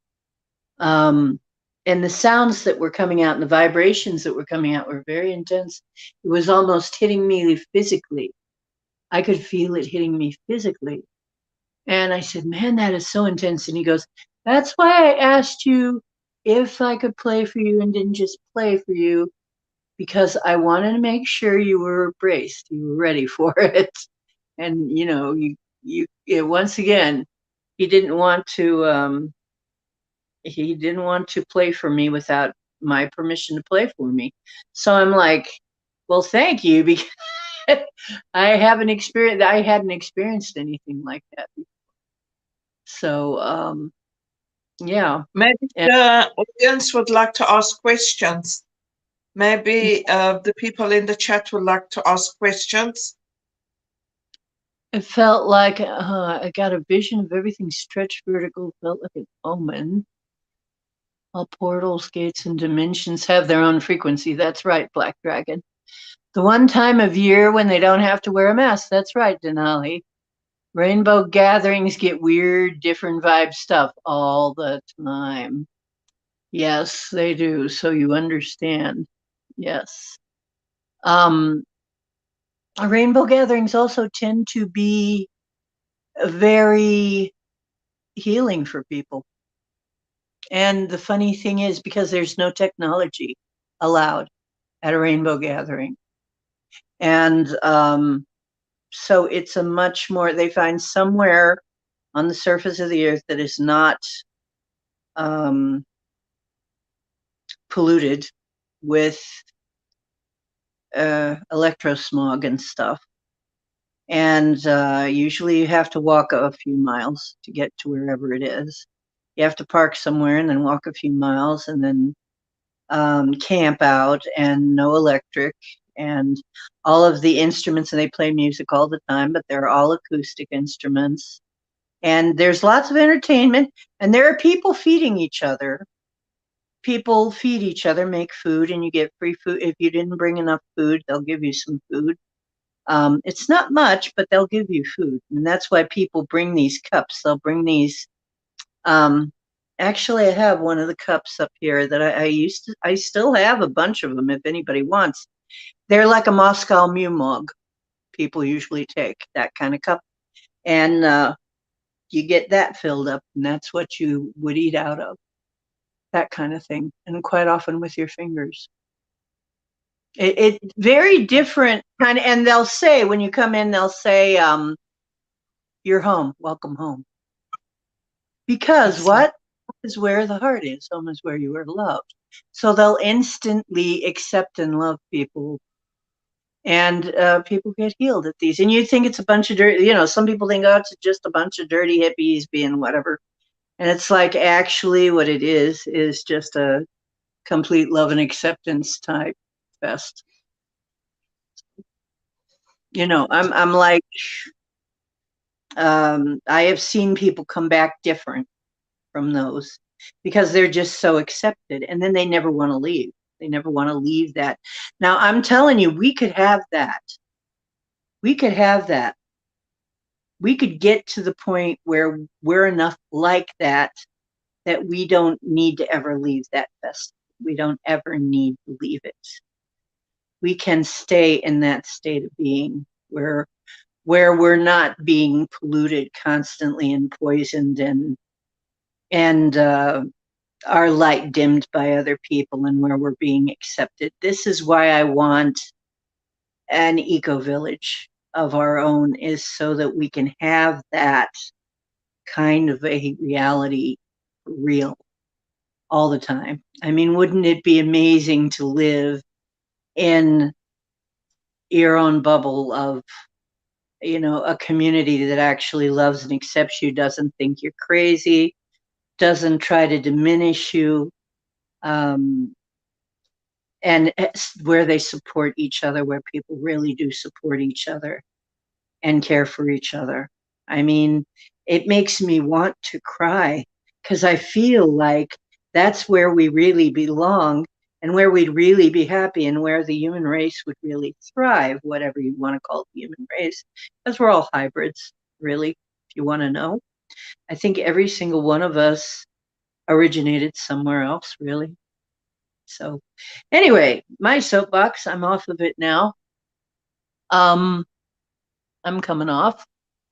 Um, and the sounds that were coming out and the vibrations that were coming out were very intense. It was almost hitting me physically. I could feel it hitting me physically. And I said, "Man, that is so intense." And he goes, "That's why I asked you if I could play for you and didn't just play for you, because I wanted to make sure you were braced, you were ready for it." And once again, he didn't want to play for me without my permission to play for me. So I'm like, "Well, thank you," because I hadn't experienced anything like that. So yeah. Maybe And the audience would like to ask questions. Maybe the people in the chat would like to ask questions. it felt like I got a vision of everything stretched vertical, felt like an omen. All portals, gates, and dimensions have their own frequency. That's right, Black Dragon. The one time of year when they don't have to wear a mask. That's right, Denali. Rainbow gatherings get weird, different vibe stuff all the time. Yes, they do. So you understand. Yes. Um, Rainbow gatherings also tend to be very healing for people. And the funny thing is, because there's no technology allowed at a rainbow gathering. And so it's a much more, they find somewhere on the surface of the earth that is not um, polluted with electrosmog and stuff. And usually you have to walk a few miles to get to wherever it is. You have to park somewhere and then walk a few miles and then camp out, and no electric, and all of the instruments, and they play music all the time, but they're all acoustic instruments. And there's lots of entertainment, and there are people feeding each other. People feed each other, make food, and you get free food. If you didn't bring enough food, they'll give you some food. It's not much, but they'll give you food. And that's why people bring these cups. They'll bring these. Um, Actually, I have one of the cups up here that I still have a bunch of them if anybody wants. They're like a Moscow Mew mug. People usually take that kind of cup. And you get that filled up, and that's what you would eat out of, that kind of thing, and quite often with your fingers. It very different kind of, and they'll say when you come in, they'll say, "You're home, welcome home," because That's it. what is where the heart is. Home is where you are loved. So they'll instantly accept and love people, and people get healed at these. And you think it's a bunch of dirty, some people think, oh, it's just a bunch of dirty hippies being whatever. And it's like, actually what it is just a complete love and acceptance type fest. I'm like, I have seen people come back different from those because they're just so accepted, and then they never want to leave. They never want to leave that. Now, I'm telling you, we could have that. We could have that. We could get to the point where we're enough like that that we don't need to ever leave that festival. We don't ever need to leave it. We can stay in that state of being where we're not being polluted constantly and poisoned and our light dimmed by other people, and where we're being accepted. This is why I want an eco village of our own, is so that we can have that kind of a reality real all the time. I mean, wouldn't it be amazing to live in your own bubble of, a community that actually loves and accepts you, doesn't think you're crazy, doesn't try to diminish you, um, and where they support each other, where people really do support each other and care for each other. I mean, it makes me want to cry because I feel like that's where we really belong and where we'd really be happy and where the human race would really thrive, whatever you want to call the human race, because we're all hybrids, really, if you want to know. I think every single one of us originated somewhere else, really. So, anyway, my soapbox, I'm off of it now. Um, I'm coming off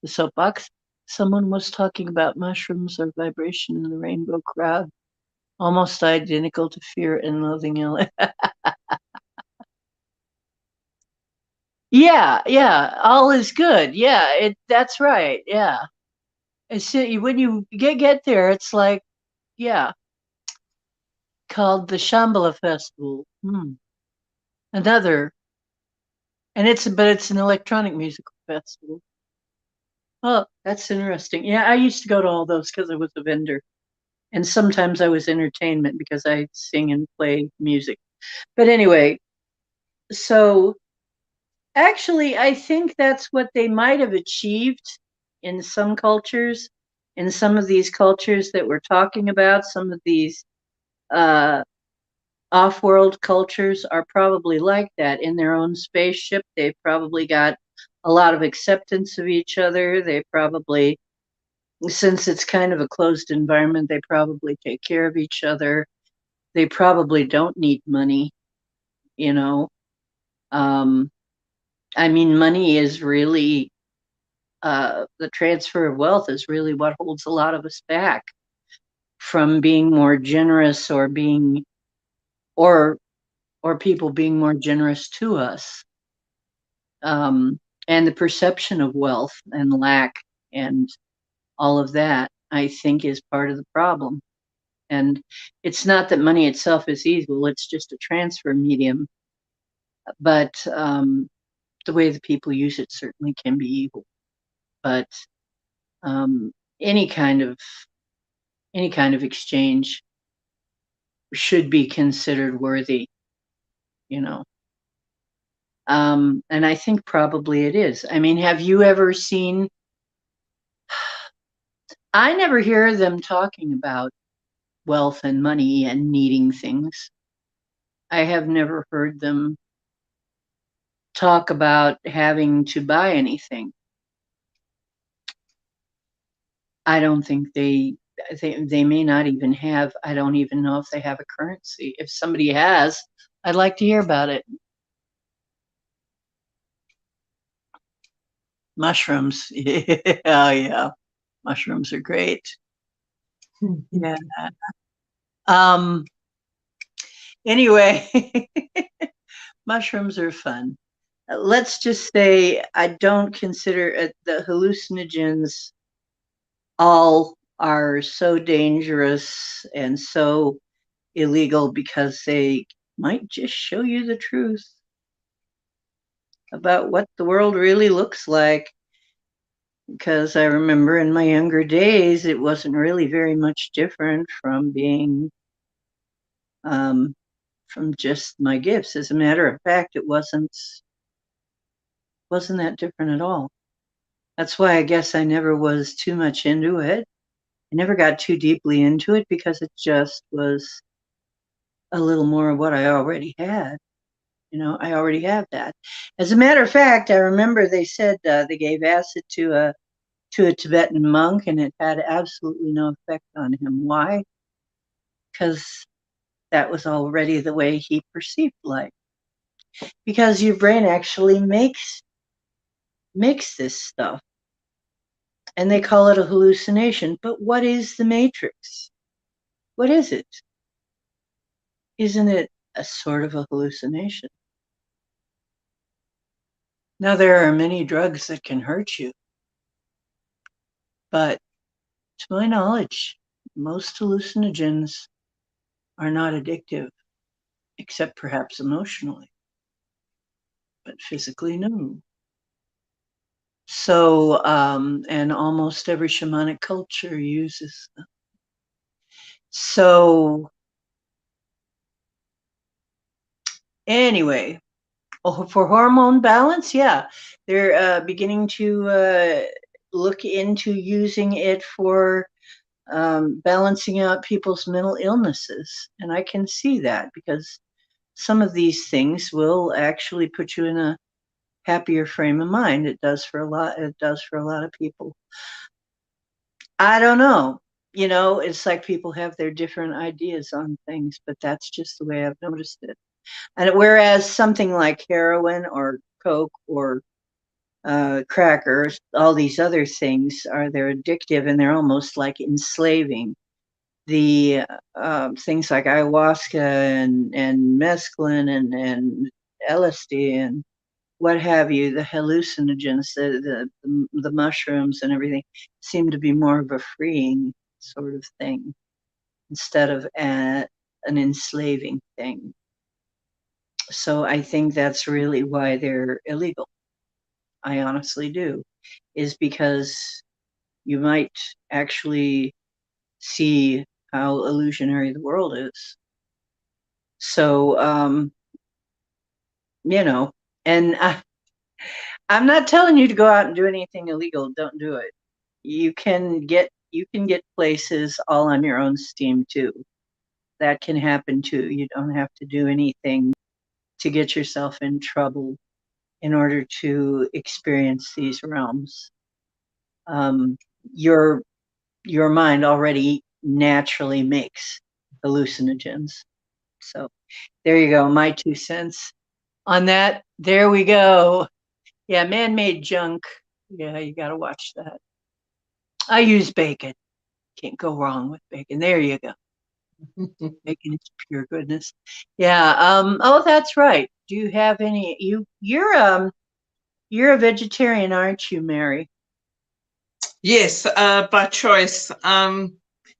the soapbox. Someone was talking about mushrooms or vibration in the rainbow crowd, almost identical to fear and loathing. Yeah, yeah, all is good. Yeah, that's right. Yeah. When you get there, it's like, yeah, called the Shambhala Festival. Another, and it's an electronic musical festival. Oh, that's interesting. Yeah, I used to go to all those because I was a vendor. And sometimes I was entertainment because I sing and play music. But anyway, so actually, I think that's what they might have achieved in some cultures, in some of these cultures that we're talking about. Some of these uh, off world cultures are probably like that in their own spaceship. They've probably got a lot of acceptance of each other. They probably, since it's kind of a closed environment, they probably take care of each other. They probably don't need money, you know. Um, I mean, money is really, the transfer of wealth is really what holds a lot of us back from being more generous, or or people being more generous to us. And the perception of wealth and lack and all of that, I think, is part of the problem. And it's not that money itself is evil, it's just a transfer medium. But the way the people use it certainly can be evil. But um, any kind of any kind of exchange should be considered worthy, you know. And I think probably it is. I mean, have you ever seen? I never hear them talking about wealth and money and needing things. I have never heard them talk about having to buy anything. I don't think they may not even have, I don't even know if they have a currency. If somebody has, I'd like to hear about it. Mushrooms. Yeah, yeah. Mushrooms are great. Yeah. Anyway, mushrooms are fun. Let's just say I don't consider the hallucinogens all are so dangerous and so illegal because they might just show you the truth about what the world really looks like. Because I remember in my younger days, it wasn't really very much different from being from just my gifts. As a matter of fact, it wasn't that different at all. That's why I guess I never was too much into it. I never got too deeply into it because it just was a little more of what I already had. I already have that. As a matter of fact, I remember they said they gave acid to a Tibetan monk, and it had absolutely no effect on him. Why? Because that was already the way he perceived life. Because your brain actually makes this stuff, and they call it a hallucination. But what is the matrix? What is it? Isn't it a sort of a hallucination? Now, there are many drugs that can hurt you, but to my knowledge, most hallucinogens are not addictive, except perhaps emotionally, but physically, no. So, and almost every shamanic culture uses them. So, anyway, for hormone balance, yeah, they're beginning to look into using it for balancing out people's mental illnesses. And I can see that because some of these things will actually put you in a happier frame of mind. It does for a lot. It does for a lot of people. I don't know. It's like people have their different ideas on things, but that's just the way I've noticed it. And whereas something like heroin or coke or crackers, all these other things they're addictive and they're almost like enslaving. The things like ayahuasca and mescaline and LSD and what have you, the hallucinogens, the mushrooms and everything seem to be more of a freeing sort of thing instead of an enslaving thing. So I think that's really why they're illegal. I honestly do, is because you might actually see how illusionary the world is. So, and I'm not telling you to go out and do anything illegal. Don't do it. You can get places all on your own steam too. That can happen too. You don't have to do anything to get yourself in trouble in order to experience these realms. Your mind already naturally makes hallucinogens. So there you go, my 2 cents on that. There we go. Yeah, man-made junk. Yeah, you got to watch that. I use bacon. Can't go wrong with bacon. There you go. Bacon is pure goodness. Yeah. Oh, that's right. Do you have any? You're a vegetarian, aren't you, Mary? Yes, by choice. I'm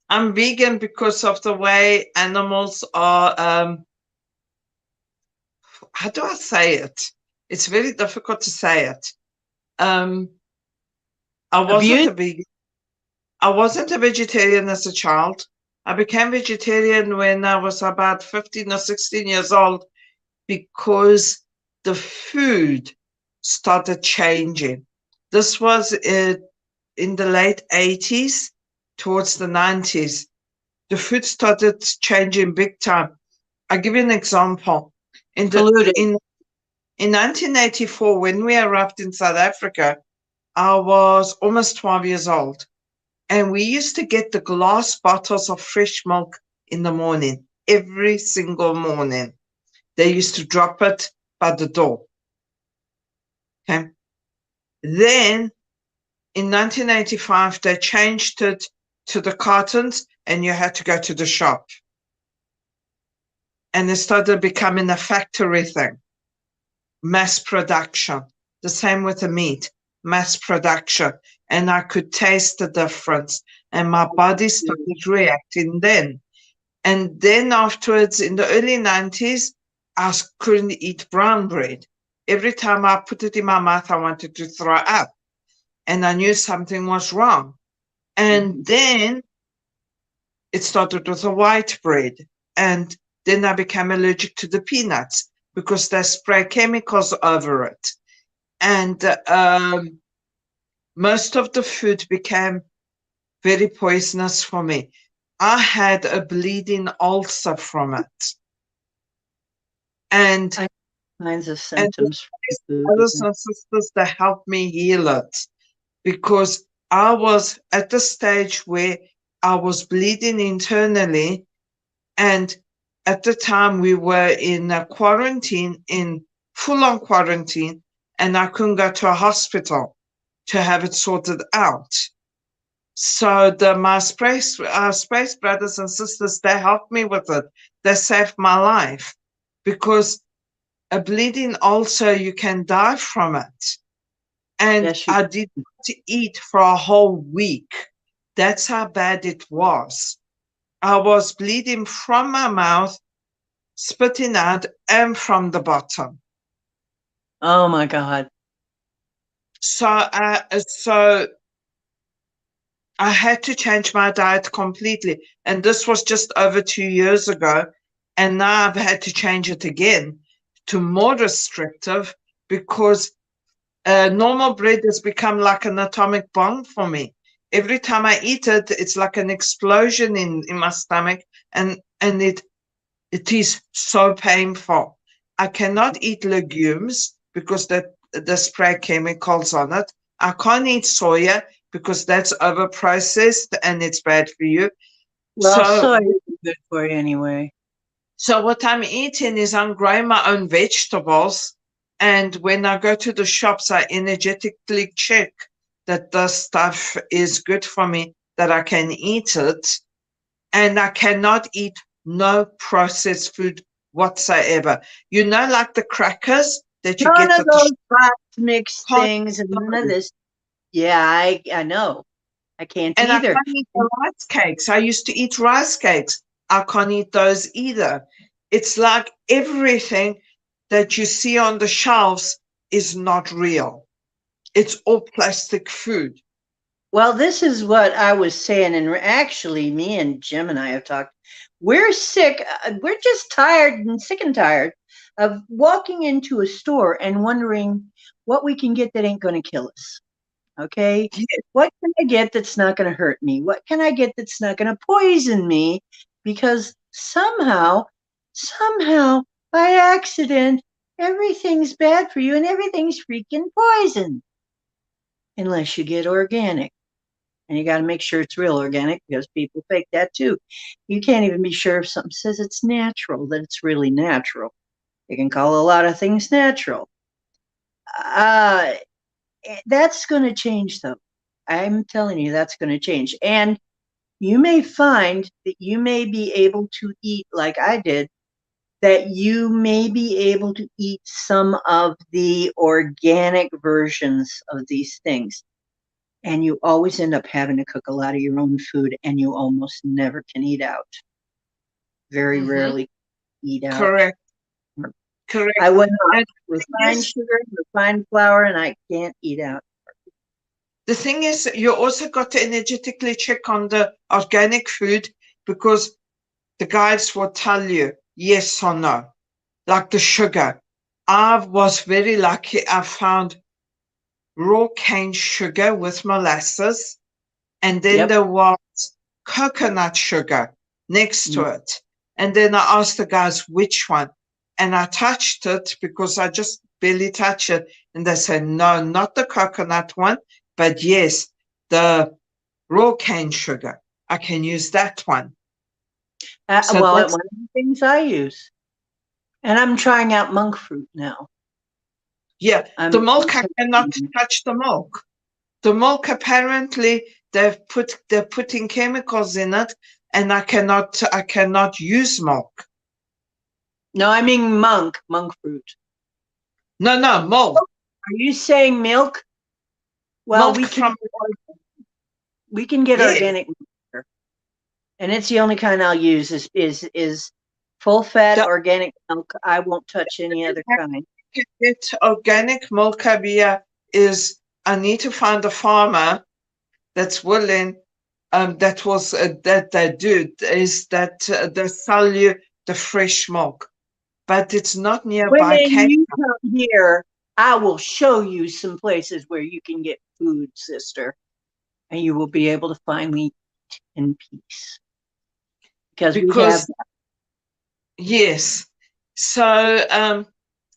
vegan because of the way animals are. How do I say it? It's very difficult to say it. I wasn't a vegan. I wasn't a vegetarian as a child. I became vegetarian when I was about 15 or 16 years old because the food started changing. This was in the late 80s, towards the 90s. The food started changing big time. I'll give you an example. In 1984, when we arrived in South Africa, I was almost 12 years old. And we used to get the glass bottles of fresh milk in the morning, every single morning. They used to drop it by the door. Okay. Then In 1985, they changed it to the cartons and you had to go to the shop. And it started becoming a factory thing, mass production. The same with the meat, mass production. And I could taste the difference. And my body started reacting then. And then afterwards, in the early 90s, I couldn't eat brown bread. Every time I put it in my mouth, I wanted to throw up. And I knew something was wrong. And then it started with the white bread. And then I became allergic to the peanuts because they spray chemicals over it. And most of the food became very poisonous for me. I had a bleeding ulcer from it. And kinds of symptoms and brothers and sisters, they helped me heal it, because I was at the stage where I was bleeding internally, and at the time we were in a quarantine, in full-on quarantine, and I couldn't go to a hospital to have it sorted out. So my space brothers and sisters, they helped me with it. They saved my life, because a bleeding ulcer, you can die from it. And yes, I did not eat for a whole week. That's how bad it was. I was bleeding from my mouth, spitting out, and from the bottom. Oh my God. So I had to change my diet completely. And this was just over 2 years ago. And now I've had to change it again to more restrictive, because normal bread has become like an atomic bomb for me. Every time I eat it, it's like an explosion in my stomach, and it is so painful. I cannot eat legumes because they spray chemicals on it. I can't eat soya because that's over-processed and it's bad for you. Well, soy is good for you anyway. So what I'm eating is I'm growing my own vegetables. And when I go to the shops, I energetically check that the stuff is good for me, that I can eat it. And I cannot eat no processed food whatsoever. You know, like the crackers that you get at the those box mixed things and none of this. Yeah, I know. I can't either. I can't eat the rice cakes. I used to eat rice cakes. I can't eat those either. It's like everything that you see on the shelves is not real. It's all plastic food. Well, this is what I was saying, and actually me and Jim and I have talked. We're sick. We're just tired and sick and tired of walking into a store and wondering what we can get that ain't going to kill us. Okay? Yeah. What can I get that's not going to hurt me? What can I get that's not going to poison me? Because somehow, by accident, everything's bad for you and everything's freaking poison. Unless you get organic. And you got to make sure it's real organic, because people fake that too. You can't even be sure if something says it's natural, that it's really natural. You can call a lot of things natural. That's going to change, though. I'm telling you, that's going to change. And you may find that you may be able to eat, like I did, that you may be able to eat some of the organic versions of these things. And you always end up having to cook a lot of your own food, and you almost never can eat out. Very rarely eat out. Correct. I went on refined sugar, refined flour, and I can't eat out. The thing is, you also got to energetically check on the organic food, because the guides will tell you yes or no. Like the sugar. I was very lucky. I found raw cane sugar with molasses, and then there was coconut sugar next to it. And then I asked the guys which one, and I touched it because I just barely touched it, and they said no, not the coconut one, but yes, the raw cane sugar. I can use that one. So well, that's one of the things I use, and I'm trying out monk fruit now. Yeah, the milk, I cannot touch the milk. The milk apparently they're putting chemicals in it, and I cannot use milk. No, I mean monk fruit. No, milk. Are you saying milk? Well, Milk from we can get yeah. organic milk here, and it's the only kind I'll use is full fat The, organic milk. I won't touch any other kind. to get organic milk here is I need to find a farmer that's willing. That was that they do is that they sell you the fresh milk, but it's not When nearby Cape you Town. come here, I will show you some places where you can get food, sister, and you will be able to finally eat in peace because we have. Because yes, so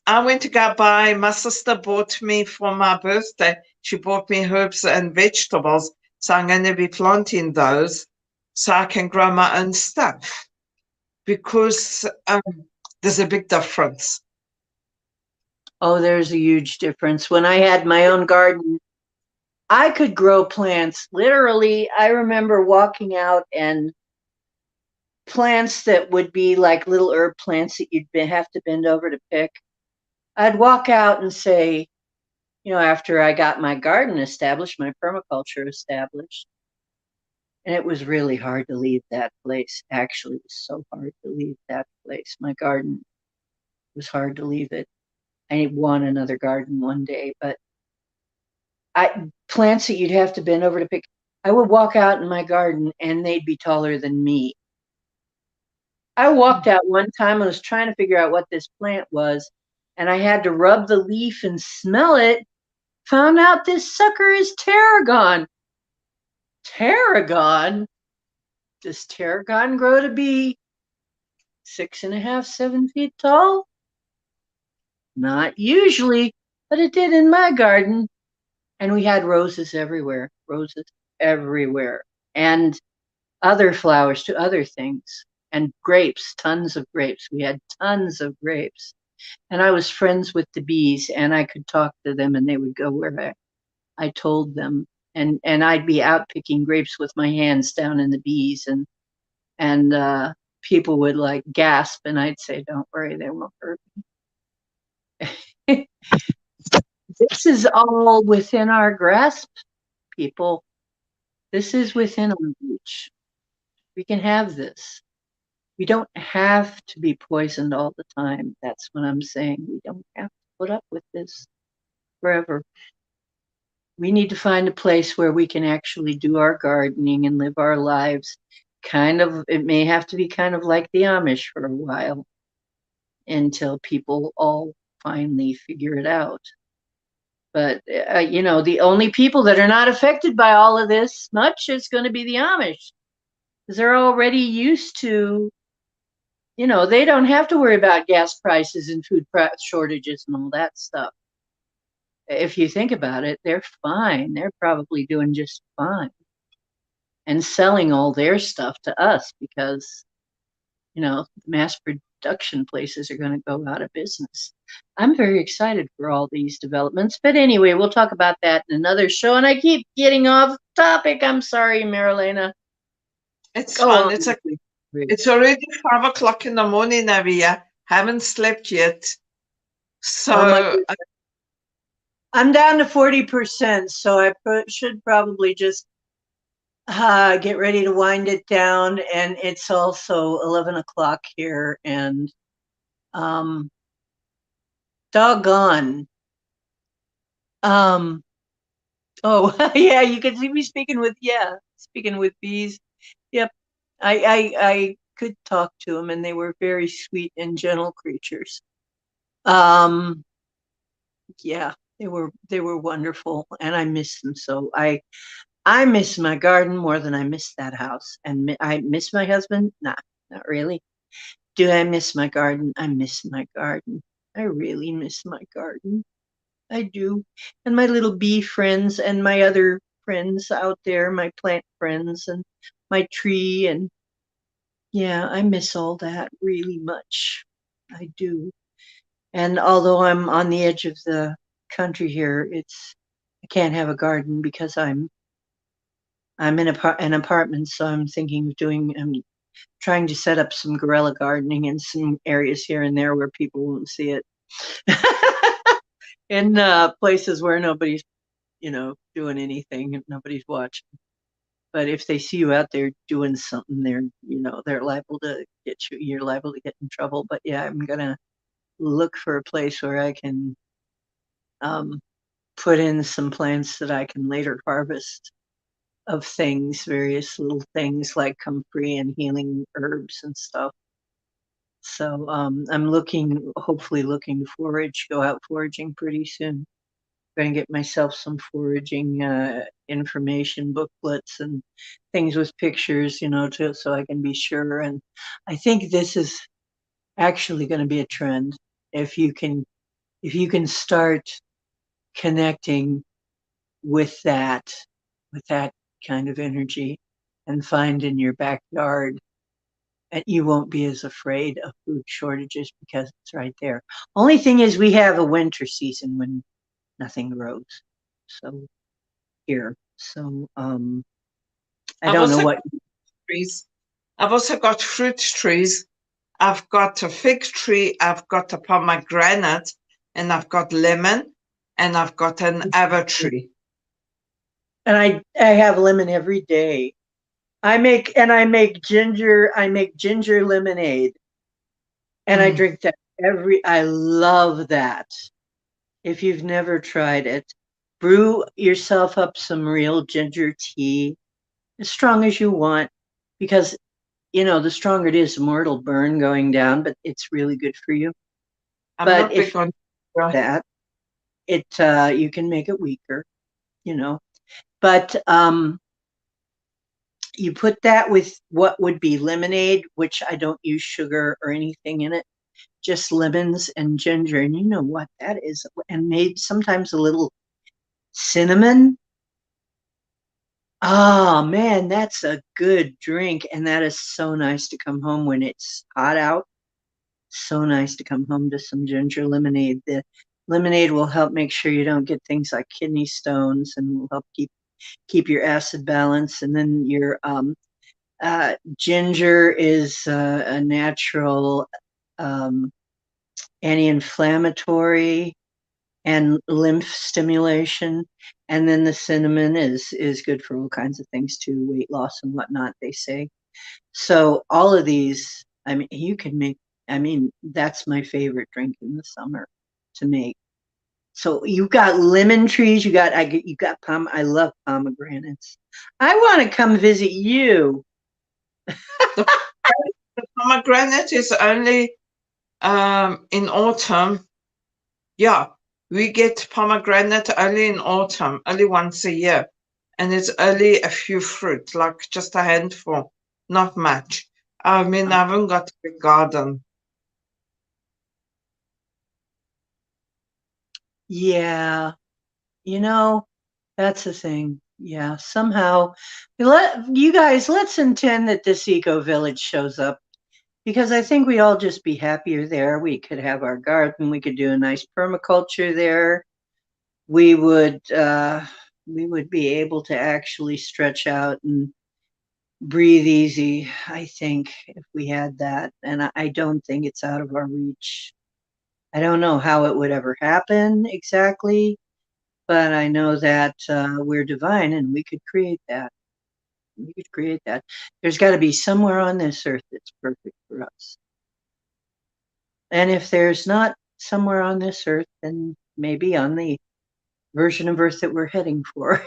I went to go buy. My sister bought me for my birthday. She bought me herbs and vegetables, so I'm going to be planting those so I can grow my own stuff because there's a big difference. Oh, there's a huge difference. When I had my own garden, I could grow plants. Literally, I remember walking out and plants that would be like little herb plants that you'd have to bend over to pick. I'd walk out and say, after I got my garden established, my permaculture established, and it was really hard to leave that place. Actually, it was so hard to leave that place. My garden was hard to leave it. I want another garden one day, but plants that you'd have to bend over to pick. I would walk out in my garden and they'd be taller than me. I walked out one time and was trying to figure out what this plant was, and I had to rub the leaf and smell it. Found out this sucker is tarragon. Tarragon? Does tarragon grow to be 6.5, 7 feet tall? Not usually, but it did in my garden. And we had roses everywhere, and other flowers to other things, and grapes, tons of grapes. We had tons of grapes. And I was friends with the bees, and I could talk to them, and they would go where I told them. And I'd be out picking grapes with my hands down in the bees, and people would like gasp, and I'd say, "Don't worry, they won't hurt me." This is all within our grasp, people. This is within our reach. We can have this. We don't have to be poisoned all the time. That's what I'm saying. We don't have to put up with this forever. We need to find a place where we can actually do our gardening and live our lives. It may have to be kind of like the Amish for a while until people all finally figure it out. But, the only people that are not affected by all of this much is going to be the Amish, because they're already used to, they don't have to worry about gas prices and food shortages and all that stuff. If you think about it, they're fine. They're probably doing just fine and selling all their stuff to us because, mass production places are going to go out of business. I'm very excited for all these developments. But anyway, we'll talk about that in another show. And I keep getting off topic. I'm sorry, Marilena. It's Go fun. on. It's already 5 o'clock in the morning, Navia. Haven't slept yet. So I'm down to 40%, so I should probably just get ready to wind it down. And it's also 11 o'clock here, and doggone. Oh, yeah, you can see me speaking with bees. Yep. I could talk to them, and they were very sweet and gentle creatures. Yeah, they were wonderful, and I miss them so. I miss my garden more than I miss that house, and I miss my husband. Nah, not really. Do I miss my garden? I miss my garden. I really miss my garden. I do. And my little bee friends and my other friends out there, my plant friends and my tree. And yeah, I miss all that really much. I do. And although I'm on the edge of the country here, I can't have a garden because I'm in an apartment, so I'm thinking of doing. I'm trying to set up some guerrilla gardening in some areas here and there where people won't see it. In places where nobody's, doing anything, nobody's watching. But if they see you out there doing something, they're liable to get you. You're liable to get in trouble. But yeah, I'm gonna look for a place where I can um, put in some plants that I can later harvest of things, various little things like comfrey and healing herbs and stuff. So I'm hopefully looking to go out foraging pretty soon. Going to get myself some foraging information booklets and things with pictures, so I can be sure. And I think this is actually going to be a trend. If you can start connecting with that kind of energy and find in your backyard, and you won't be as afraid of food shortages because it's right there. Only thing is we have a winter season when nothing grows. So here. So I I've don't know also what. got trees. I've also got fruit trees. I've got a fig tree. I've got a pomegranate, and I've got lemon, and I've got an ava tree. And I have lemon every day. I make ginger lemonade, and I drink that I love that. If you've never tried it, brew yourself up some real ginger tea, as strong as you want, because the stronger it is, the more it'll burn going down, but it's really good for you. I'm But not if big on that, you can make it weaker, but you put that with what would be lemonade, which I don't use sugar or anything in it, just lemons and ginger. And you know what that is, and maybe sometimes a little cinnamon. Oh man, that's a good drink. And that is so nice to come home when it's hot out. So nice to come home to some ginger lemonade. The lemonade will help make sure you don't get things like kidney stones, and will help keep your acid balance. And then your ginger is a natural um, anti-inflammatory and lymph stimulation. And then the cinnamon is good for all kinds of things too, weight loss and whatnot, they say. So all of these, I mean, you can make. I mean, that's my favorite drink in the summer to make. So you got lemon trees. You got I love pomegranates. I want to come visit you. The pomegranate is only in autumn. Yeah, we get pomegranate only in autumn, only once a year. And it's only a few fruit, like just a handful, not much. I mean, I haven't got a big garden. Yeah, that's the thing. Yeah, somehow, let's intend that this eco village shows up, because I think we all just be happier there. We could have our garden. We could do a nice permaculture there. We would be able to actually stretch out and breathe easy, I think, if we had that. And I don't think it's out of our reach. I don't know how it would ever happen exactly, but I know that we're divine and we could create that. We could create that. There's got to be somewhere on this earth that's perfect for us. And if there's not somewhere on this earth, then maybe on the version of earth that we're heading for,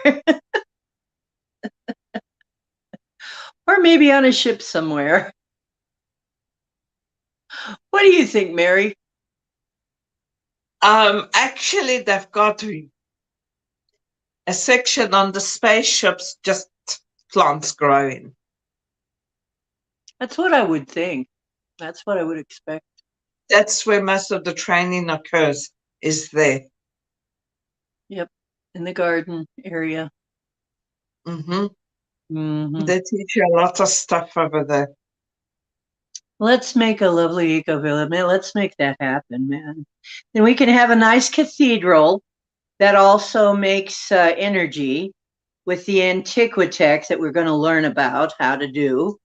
or maybe on a ship somewhere. What do you think, Mary? Actually, they've got a section on the spaceships, just plants growing. That's what I would think. That's what I would expect. That's where most of the training occurs, is there. Yep, in the garden area. Mm-hmm. Mm-hmm. They teach you a lot of stuff over there. Let's make a lovely eco village, man. Let's make that happen, man. Then we can have a nice cathedral that also makes energy with the Antiquitech that we're going to learn about how to do,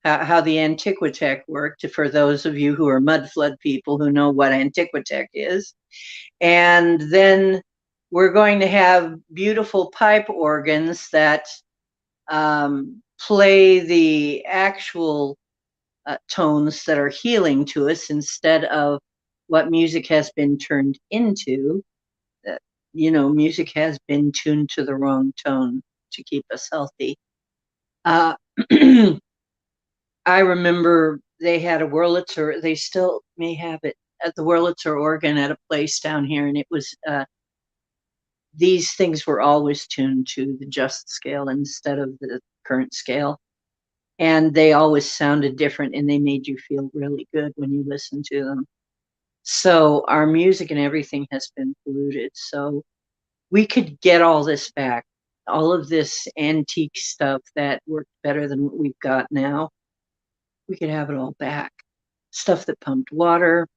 how the Antiquitech worked, for those of you who are mud flood people who know what Antiquitech is. And then we're going to have beautiful pipe organs that play the actual tones that are healing to us instead of what music has been turned into. Music has been tuned to the wrong tone to keep us healthy. I remember they had a Wurlitzer, they still may have it, at the Wurlitzer organ at a place down here, and it was these things were always tuned to the just scale instead of the current scale, and they always sounded different, and they made you feel really good when you listened to them. So our music and everything has been polluted. So we could get all this back, all of this antique stuff that worked better than what we've got now. We could have it all back. Stuff that pumped water,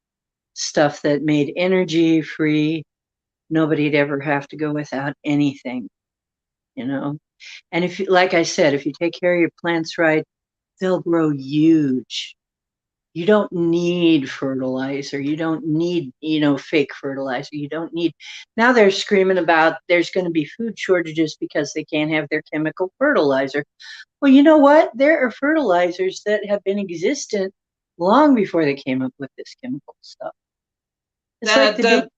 stuff that made energy free. Nobody'd ever have to go without anything, you know? And if you, like I said, if you take care of your plants right, they'll grow huge. You don't need fertilizer. You don't need, fake fertilizer. You don't need. Now they're screaming about there's going to be food shortages because they can't have their chemical fertilizer. Well, you know what? There are fertilizers that have been existent long before they came up with this chemical stuff. It's like The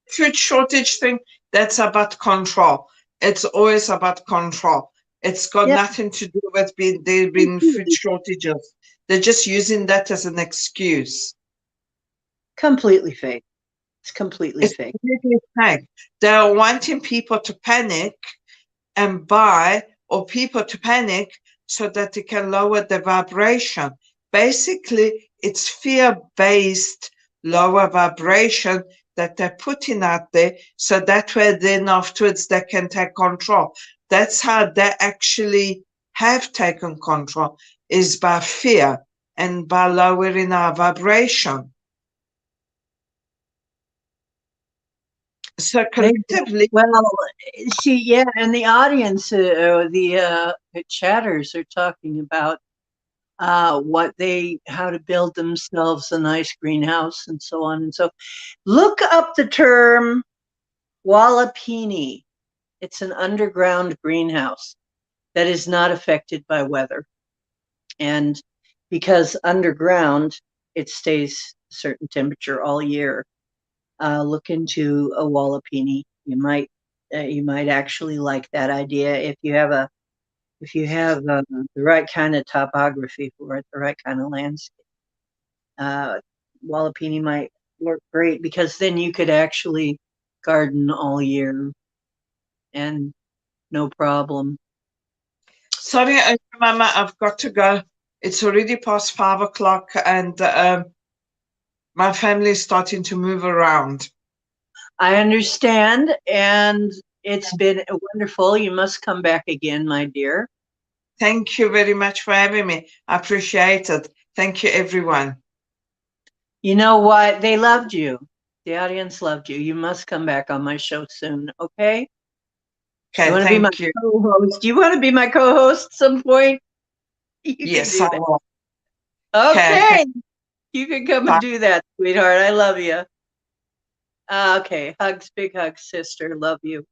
food shortage thing, that's about control. It's always about control. It's got nothing to do with there being food shortages. They're just using that as an excuse. Completely fake. It's completely fake. Completely fake. They're wanting people to panic and buy, or people to panic so that they can lower the vibration. Basically, it's fear-based lower vibration that they're putting out there, so that way then afterwards they can take control. That's how they actually have taken control, is by fear and by lowering our vibration. So collectively, well, see, yeah, and the audience, the chatters are talking about how to build themselves a nice greenhouse and so on and so. Look up the term Wallapini. It's an underground greenhouse that is not affected by weather. And because underground, it stays a certain temperature all year. Look into a Wallapini. You might actually like that idea if you have the right kind of topography for it, the right kind of landscape. Wallapini might work great because then you could actually garden all year and no problem. Sorry, Mama, I've got to go. It's already past 5 o'clock, and my family is starting to move around. I understand, and it's been wonderful. You must come back again, my dear. Thank you very much for having me. I appreciate it. Thank you, everyone. You know what? They loved you. The audience loved you. You must come back on my show soon, okay? Okay, you want to be my co-host? Do you want to be my co-host at some point? Yes, I will. Okay. You can come and do that, sweetheart. I love you. Okay. Hugs, big hugs, sister. Love you.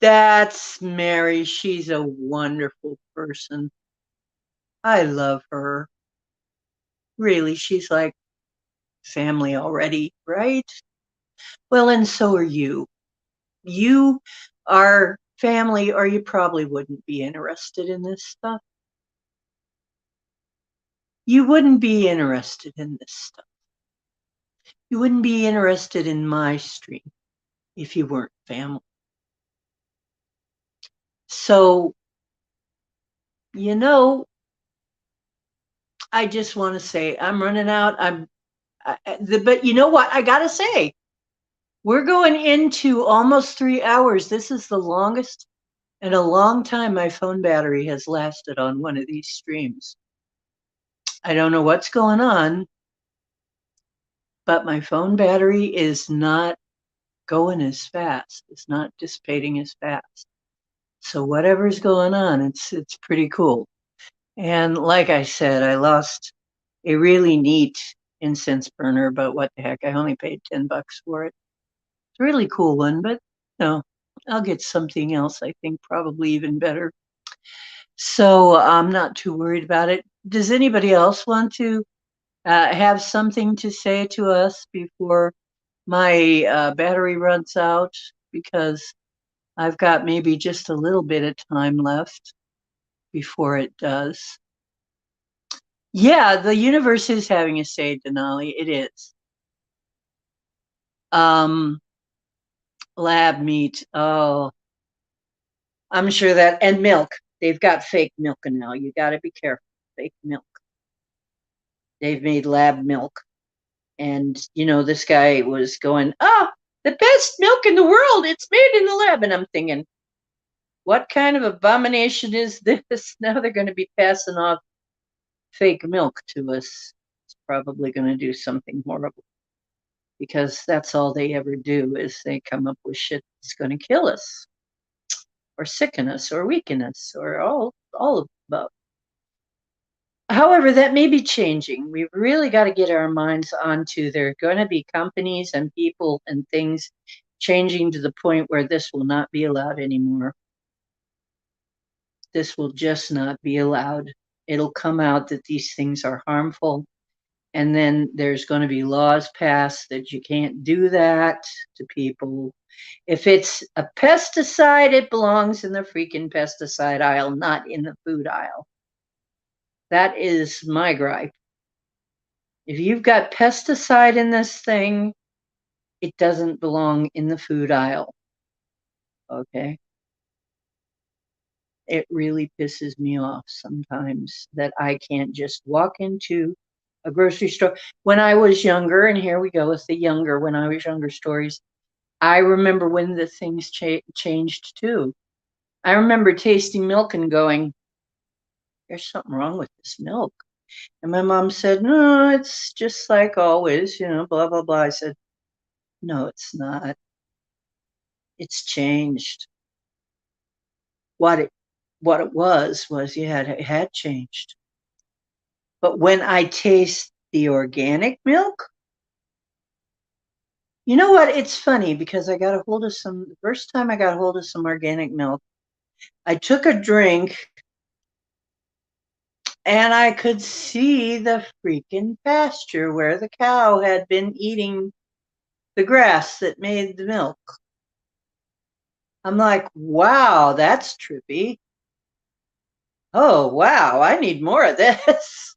That's Mary. She's a wonderful person. I love her. Really, she's like family already, right? Well, and so are you. You are family, or you probably wouldn't be interested in this stuff. You wouldn't be interested in this stuff. You wouldn't be interested in my stream if you weren't family. So, I just want to say I'm running out. But you know what? I got to say, we're going into almost 3 hours. This is the longest in a long time my phone battery has lasted on one of these streams. I don't know what's going on, but my phone battery is not going as fast. It's not dissipating as fast. So whatever's going on, it's pretty cool. And like I said, I lost a really neat incense burner, but what the heck? I only paid $10 for it. It's a really cool one, but no, I'll get something else, I think, probably even better. So I'm not too worried about it. Does anybody else want to have something to say to us before my battery runs out? Because I've got maybe just a little bit of time left before it does. Yeah, the universe is having a say, Denali. It is. Um, lab meat. Oh, I'm sure that, and milk. They've got fake milk now. You got to be careful. Fake milk. They've made lab milk. And, this guy was going, the best milk in the world. It's made in the lab. And I'm thinking, what kind of abomination is this? Now they're going to be passing off fake milk to us. It's probably going to do something horrible because that's all they ever do is they come up with shit that's going to kill us or sicken us or weaken us or all of the above. However, that may be changing. We've really got to get our minds onto there are going to be companies and people and things changing to the point where this will not be allowed anymore. This will just not be allowed. It'll come out that these things are harmful. And then there's going to be laws passed that you can't do that to people. If it's a pesticide, it belongs in the freaking pesticide aisle, not in the food aisle. That is my gripe. If you've got pesticide in this thing, it doesn't belong in the food aisle. Okay? It really pisses me off sometimes that I can't just walk into a grocery store. When I was younger, and here we go with the when I was younger stories, I remember when the things changed too. I remember tasting milk and going, there's something wrong with this milk. And my mom said, no, it's just like always, blah, blah, blah. I said, no, it's not. It's changed. What it was, yeah, it had changed. But when I taste the organic milk, you know what? It's funny because the first time I got a hold of some organic milk, I took a drink and I could see the freaking pasture where the cow had been eating the grass that made the milk. I'm like, wow, that's trippy. Oh, wow, I need more of this.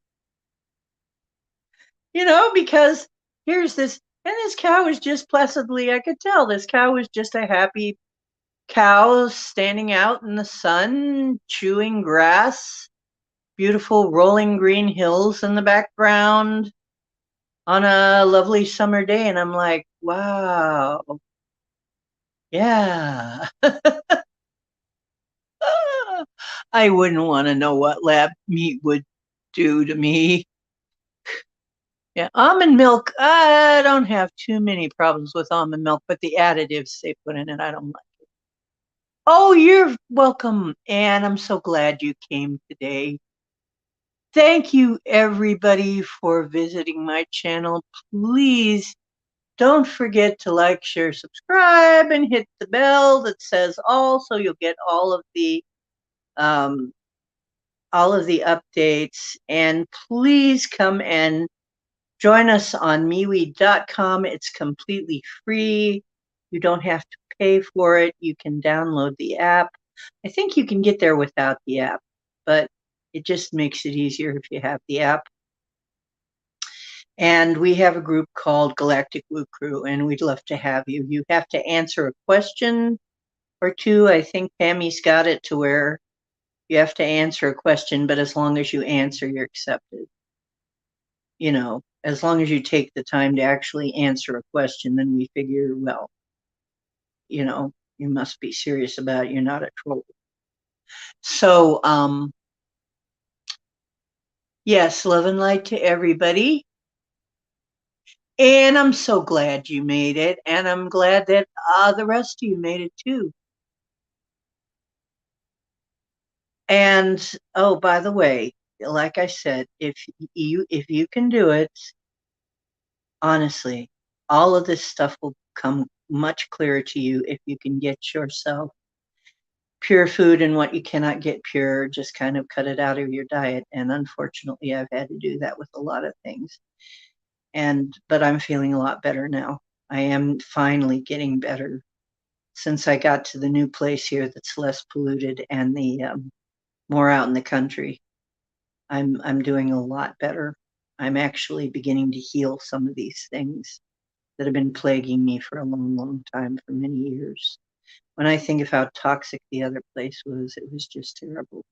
Because here's this, and this cow was just placidly, I could tell this cow was just a happy cow standing out in the sun, chewing grass, beautiful rolling green hills in the background on a lovely summer day. And I'm like, wow, yeah. I wouldn't want to know what lab meat would do to me. Yeah, almond milk, I don't have too many problems with almond milk, but the additives they put in it, I don't like. Oh, you're welcome. And I'm so glad you came today. Thank you, everybody, for visiting my channel. Please don't forget to like, share, subscribe, and hit the bell that says all so you'll get um, all of the updates. And please come and join us on MeWe.com. It's completely free. You don't have to pay for it. You can download the app. I think you can get there without the app, but it just makes it easier if you have the app. And we have a group called Galactic Woo Crew, and we'd love to have you. You have to answer a question or two. I think Pammy's got it to where you have to answer a question, but as long as you answer, you're accepted. As long as you take the time to actually answer a question, then we figure, well, you must be serious about it. You're not a troll. So, yes, love and light to everybody. And I'm so glad you made it. And I'm glad that the rest of you made it too. And oh, by the way, like I said, if you can do it, honestly, all of this stuff will come much clearer to you if you can get yourself pure food, and what you cannot get pure, just kind of cut it out of your diet. And unfortunately, I've had to do that with a lot of things. But I'm feeling a lot better now. I am finally getting better since I got to the new place here that's less polluted and the more out in the country. I'm doing a lot better. I'm actually beginning to heal some of these things that have been plaguing me for a long, long time, for many years. When I think of how toxic the other place was, it was just terrible.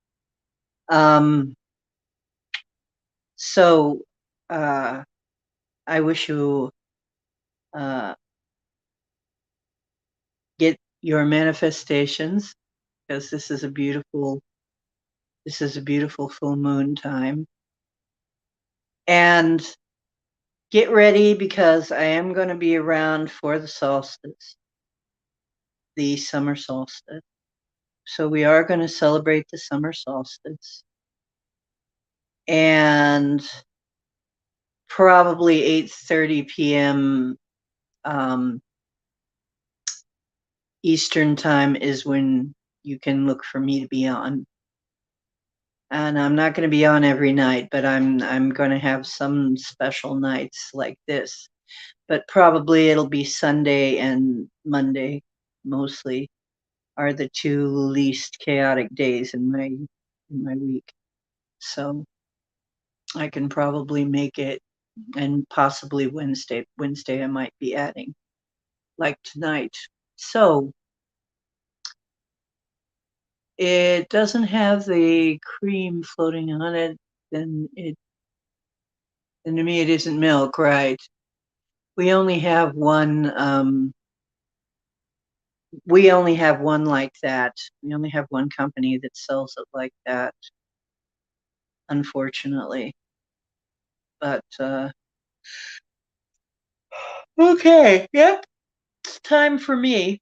Um, so I wish you uh, get your manifestations, because this is a beautiful full moon time. And get ready, because I am going to be around for the solstice, the summer solstice. So we are going to celebrate the summer solstice. And probably 8:30 p.m. Eastern time is when you can look for me to be on. And I'm not going to be on every night, but I'm going to have some special nights like this. But probably it'll be Sunday and Monday, mostly, are the two least chaotic days in my week. So I can probably make it, and possibly Wednesday. Wednesday I might be adding, like tonight. So it doesn't have the cream floating on it, then to me it isn't milk, right? We only have one. We only have one like that. We only have one company that sells it like that, unfortunately. But okay, yep, it's time for me.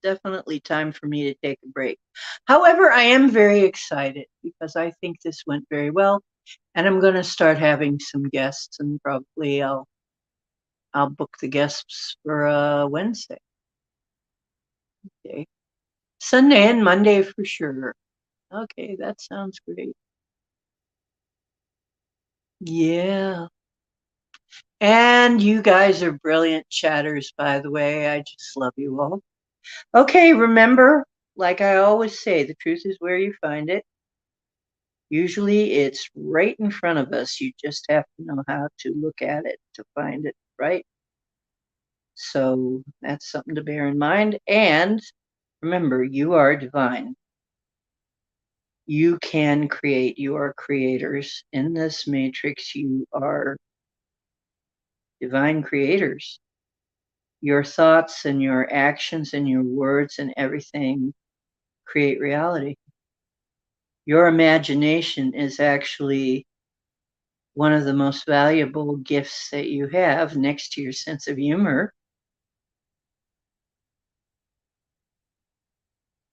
Definitely time for me to take a break. However, I am very excited because I think this went very well, and I'm going to start having some guests, and probably I'll book the guests for Wednesday. Okay. Sunday and Monday for sure. Okay, that sounds great. Yeah. And you guys are brilliant chatters, by the way. I just love you all. Okay, remember, like I always say, the truth is where you find it. Usually it's right in front of us. You just have to know how to look at it to find it, right? So that's something to bear in mind. And remember, you are divine. You can create. You are creators. In this matrix, you are divine creators. Your thoughts and your actions and your words and everything create reality. Your imagination is actually one of the most valuable gifts that you have, next to your sense of humor.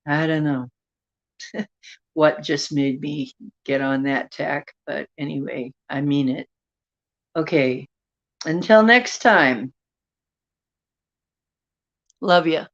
I don't know what just made me get on that tack, but anyway, I mean it. Okay, until next time, love ya.